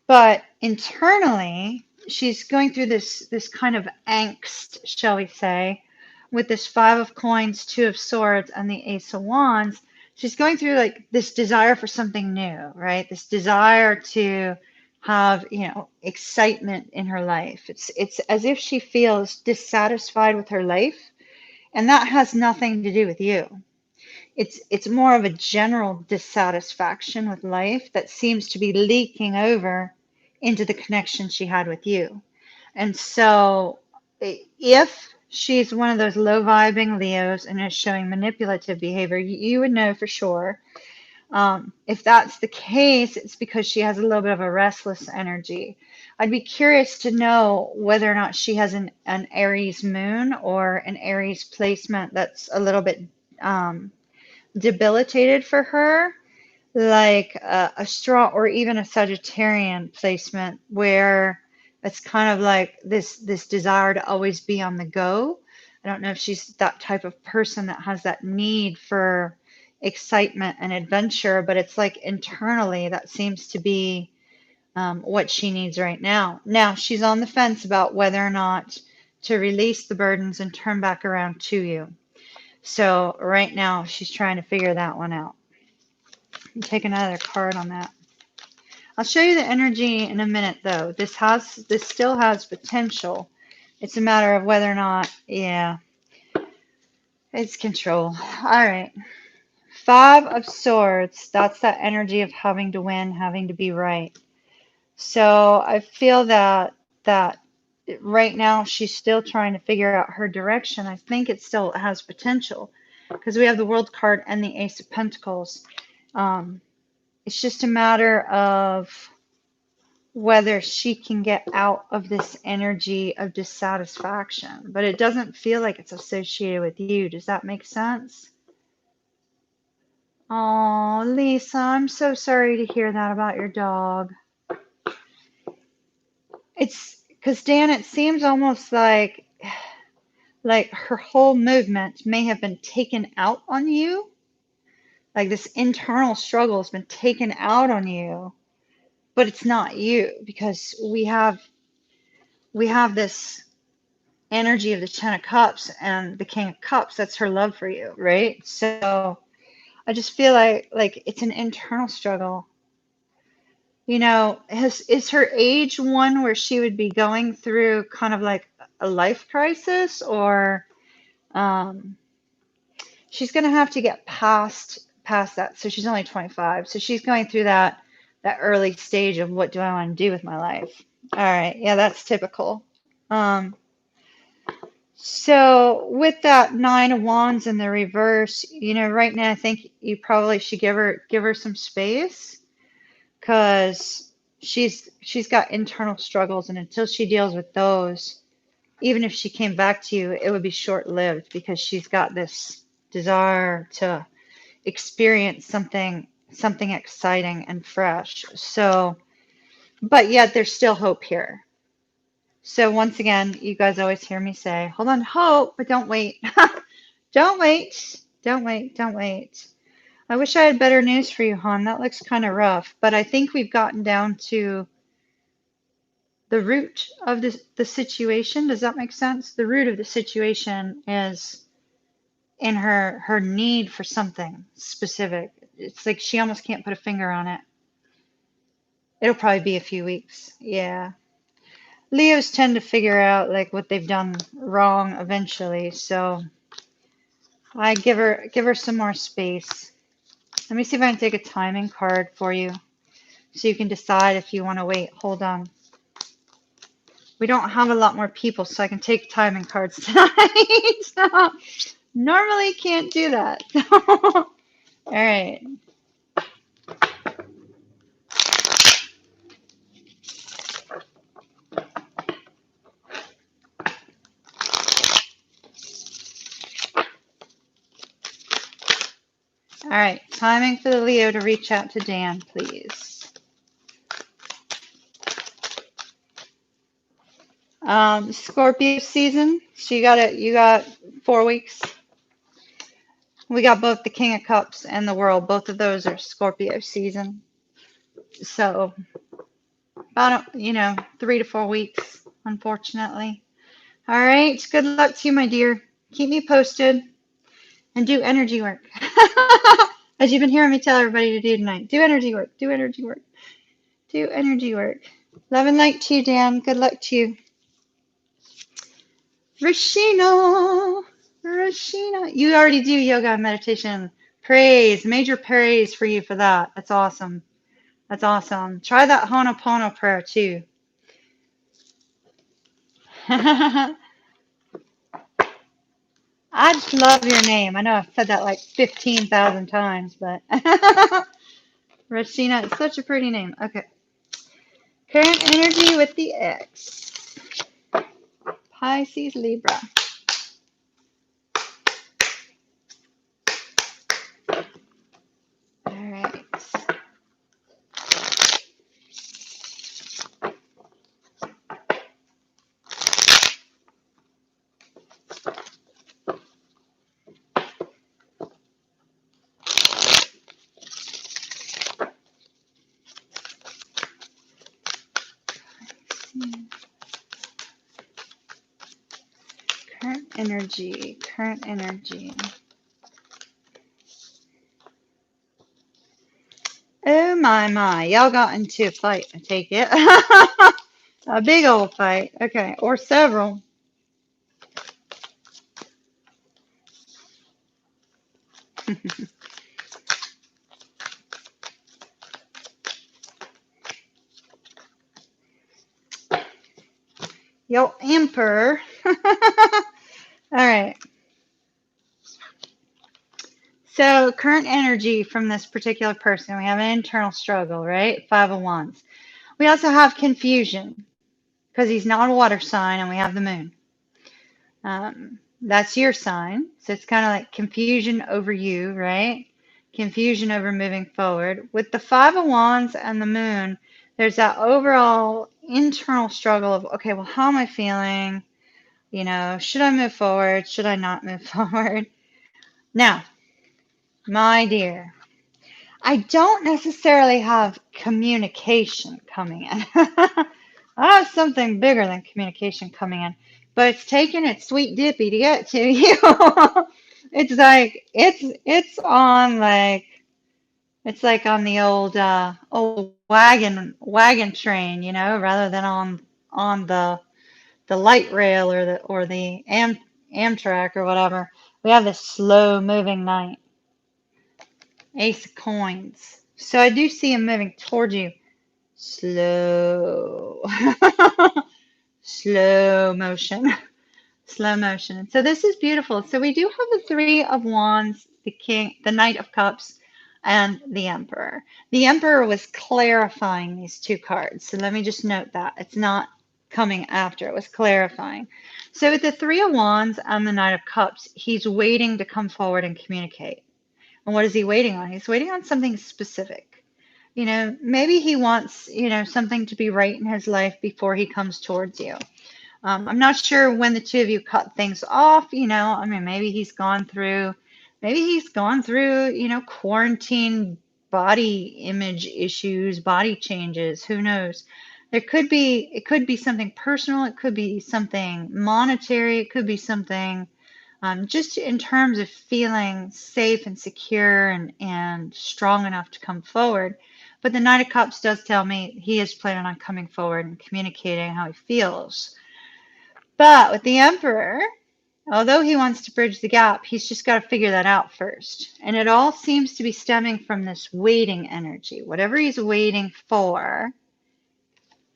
But internally, she's going through this kind of angst, shall we say, with this Five of Coins, Two of Swords, and the Ace of Wands. She's going through like this desire for something new, right? This desire to have, excitement in her life. It's as if she feels dissatisfied with her life, and that has nothing to do with you. It's more of a general dissatisfaction with life that seems to be leaking over into the connection she had with you. And so if she's one of those low vibing Leos and is showing manipulative behavior, you would know for sure. If that's the case, it's because she has a little bit of a restless energy. I'd be curious to know whether or not she has an Aries moon or an Aries placement that's a little bit debilitated for her, like a straw or even a Sagittarian placement, where it's kind of like this desire to always be on the go. I don't know if she's that type of person that has that need for excitement and adventure, but it's like internally that seems to be what she needs right now. Now she's on the fence about whether or not to release the burdens and turn back around to you. So right now she's trying to figure that one out. Take another card on that. I'll show you the energy in a minute, though. This still has potential. It's a matter of whether or not, yeah, it's control. All right. Five of Swords. That's that energy of having to win, having to be right. So I feel that right now she's still trying to figure out her direction. I think it still has potential because we have the World card and the Ace of Pentacles. It's just a matter of whether she can get out of this energy of dissatisfaction. But it doesn't feel like it's associated with you. Does that make sense? Oh, Lisa, I'm so sorry to hear that about your dog. It's because, Dan, it seems almost like her whole movement may have been taken out on you. Like this internal struggle has been taken out on you, but it's not you, because we have this energy of the Ten of Cups and the King of Cups. That's her love for you, right? So I just feel like it's an internal struggle. Is her age one where she would be going through kind of like a life crisis, or she's going to have to get past past that. So she's only 25. So she's going through that early stage of what do I want to do with my life. All right. Yeah, that's typical. Um, so with that Nine of Wands in the reverse, right now I think you probably should give her some space because she's got internal struggles, and until she deals with those, even if she came back to you, it would be short-lived because she's got this desire to experience something exciting and fresh. So, but yet there's still hope here. So once again, you guys always hear me say, hold on, hope, but don't wait. Don't wait. Don't wait. Don't wait. I wish I had better news for you, hon. That looks kind of rough, but I think we've gotten down to the root of the situation. Does that make sense? The root of the situation is in her need for something specific. It's like she almost can't put a finger on it. It'll probably be a few weeks. Yeah. Leos tend to figure out like what they've done wrong eventually, so I give her some more space. Let me see if I can take a timing card for you so you can decide if you want to wait. Hold on. We don't have a lot more people, so I can take timing cards tonight. So, normally can't do that. All right. All right. Timing for the Leo to reach out to Dan, please. Scorpio season. So you got 4 weeks. We got both the King of Cups and the World. Both of those are Scorpio season. So about 3 to 4 weeks, unfortunately. All right. Good luck to you, my dear. Keep me posted and do energy work. As you've been hearing me tell everybody to do tonight. Do energy work. Do energy work. Do energy work. Love and light to you, Dan. Good luck to you. Rashina. You already do yoga and meditation. Praise. Major praise for you for that. That's awesome. That's awesome. Try that Ho'oponopono prayer too. I just love your name. I know I've said that like 15,000 times, but Rashina, it's such a pretty name. Okay. Current energy with the X. Pisces, Libra. All right. Current energy. Current energy. Oh my. Y'all got into a fight, I take it. A big old fight. Okay. Or several. Yo, Emperor. All right. So current energy from this particular person. We have an internal struggle, right? 5 of Wands. We also have confusion because he's not a water sign and we have the moon. That's your sign. So it's kind of like confusion over you, right? Confusion over moving forward. With the 5 of Wands and the moon, there's that overall internal struggle of, okay, well, how am I feeling? Should I move forward? Should I not move forward? Now, my dear, I don't necessarily have communication coming in. I have something bigger than communication coming in, but it's taking its sweet dippy to get to you. It's like it's like on the old wagon train, rather than on the light rail or the Amtrak or whatever. We have this slow moving night. Ace of coins. So I do see him moving towards you. Slow. Slow motion. Slow motion. So this is beautiful. So we do have the Three of Wands, the King, the Knight of Cups, and the Emperor. The Emperor was clarifying these two cards. So let me just note that. It's not coming after. It was clarifying. So with the Three of Wands and the Knight of Cups, he's waiting to come forward and communicate. And what is he waiting on? He's waiting on something specific. Maybe he wants, something to be right in his life before he comes towards you. I'm not sure when the two of you cut things off, maybe he's gone through, quarantine, body image issues, body changes, who knows? It could be something personal, it could be something monetary, it could be something just in terms of feeling safe and secure and strong enough to come forward. But the Knight of Cups does tell me he is planning on coming forward and communicating how he feels. But with the Emperor, although he wants to bridge the gap, he's just got to figure that out first. And it all seems to be stemming from this waiting energy. Whatever he's waiting for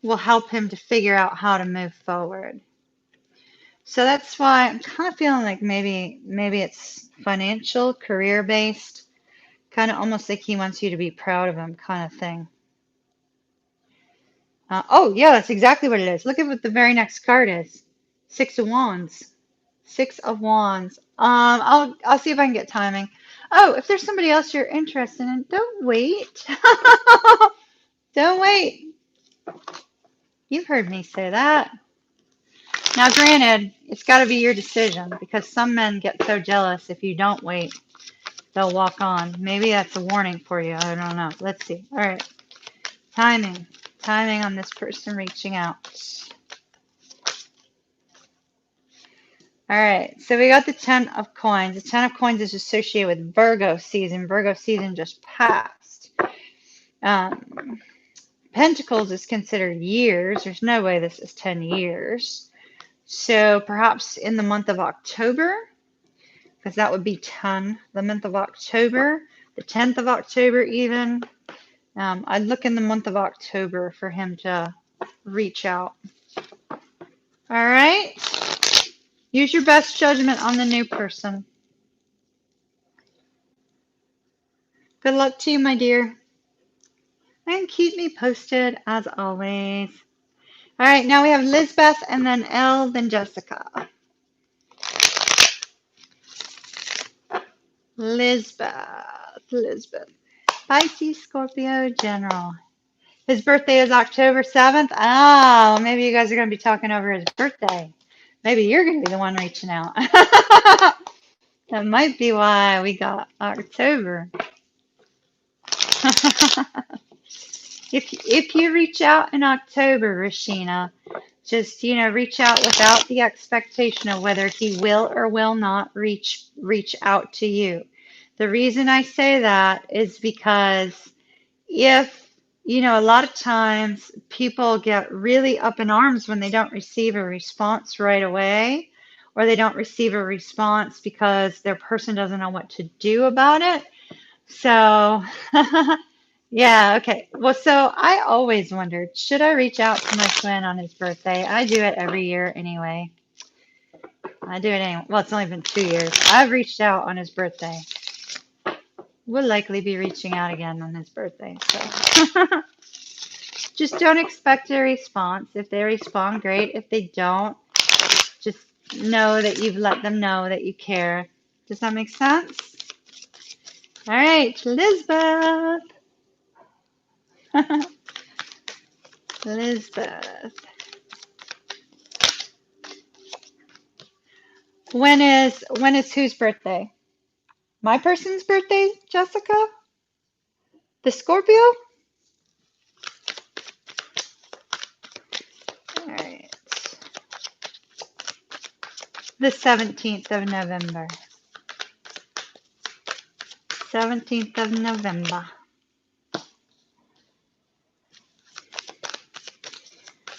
will help him to figure out how to move forward. So that's why I'm kind of feeling like maybe it's financial, career based, kind of almost like he wants you to be proud of him kind of thing. Oh yeah, that's exactly what it is. Look at what the very next card is. Six of Wands. Six of Wands. I'll see if I can get timing. Oh, if there's somebody else you're interested in, don't wait. Don't wait. You've heard me say that. Now, granted, it's got to be your decision because some men get so jealous if you don't wait, they'll walk on. Maybe that's a warning for you. I don't know. Let's see. All right. Timing. Timing on this person reaching out. All right, so we got the Ten of Coins. The Ten of Coins is associated with Virgo season. Virgo season just passed. Pentacles is considered years. There's no way this is 10 years. So perhaps in the month of October, because that would be 10, the month of October, the 10th of October even. I'd look in the month of October for him to reach out. All right. Use your best judgment on the new person. Good luck to you, my dear. And keep me posted as always. All right, now we have Lisbeth and then Elle, then Jessica. Lisbeth. Pisces, Scorpio, General. His birthday is October 7th. Oh, maybe you guys are going to be talking over his birthday. Maybe you're going to be the one reaching out. That might be why we got October. If you reach out in October, Rashina, just reach out without the expectation of whether he will or will not reach out to you. The reason I say that is because if a lot of times people get really up in arms when they don't receive a response right away, or they don't receive a response because their person doesn't know what to do about it. So yeah, okay. Well, so I always wondered, should I reach out to my twin on his birthday? I do it every year anyway. I do it anyway. Well, it's only been 2 years. I've reached out on his birthday. We'll likely be reaching out again on his birthday. So just don't expect a response. If they respond, great. If they don't, just know that you've let them know that you care. Does that make sense? All right, Lisbeth. Lisbeth. When is whose birthday? My person's birthday, Jessica? The Scorpio? All right. The 17th of November. 17th of November.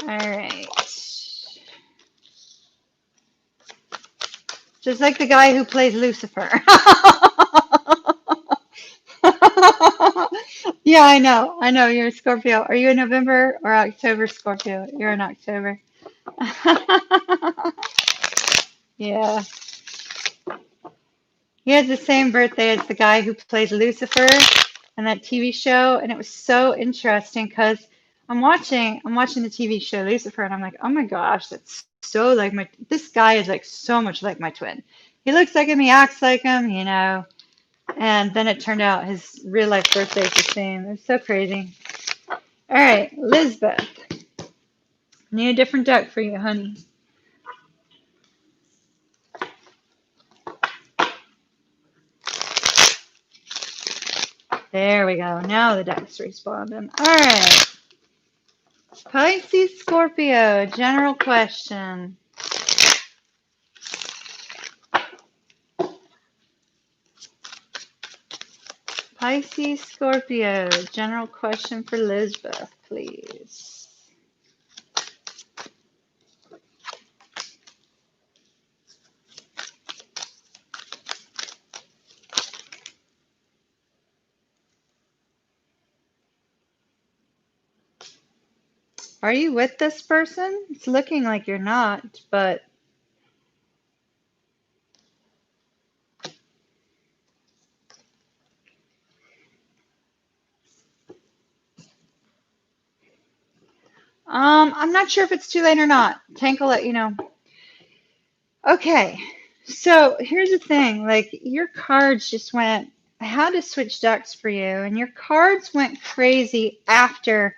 All right. Just like the guy who plays Lucifer. Yeah, I know. I know. You're a Scorpio. Are you a November or October Scorpio? You're an October. Yeah. He has the same birthday as the guy who plays Lucifer in that TV show, and it was so interesting because I'm watching the TV show Lucifer, and I'm like, oh my gosh, that's so like my this guy is like so much like my twin. He looks like him, he acts like him, and then it turned out his real life birthday is the same. It's so crazy. All right, Lisbeth, need a different deck for you, honey. There we go. Now the deck's responding. All right. Pisces, Scorpio, general question. Pisces, Scorpio, general question for Lisbeth, please. Are you with this person? It's looking like you're not, but I'm not sure if it's too late or not. Tank will let you know. Okay, so here's the thing, like your cards just went, I had to switch decks for you, and your cards went crazy after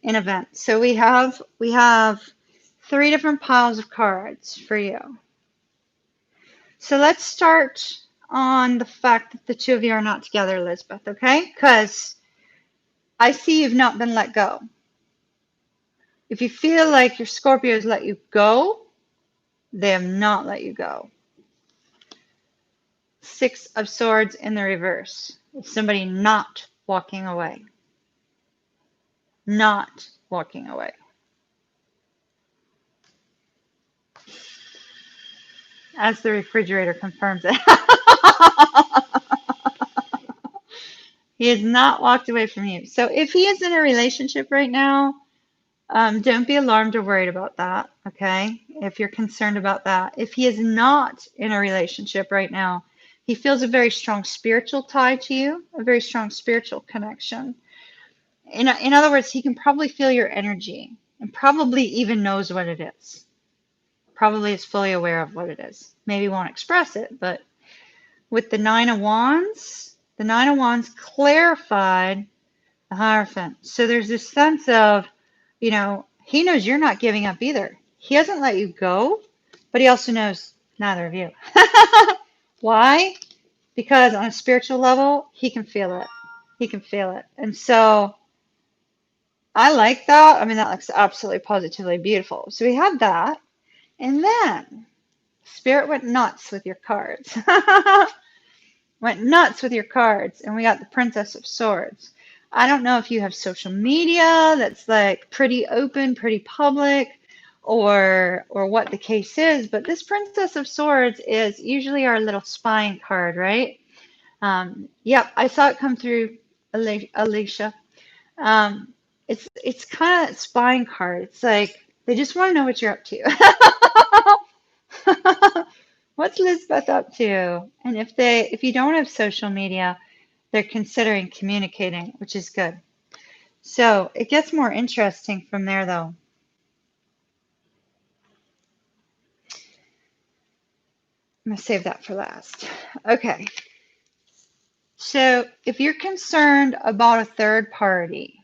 an event. So we have three different piles of cards for you. So let's start on the fact that the two of you are not together, Elizabeth, okay? Because I see you've not been let go. If you feel like your Scorpios let you go, they have not let you go. Six of Swords in the reverse. It's somebody not walking away. Not walking away. As the refrigerator confirms it. He has not walked away from you. So if he is in a relationship right now, don't be alarmed or worried about that, okay? If you're concerned about that. If he is not in a relationship right now, he feels a very strong spiritual tie to you, a very strong spiritual connection. In other words, he can probably feel your energy and probably even knows what it is. Probably is fully aware of what it is. Maybe won't express it, but with the Nine of Wands clarified the Hierophant. So there's this sense of, he knows you're not giving up either. He hasn't let you go, but he also knows neither of you. Why? Because on a spiritual level, he can feel it. He can feel it. And so I like that. I mean, that looks absolutely positively beautiful. So we had that. And then Spirit went nuts with your cards. Went nuts with your cards. And we got the Princess of Swords. I don't know if you have social media that's like pretty open, pretty public, or what the case is, but this Princess of Swords is usually our little spying card, right? Yep, I saw it come through, Alicia. Um, it's kind of spying card. It's like they just want to know what you're up to. What's Lisbeth up to? And if you don't have social media, they're considering communicating, which is good. So it gets more interesting from there, though. I'm going to save that for last. Okay. So if you're concerned about a third party,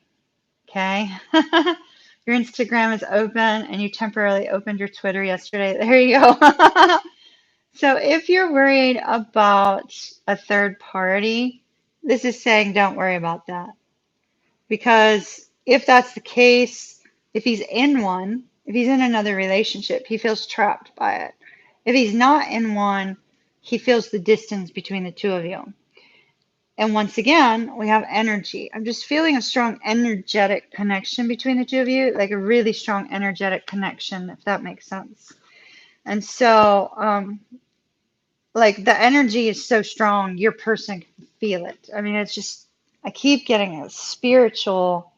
okay, your Instagram is open and you temporarily opened your Twitter yesterday. There you go. So if you're worried about a third party, this is saying don't worry about that. Because if that's the case, if he's in one, if he's in another relationship, he feels trapped by it. If he's not in one, he feels the distance between the two of you. And once again, we have energy. I'm just feeling a strong energetic connection between the two of you, like a really strong energetic connection, if that makes sense. And so, like the energy is so strong, your person can feel it. I mean, it's just I keep getting a spiritual,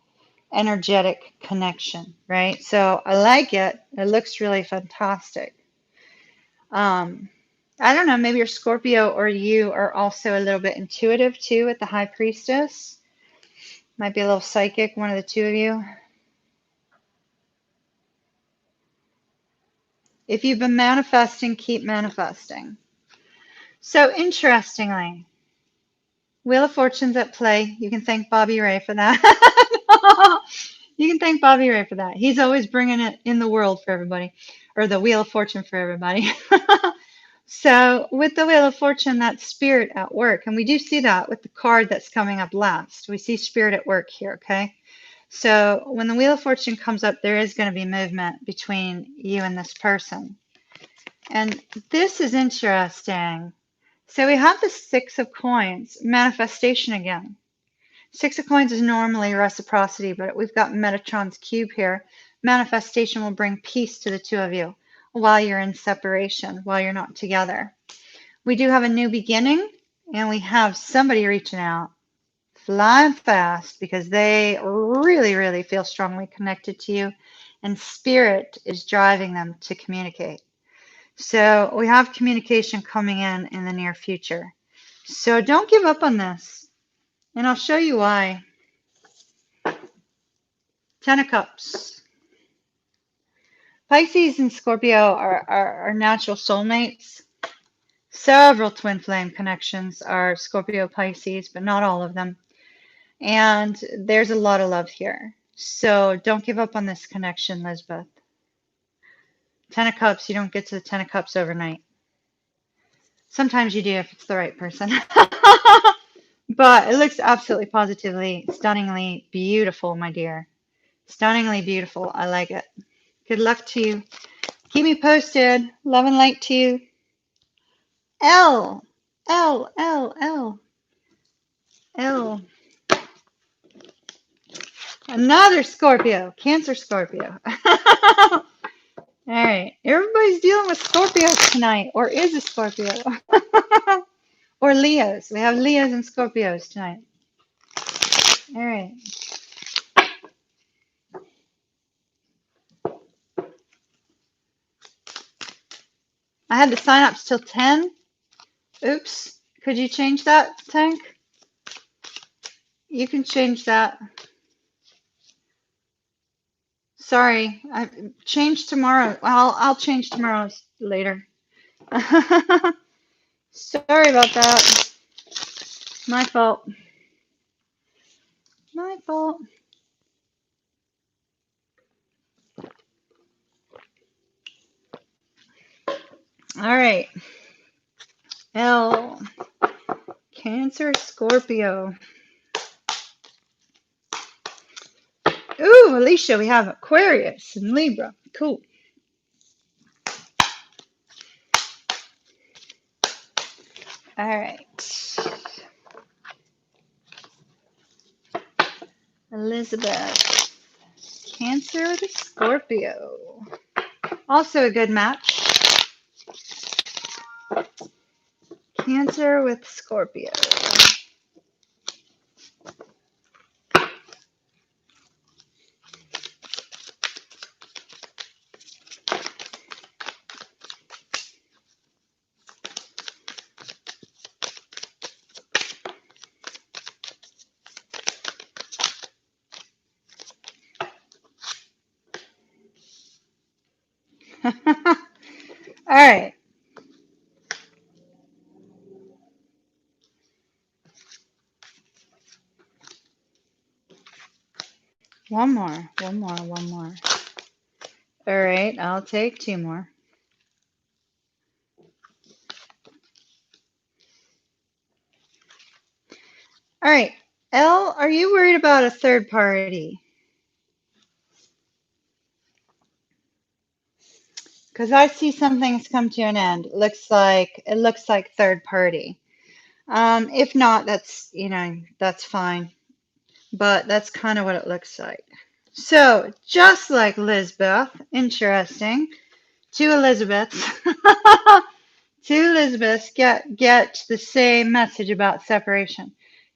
energetic connection, right? So I like it. It looks really fantastic. I don't know, maybe your Scorpio or you are also a little bit intuitive too with the High Priestess. Might be a little psychic, one of the two of you. If you've been manifesting, keep manifesting. So interestingly, Wheel of Fortune's at play. You can thank Bobby Ray for that. You can thank Bobby Ray for that. He's always bringing it in the world for everybody, or the Wheel of Fortune for everybody. So with the Wheel of Fortune, that's spirit at work. And we do see that with the card that's coming up last. We see spirit at work here, okay? So when the Wheel of Fortune comes up, there is going to be movement between you and this person. And this is interesting. So we have the Six of Coins, manifestation again. Six of Coins is normally reciprocity, but we've got Metatron's cube here. Manifestation will bring peace to the two of you while you're in separation, while you're not together. We do have a new beginning, and we have somebody reaching out, flying fast, because they really, really feel strongly connected to you, and spirit is driving them to communicate. So we have communication coming in the near future. So don't give up on this, and I'll show you why. Ten of Cups. Pisces and Scorpio are natural soulmates. Several twin flame connections are Scorpio Pisces, but not all of them. And there's a lot of love here. So don't give up on this connection, Lisbeth. Ten of Cups, you don't get to the Ten of Cups overnight. Sometimes you do if it's the right person. But it looks absolutely positively, stunningly beautiful, my dear. Stunningly beautiful. I like it. Good luck to you. Keep me posted. Love and light to you. L. L. L. L. L. Another Scorpio. Cancer Scorpio. All right. Everybody's dealing with Scorpios tonight, or is a Scorpio. Or Leos. We have Leos and Scorpios tonight. All right. I had the sign-ups till 10. Oops. Could you change that, Tank? You can change that. Sorry. I changed tomorrow. I'll change tomorrow later. Sorry about that. My fault. My fault. All right. L. Cancer, Scorpio. Ooh, Alicia, we have Aquarius and Libra. Cool. All right. Elizabeth. Cancer to Scorpio. Also a good match. Cancer with Scorpio. All right. One more. All right, I'll take two more. All right. L, are you worried about a third party? Because I see something's come to an end. It looks like third party. If not, that's fine. But that's kind of what it looks like. So just like Lisbeth, interesting. Two Elizabeths, two Elizabeths get the same message about separation.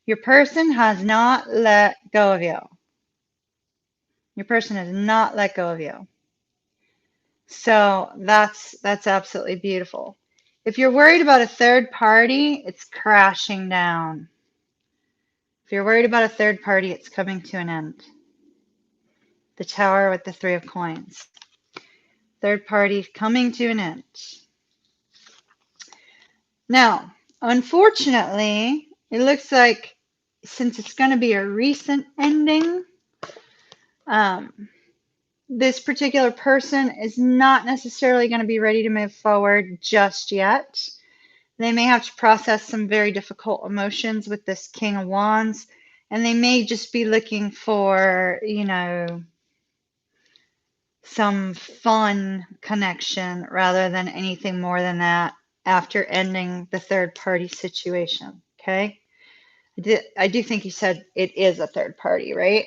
Your person has not let go of you. Your person has not let go of you. So that's absolutely beautiful. If you're worried about a third party, it's crashing down. If you're worried about a third party, it's coming to an end. The Tower with the Three of Coins. Third party coming to an end. Now, unfortunately, it looks like since it's going to be a recent ending, this particular person is not necessarily going to be ready to move forward just yet. They may have to process some very difficult emotions with this King of Wands, and they may just be looking for, some fun connection rather than anything more than that after ending the third party situation. Okay. I do think you said it is a third party, right?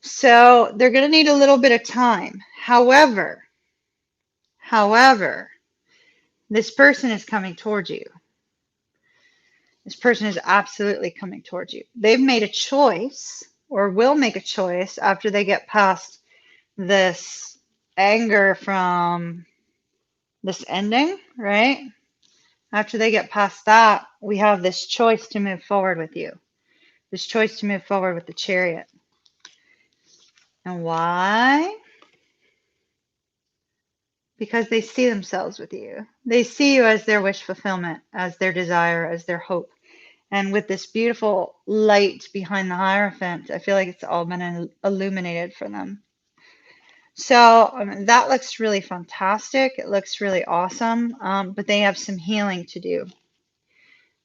So they're going to need a little bit of time. However, this person is coming towards you. This person is absolutely coming towards you. They've made a choice or will make a choice after they get past this anger from this ending, right? After they get past that, we have this choice to move forward with you. This choice to move forward with the Chariot. And why? Because they see themselves with you. They see you as their wish fulfillment, as their desire, as their hope. And with this beautiful light behind the Hierophant, I feel like it's all been illuminated for them. So that looks really fantastic. It looks really awesome, but they have some healing to do.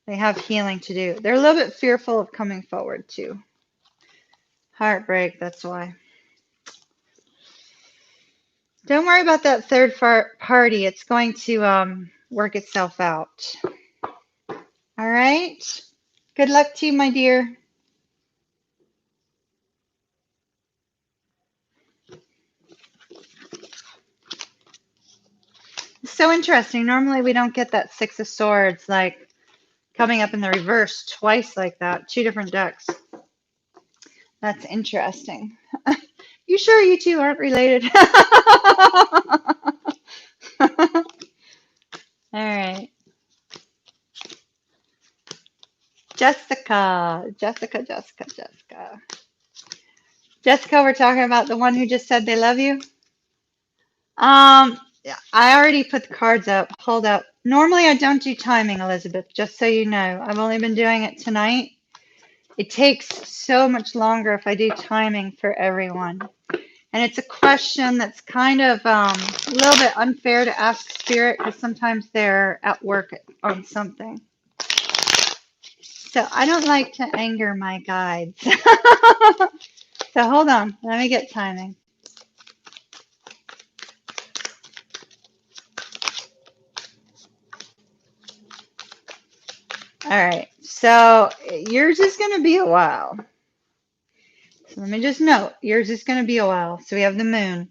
They have healing to do. They're a little bit fearful of coming forward too. Heartbreak, that's why. Don't worry about that third party. It's going to work itself out. All right. Good luck to you, my dear. It's so interesting. Normally we don't get that Six of Swords like coming up in the reverse twice like that. Two different decks. That's interesting. You sure you two aren't related? All right. Jessica, we're talking about the one who just said they love you. Yeah, I already put the cards up. Hold up. Normally I don't do timing, Elizabeth, just so you know. I've only been doing it tonight. It takes so much longer if I do timing for everyone. And it's a question that's kind of a little bit unfair to ask Spirit because sometimes they're at work on something. So I don't like to anger my guides. So hold on. Let me get timing. All right. So yours is going to be a while. So let me just note, yours is going to be a while. So we have the moon.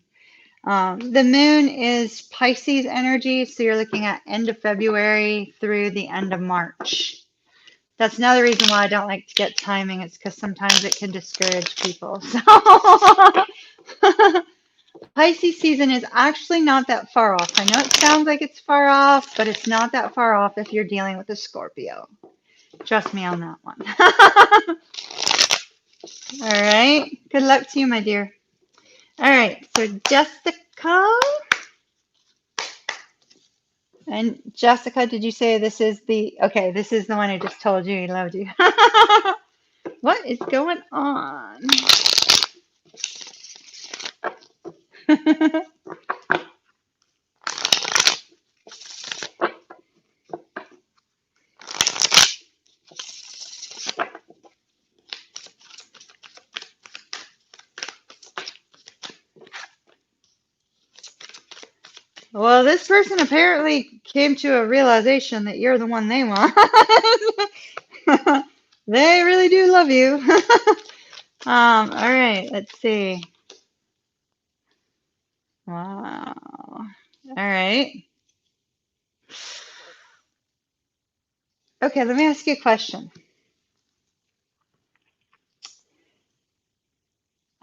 The moon is Pisces energy. So you're looking at end of February through the end of March. That's another reason why I don't like to get timing. It's because sometimes it can discourage people. So Pisces season is actually not that far off. I know it sounds like it's far off, but it's not that far off if you're dealing with a Scorpio. Trust me on that one. All right. Good luck to you, my dear. All right. So Jessica. And Jessica, did you say this is the, okay, this is the one who just told you he loved you. What is going on? Well, this person apparently came to a realization that you're the one they want. They really do love you. All right, let's see. Wow. All right. Okay, let me ask you a question.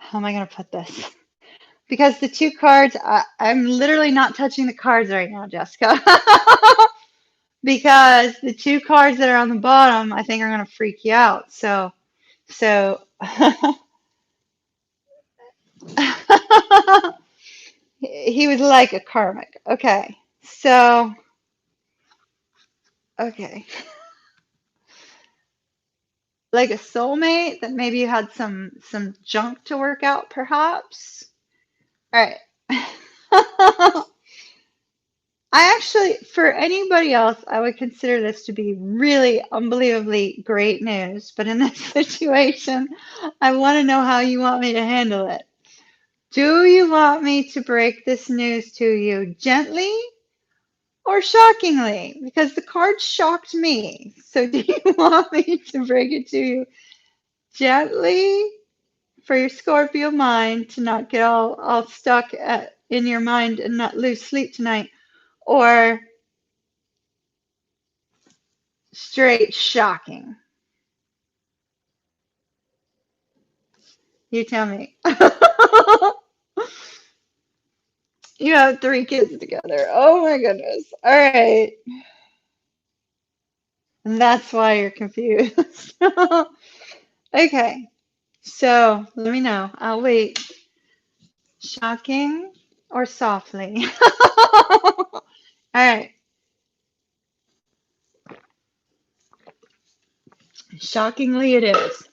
how am I going to put this? Because the two cards, I'm literally not touching the cards right now, Jessica. Because the two cards that are on the bottom, I think are going to freak you out. So he was like a karmic. Okay. So, okay. Like a soulmate that maybe you had some junk to work out, perhaps. All right. I actually, for anybody else, I would consider this to be really unbelievably great news. But in this situation, I want to know how you want me to handle it. Do you want me to break this news to you gently or shockingly? Because the card shocked me. So do you want me to break it to you gently for your Scorpio mind to not get all stuck in your mind and not lose sleep tonight? Or straight shocking? You tell me. You have 3 kids together. Oh my goodness. All right. And that's why you're confused. Okay. So let me know. I'll wait. Shocking or softly? All right. Shockingly it is.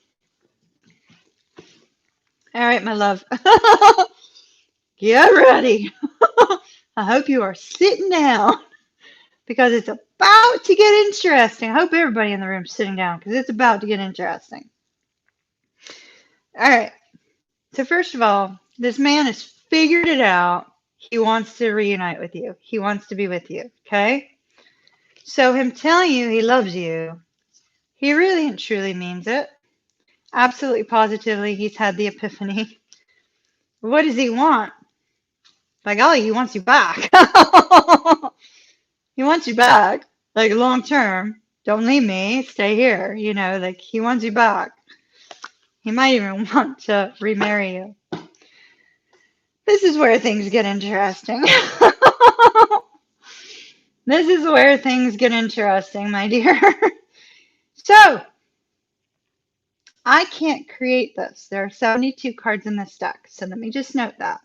All right, my love. Get ready. I hope you are sitting down because it's about to get interesting. I hope everybody in the room is sitting down because it's about to get interesting. All right. So first of all, this man has figured it out. He wants to reunite with you. He wants to be with you. Okay. So him telling you he loves you, he really and truly means it. Absolutely positively, he's had the epiphany. What does he want? By golly, he wants you back. He wants you back, like long term. Don't leave me. Stay here. You know, like he wants you back. He might even want to remarry you. This is where things get interesting. This is where things get interesting, my dear. So, I can't create this. There are 72 cards in this deck, so let me just note that.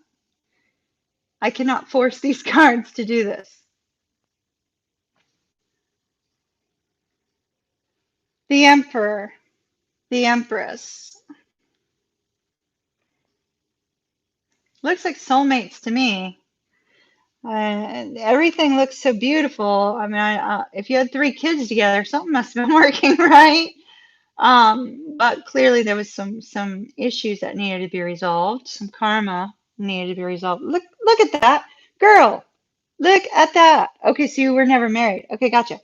I cannot force these cards to do this. The Emperor, the Empress. Looks like soulmates to me. Everything looks so beautiful. I mean, if you had 3 kids together, something must have been working, right? But clearly there was some issues that needed to be resolved. Some karma needed to be resolved. Look at that, girl. Look at that. Okay, so you were never married. Okay, gotcha.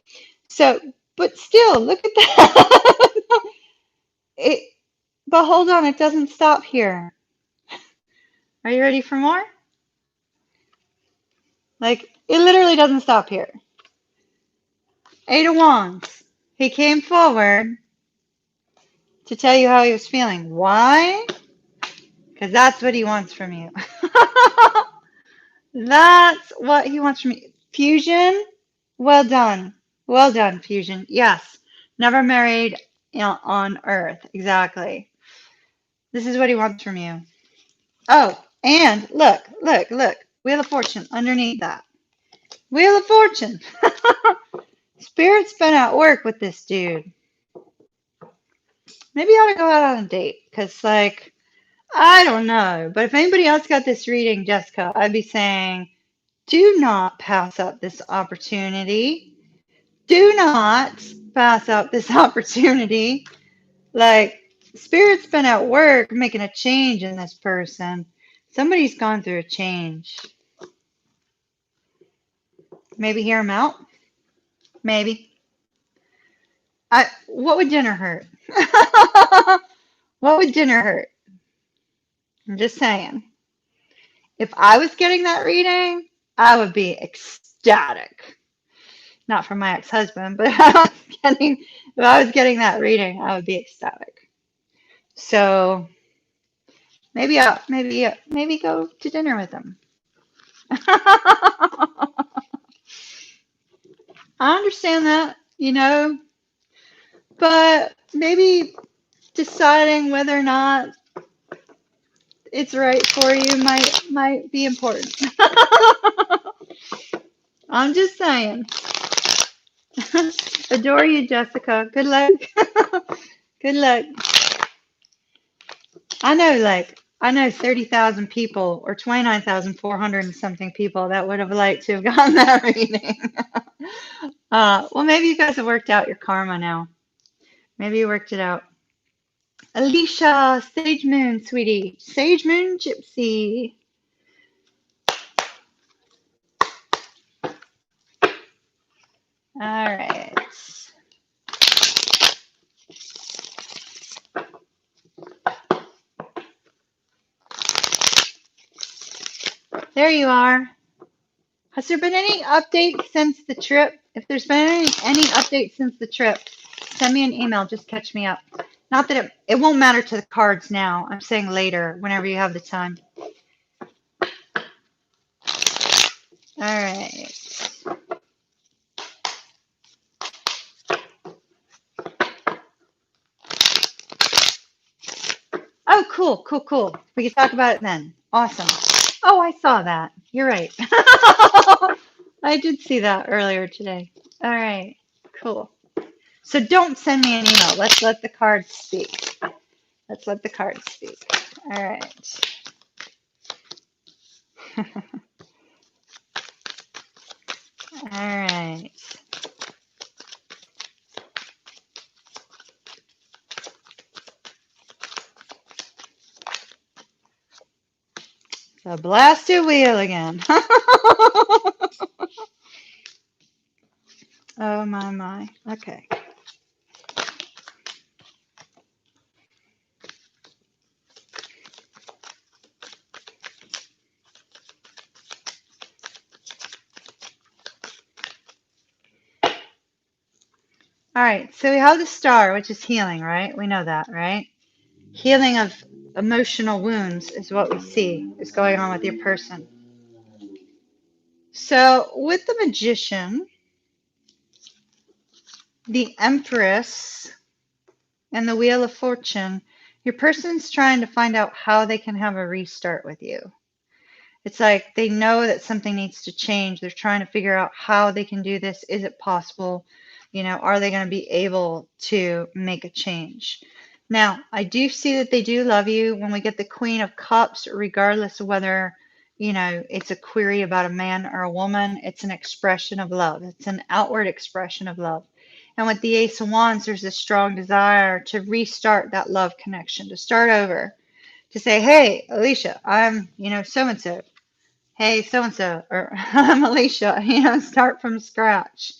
So, but still, look at that. But hold on, it doesn't stop here. Are you ready for more? Like, it literally doesn't stop here. 8 of Wands. He came forward to tell you how he was feeling. Why? Because that's what he wants from you. That's what he wants from you. Fusion, well done. Well done, Fusion. Yes. Never married on Earth. Exactly. This is what he wants from you. Oh, and look. Wheel of Fortune underneath that. Wheel of Fortune. Spirit's been at work with this dude. Maybe I ought to go out on a date. Because, like, I don't know. But if anybody else got this reading, Jessica, I'd be saying, do not pass up this opportunity. Do not pass up this opportunity. Like, Spirit's been at work making a change in this person. Somebody's gone through a change. Maybe hear him out? Maybe. What would dinner hurt? What would dinner hurt? I'm just saying. If I was getting that reading, I would be ecstatic. Not from my ex-husband, but if I was getting that reading, I would be ecstatic. So Maybe go to dinner with him. I understand that, but maybe deciding whether or not it's right for you might be important. I'm just saying. Adore you, Jessica. Good luck. Good luck. I know 30,000 people or 29,400 and something people that would have liked to have gotten that reading. Well, maybe you guys have worked out your karma now. Maybe you worked it out. Alicia, Sage Moon, sweetie. Sage Moon Gypsy. All right. There you are. Has there been any updates since the trip? If there's been any updates since the trip, send me an email. Just catch me up. Not that it won't matter to the cards now. I'm saying later, whenever you have the time. All right. Oh, cool, cool, cool. We can talk about it then. Awesome. Oh, I saw that. You're right. I did see that earlier today. All right, cool. So don't send me an email. Let's let the cards speak. Let's let the cards speak. All right. All right. The blasted wheel again. Oh my. Okay. All right. So we have the star, which is healing, right? We know that, right? Healing of emotional wounds is what we see is going on with your person. So with the magician, the Empress, and the Wheel of Fortune, your person's trying to find out how they can have a restart with you. It's like they know that something needs to change. They're trying to figure out how they can do this. Is it possible? Are they going to be able to make a change? Now, I do see that they do love you. When we get the Queen of Cups, regardless of whether, it's a query about a man or a woman, it's an expression of love. It's an outward expression of love. And with the Ace of Wands, there's a strong desire to restart that love connection, to start over, to say, hey, Alicia, I'm, so-and-so. Hey, so-and-so, or I'm Alicia, start from scratch.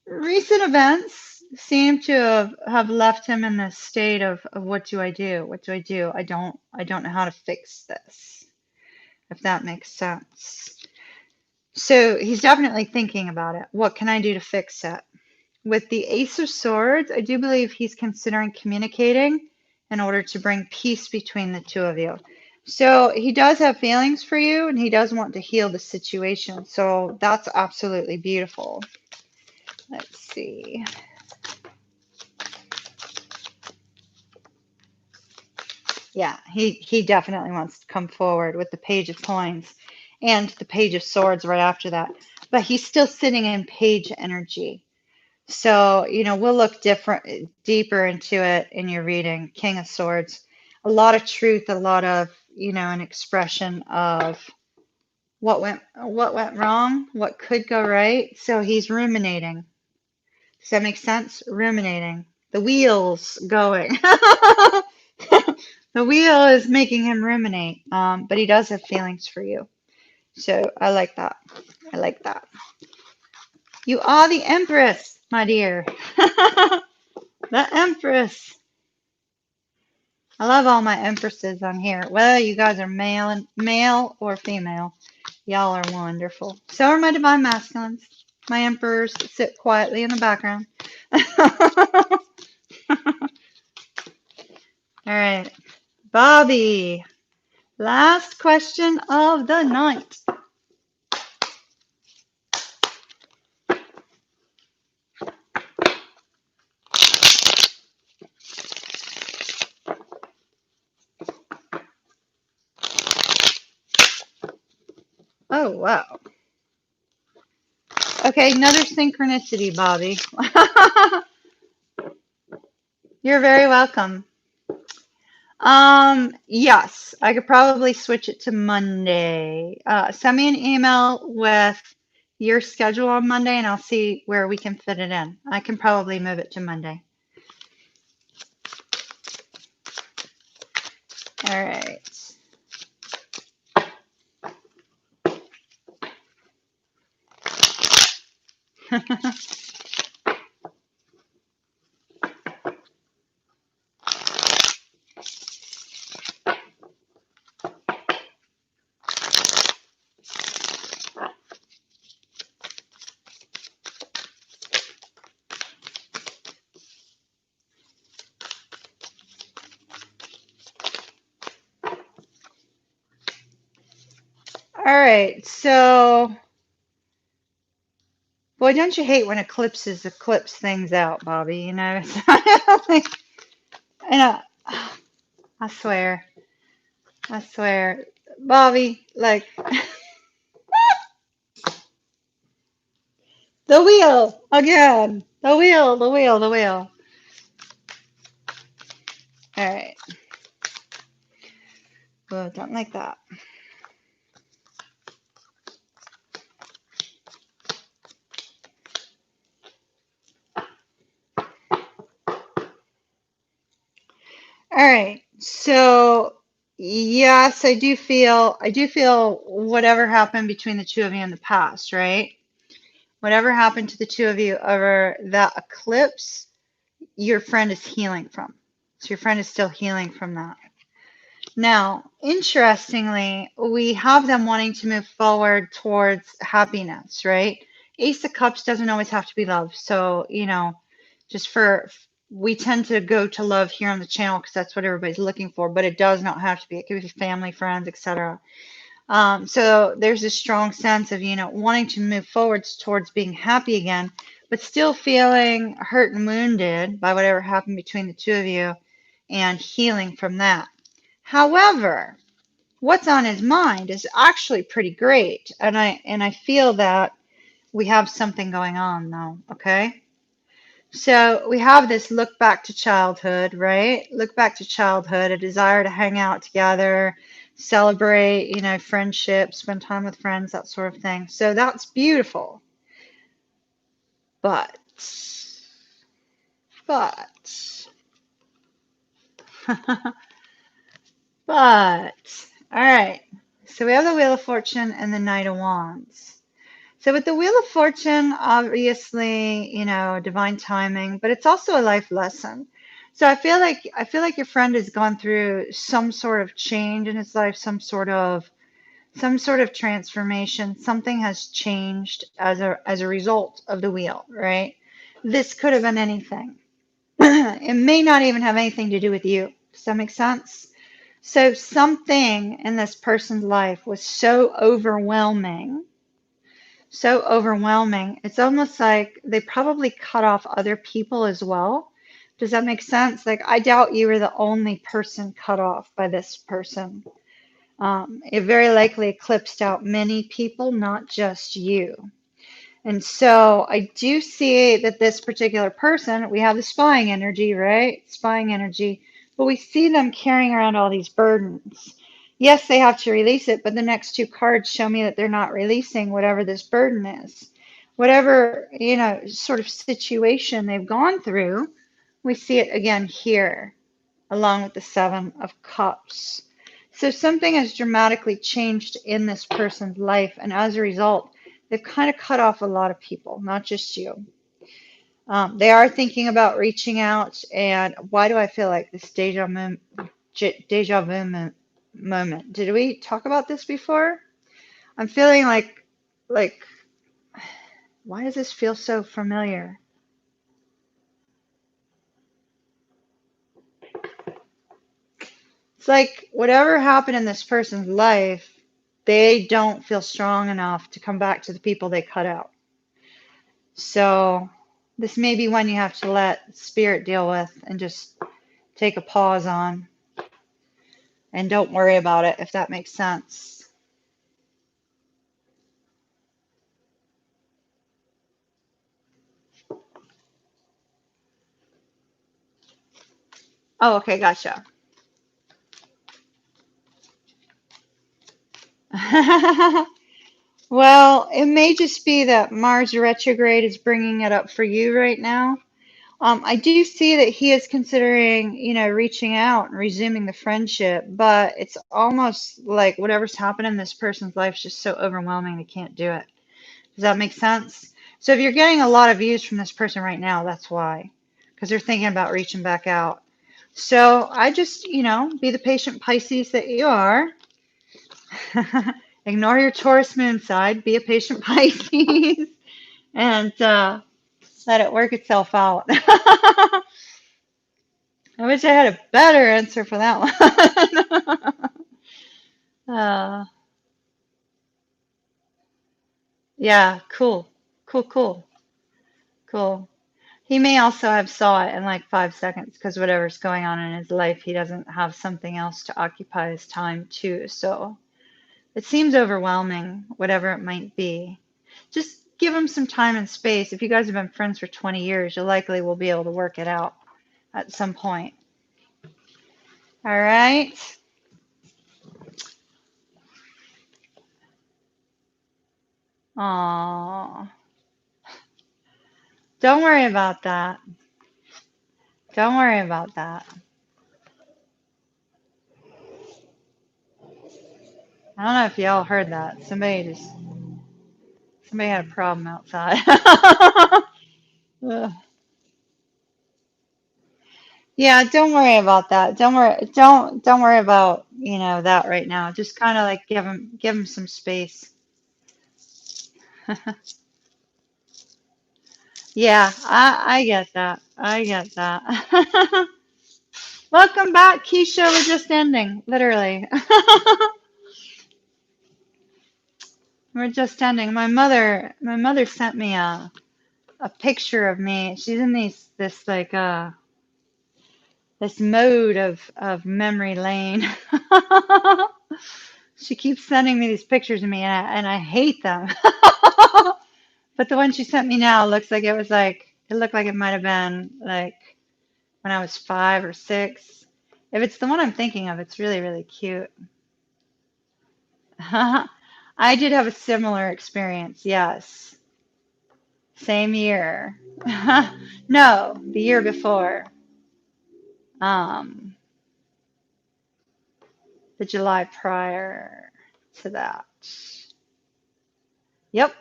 Recent events seem to have left him in this state of what do I do? What do I do? I don't know how to fix this, if that makes sense. So he's definitely thinking about it. What can I do to fix it? With the Ace of Swords, I do believe he's considering communicating in order to bring peace between the two of you. So he does have feelings for you and he does want to heal the situation. So that's absolutely beautiful. Let's see. Yeah, he definitely wants to come forward with the Page of Coins and the Page of Swords right after that. But he's still sitting in Page energy. So, we'll look deeper into it in your reading. King of Swords. A lot of truth, a lot of, an expression of what went wrong, what could go right. So he's ruminating. Does that make sense? Ruminating. The wheel's going. The wheel is making him ruminate, but he does have feelings for you. So I like that. I like that. You are the Empress, my dear. The Empress. I love all my Empresses on here. Well, you guys are male or female. Y'all are wonderful. So are my Divine Masculines. My Emperors that sit quietly in the background. All right. Bobby, last question of the night. Oh, wow. Okay, another synchronicity, Bobby. You're very welcome. Yes, I could probably switch it to Monday. Send me an email with your schedule on Monday and I'll see where we can fit it in. I can probably move it to Monday. All right. All right. So, boy, don't you hate when eclipses eclipse things out, Bobby? You know, like, I know. I swear. I swear. Bobby, like, the wheel again. The wheel, the wheel, the wheel. All right. Well, don't like that. All right. So, yes, I do feel whatever happened between the two of you in the past, right? Whatever happened to the two of you over that eclipse, your friend is healing from. So your friend is still healing from that. Now, interestingly, we have them wanting to move forward towards happiness, right? Ace of Cups doesn't always have to be love. So, just we tend to go to love here on the channel because that's what everybody's looking for, but it does not have to be. It could be family, friends, etc. So there's this strong sense of, wanting to move forwards towards being happy again, but still feeling hurt and wounded by whatever happened between the two of you and healing from that. However, what's on his mind is actually pretty great. And I feel that we have something going on though, okay? So we have this look back to childhood, right? Look back to childhood, a desire to hang out together, celebrate, friendship, spend time with friends, that sort of thing. So that's beautiful. But, but, but, all right. So we have the Wheel of Fortune and the Knight of Wands. So with the Wheel of Fortune, obviously, divine timing, but it's also a life lesson. So I feel like your friend has gone through some sort of change in his life, some sort of transformation. Something has changed as a result of the wheel, right? This could have been anything. It may not even have anything to do with you. Does that make sense? So something in this person's life was so overwhelming. It's almost like they probably cut off other people as well. Does that make sense? Like, I doubt you were the only person cut off by this person. It very likely eclipsed out many people, not just you. And so I do see that this particular person, we have the spying energy, right? Spying energy, but we see them carrying around all these burdens. Yes, they have to release it, but the next two cards show me that they're not releasing whatever this burden is. Whatever, sort of situation they've gone through, we see it again here, along with the Seven of Cups. So something has dramatically changed in this person's life, and as a result, they've kind of cut off a lot of people, not just you. They are thinking about reaching out, and why do I feel like this deja vu moment? Did we talk about this before? I'm feeling like, why does this feel so familiar? It's like whatever happened in this person's life, they don't feel strong enough to come back to the people they cut out. So this may be one you have to let spirit deal with and just take a pause on and don't worry about it, if that makes sense. Oh, okay, gotcha. Well, it may just be that Mars retrograde is bringing it up for you right now. I do see that he is considering, reaching out and resuming the friendship, but it's almost like whatever's happened in this person's life is just so overwhelming they can't do it. Does that make sense? So if you're getting a lot of views from this person right now, that's why, because they're thinking about reaching back out. So I just, be the patient Pisces that you are. Ignore your Taurus moon side, be a patient Pisces, and let it work itself out. I wish I had a better answer for that one. Yeah, cool. Cool, cool, cool. He may also have saw it in like 5 seconds because whatever's going on in his life, he doesn't have something else to occupy his time too. So it seems overwhelming, whatever it might be. Just give him some time and space. If you guys have been friends for 20 years, you likely will be able to work it out at some point. All right. Aw. Don't worry about that. Don't worry about that. I don't know if y'all heard that. Somebody had a problem outside. Ugh. Yeah, don't worry about that. Don't worry about, that right now. Just kind of like give him some space. Yeah, I get that. I get that. Welcome back, Keisha. We're just ending, literally. We're just ending. My mother sent me a picture of me. She's in this like this mode of memory lane. She keeps sending me these pictures of me, and I hate them. But the one she sent me now looks like it looked like it might have been like when I was 5 or 6. If it's the one I'm thinking of, it's really, really cute. I did have a similar experience, yes. Same year. No, the year before. Um, the July prior to that. Yep.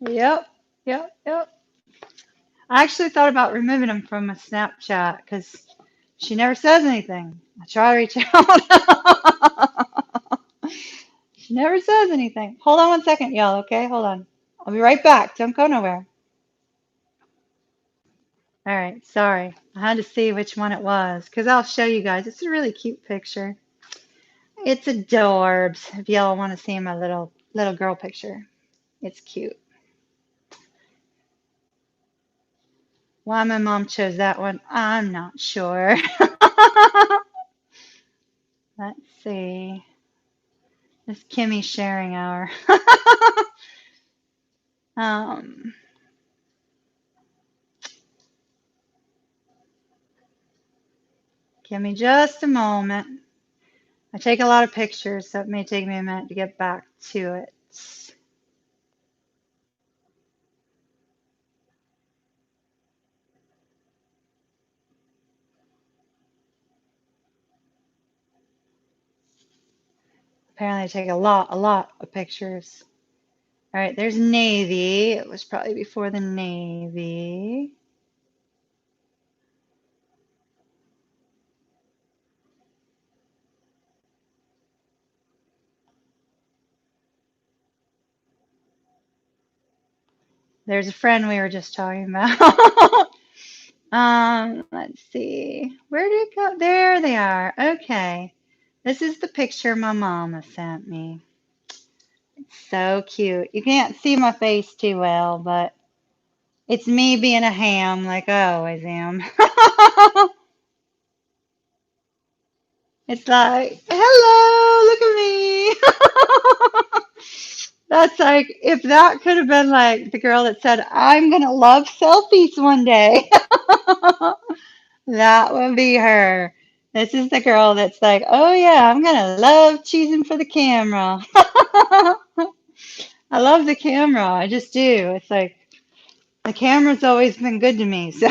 Yep. Yep. Yep. I actually thought about removing him from my Snapchat because she never says anything. I try to reach out. She never says anything. Hold on one second, y'all, okay? Hold on. I'll be right back. Don't go nowhere. All right, sorry. I had to see which one it was because I'll show you guys. It's a really cute picture. It's adorbs. If y'all want to see my little girl picture, it's cute. Why my mom chose that one, I'm not sure. Let's see. This Kimmy sharing hour. um, Give me just a moment. I take a lot of pictures, so it may take me a minute to get back to it. Apparently I take a lot of pictures. All right, there's Navy. It was probably before the Navy. There's a friend we were just talking about. Let's see. Where did it go? There they are. Okay. This is the picture my mama sent me. So cute. You can't see my face too well, but it's me being a ham like I always am. It's like, hello, look at me. That's like, if that could have been like the girl that said, I'm gonna love selfies one day. That would be her. This is the girl that's like, oh yeah, I'm gonna love choosing for the camera. I love the camera. I just do. It's like the camera's always been good to me. So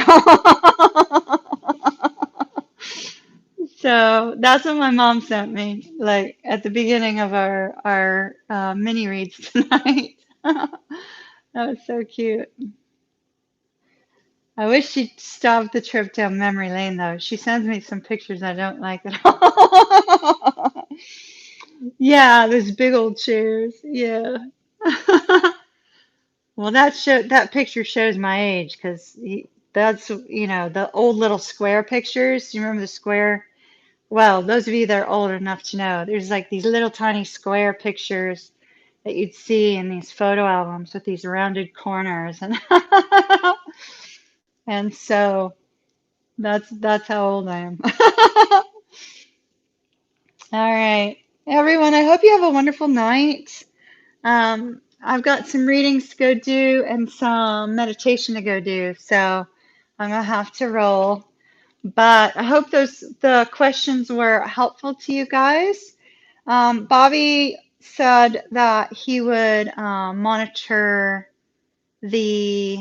so that's what my mom sent me, like at the beginning of our mini reads tonight. That was so cute. I wish she'd stop the trip down memory lane though. She sends me some pictures I don't like at all. Yeah, those big old chairs. Yeah. Well, that picture shows my age because that's, the old little square pictures. You remember the square? Well, those of you that are old enough to know, there's like these little tiny square pictures that you'd see in these photo albums with these rounded corners, and and so that's how old I am. All right, everyone. I hope you have a wonderful night. I've got some readings to go do and some meditation to go do, so I'm gonna have to roll. But I hope the questions were helpful to you guys. Bobby said that he would monitor the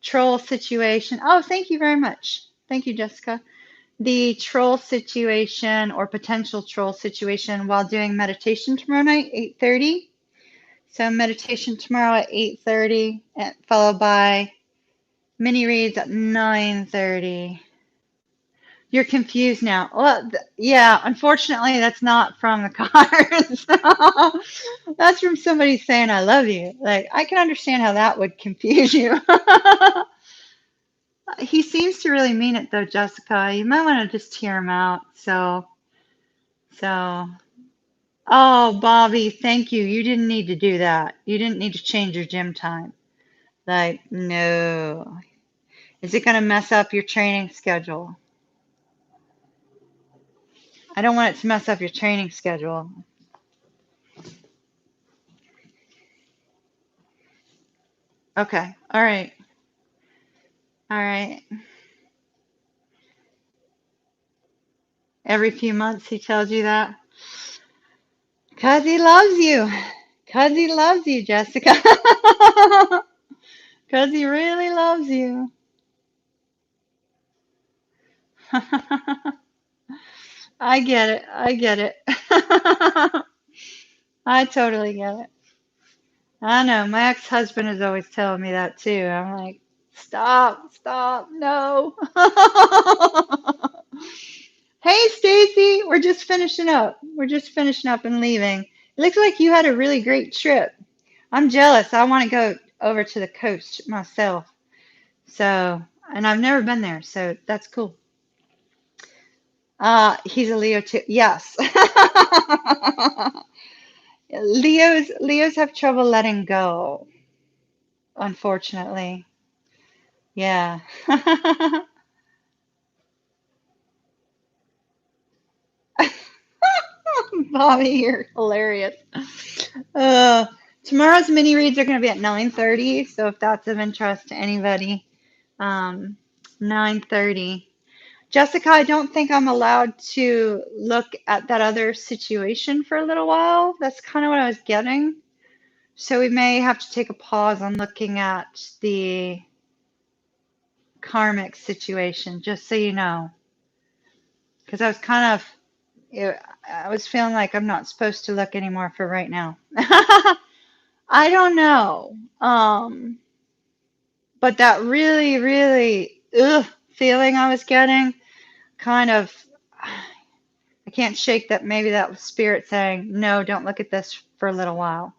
troll situation. Oh, thank you very much. Thank you, Jessica. The troll situation or potential troll situation while doing meditation tomorrow night, 8:30. So meditation tomorrow at 8:30, followed by mini reads at 9:30. You're confused now. Well, yeah, unfortunately, that's not from the cards. That's from somebody saying, I love you. Like, I can understand how that would confuse you. He seems to really mean it, though, Jessica. You might want to just hear him out. So, oh, Bobby, thank you. You didn't need to do that. You didn't need to change your gym time. Like, no. Is it going to mess up your training schedule? I don't want it to mess up your training schedule. Okay. All right. All right. Every few months he tells you that. 'Cause he loves you. 'Cause he loves you, Jessica. 'Cause he really loves you. I get it. I get it. I totally get it. I know. My ex-husband is always telling me that too. I'm like, stop, stop, no. Hey, Stacy, we're just finishing up. We're just finishing up and leaving. It looks like you had a really great trip. I'm jealous. I want to go over to the coast myself. So, and I've never been there, so that's cool. He's a Leo too. Yes. Leos have trouble letting go, unfortunately. Yeah. Bobby, you're hilarious. Uh, Tomorrow's mini reads are going to be at 9:30, so if that's of interest to anybody, 9:30. Jessica, I don't think I'm allowed to look at that other situation for a little while. That's kind of what I was getting. So we may have to take a pause on looking at the karmic situation, just so you know. Because I was feeling like I'm not supposed to look anymore for right now. I don't know. But that really, really feeling I was getting, kind of, I can't shake that. Maybe that was spirit saying, no, don't look at this for a little while.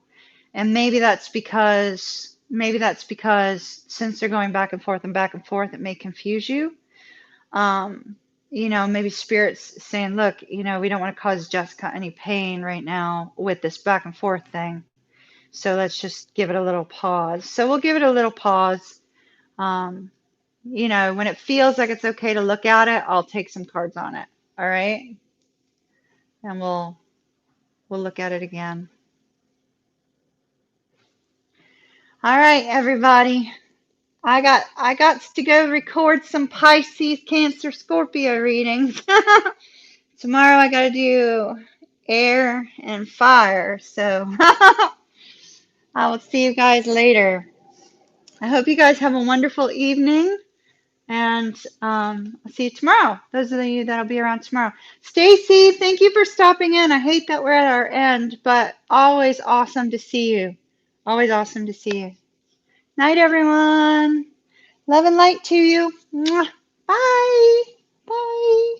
And maybe that's because maybe that's because since they're going back and forth, it may confuse you. Um, maybe Spirit's saying, look, we don't want to cause Jessica any pain right now with this back and forth thing. So let's just give it a little pause. So we'll give it a little pause. Um, when it feels like it's okay to look at it, I'll take some cards on it. All right. And we'll look at it again. All right, everybody. I got to go record some Pisces, Cancer, Scorpio readings. Tomorrow I got to do air and fire. So I will see you guys later. I hope you guys have a wonderful evening. And I'll see you tomorrow. Those of you that'll be around tomorrow. Stacy, thank you for stopping in. I hate that we're at our end, but always awesome to see you. Always awesome to see you. Night, everyone. Love and light to you. Mwah. Bye. Bye.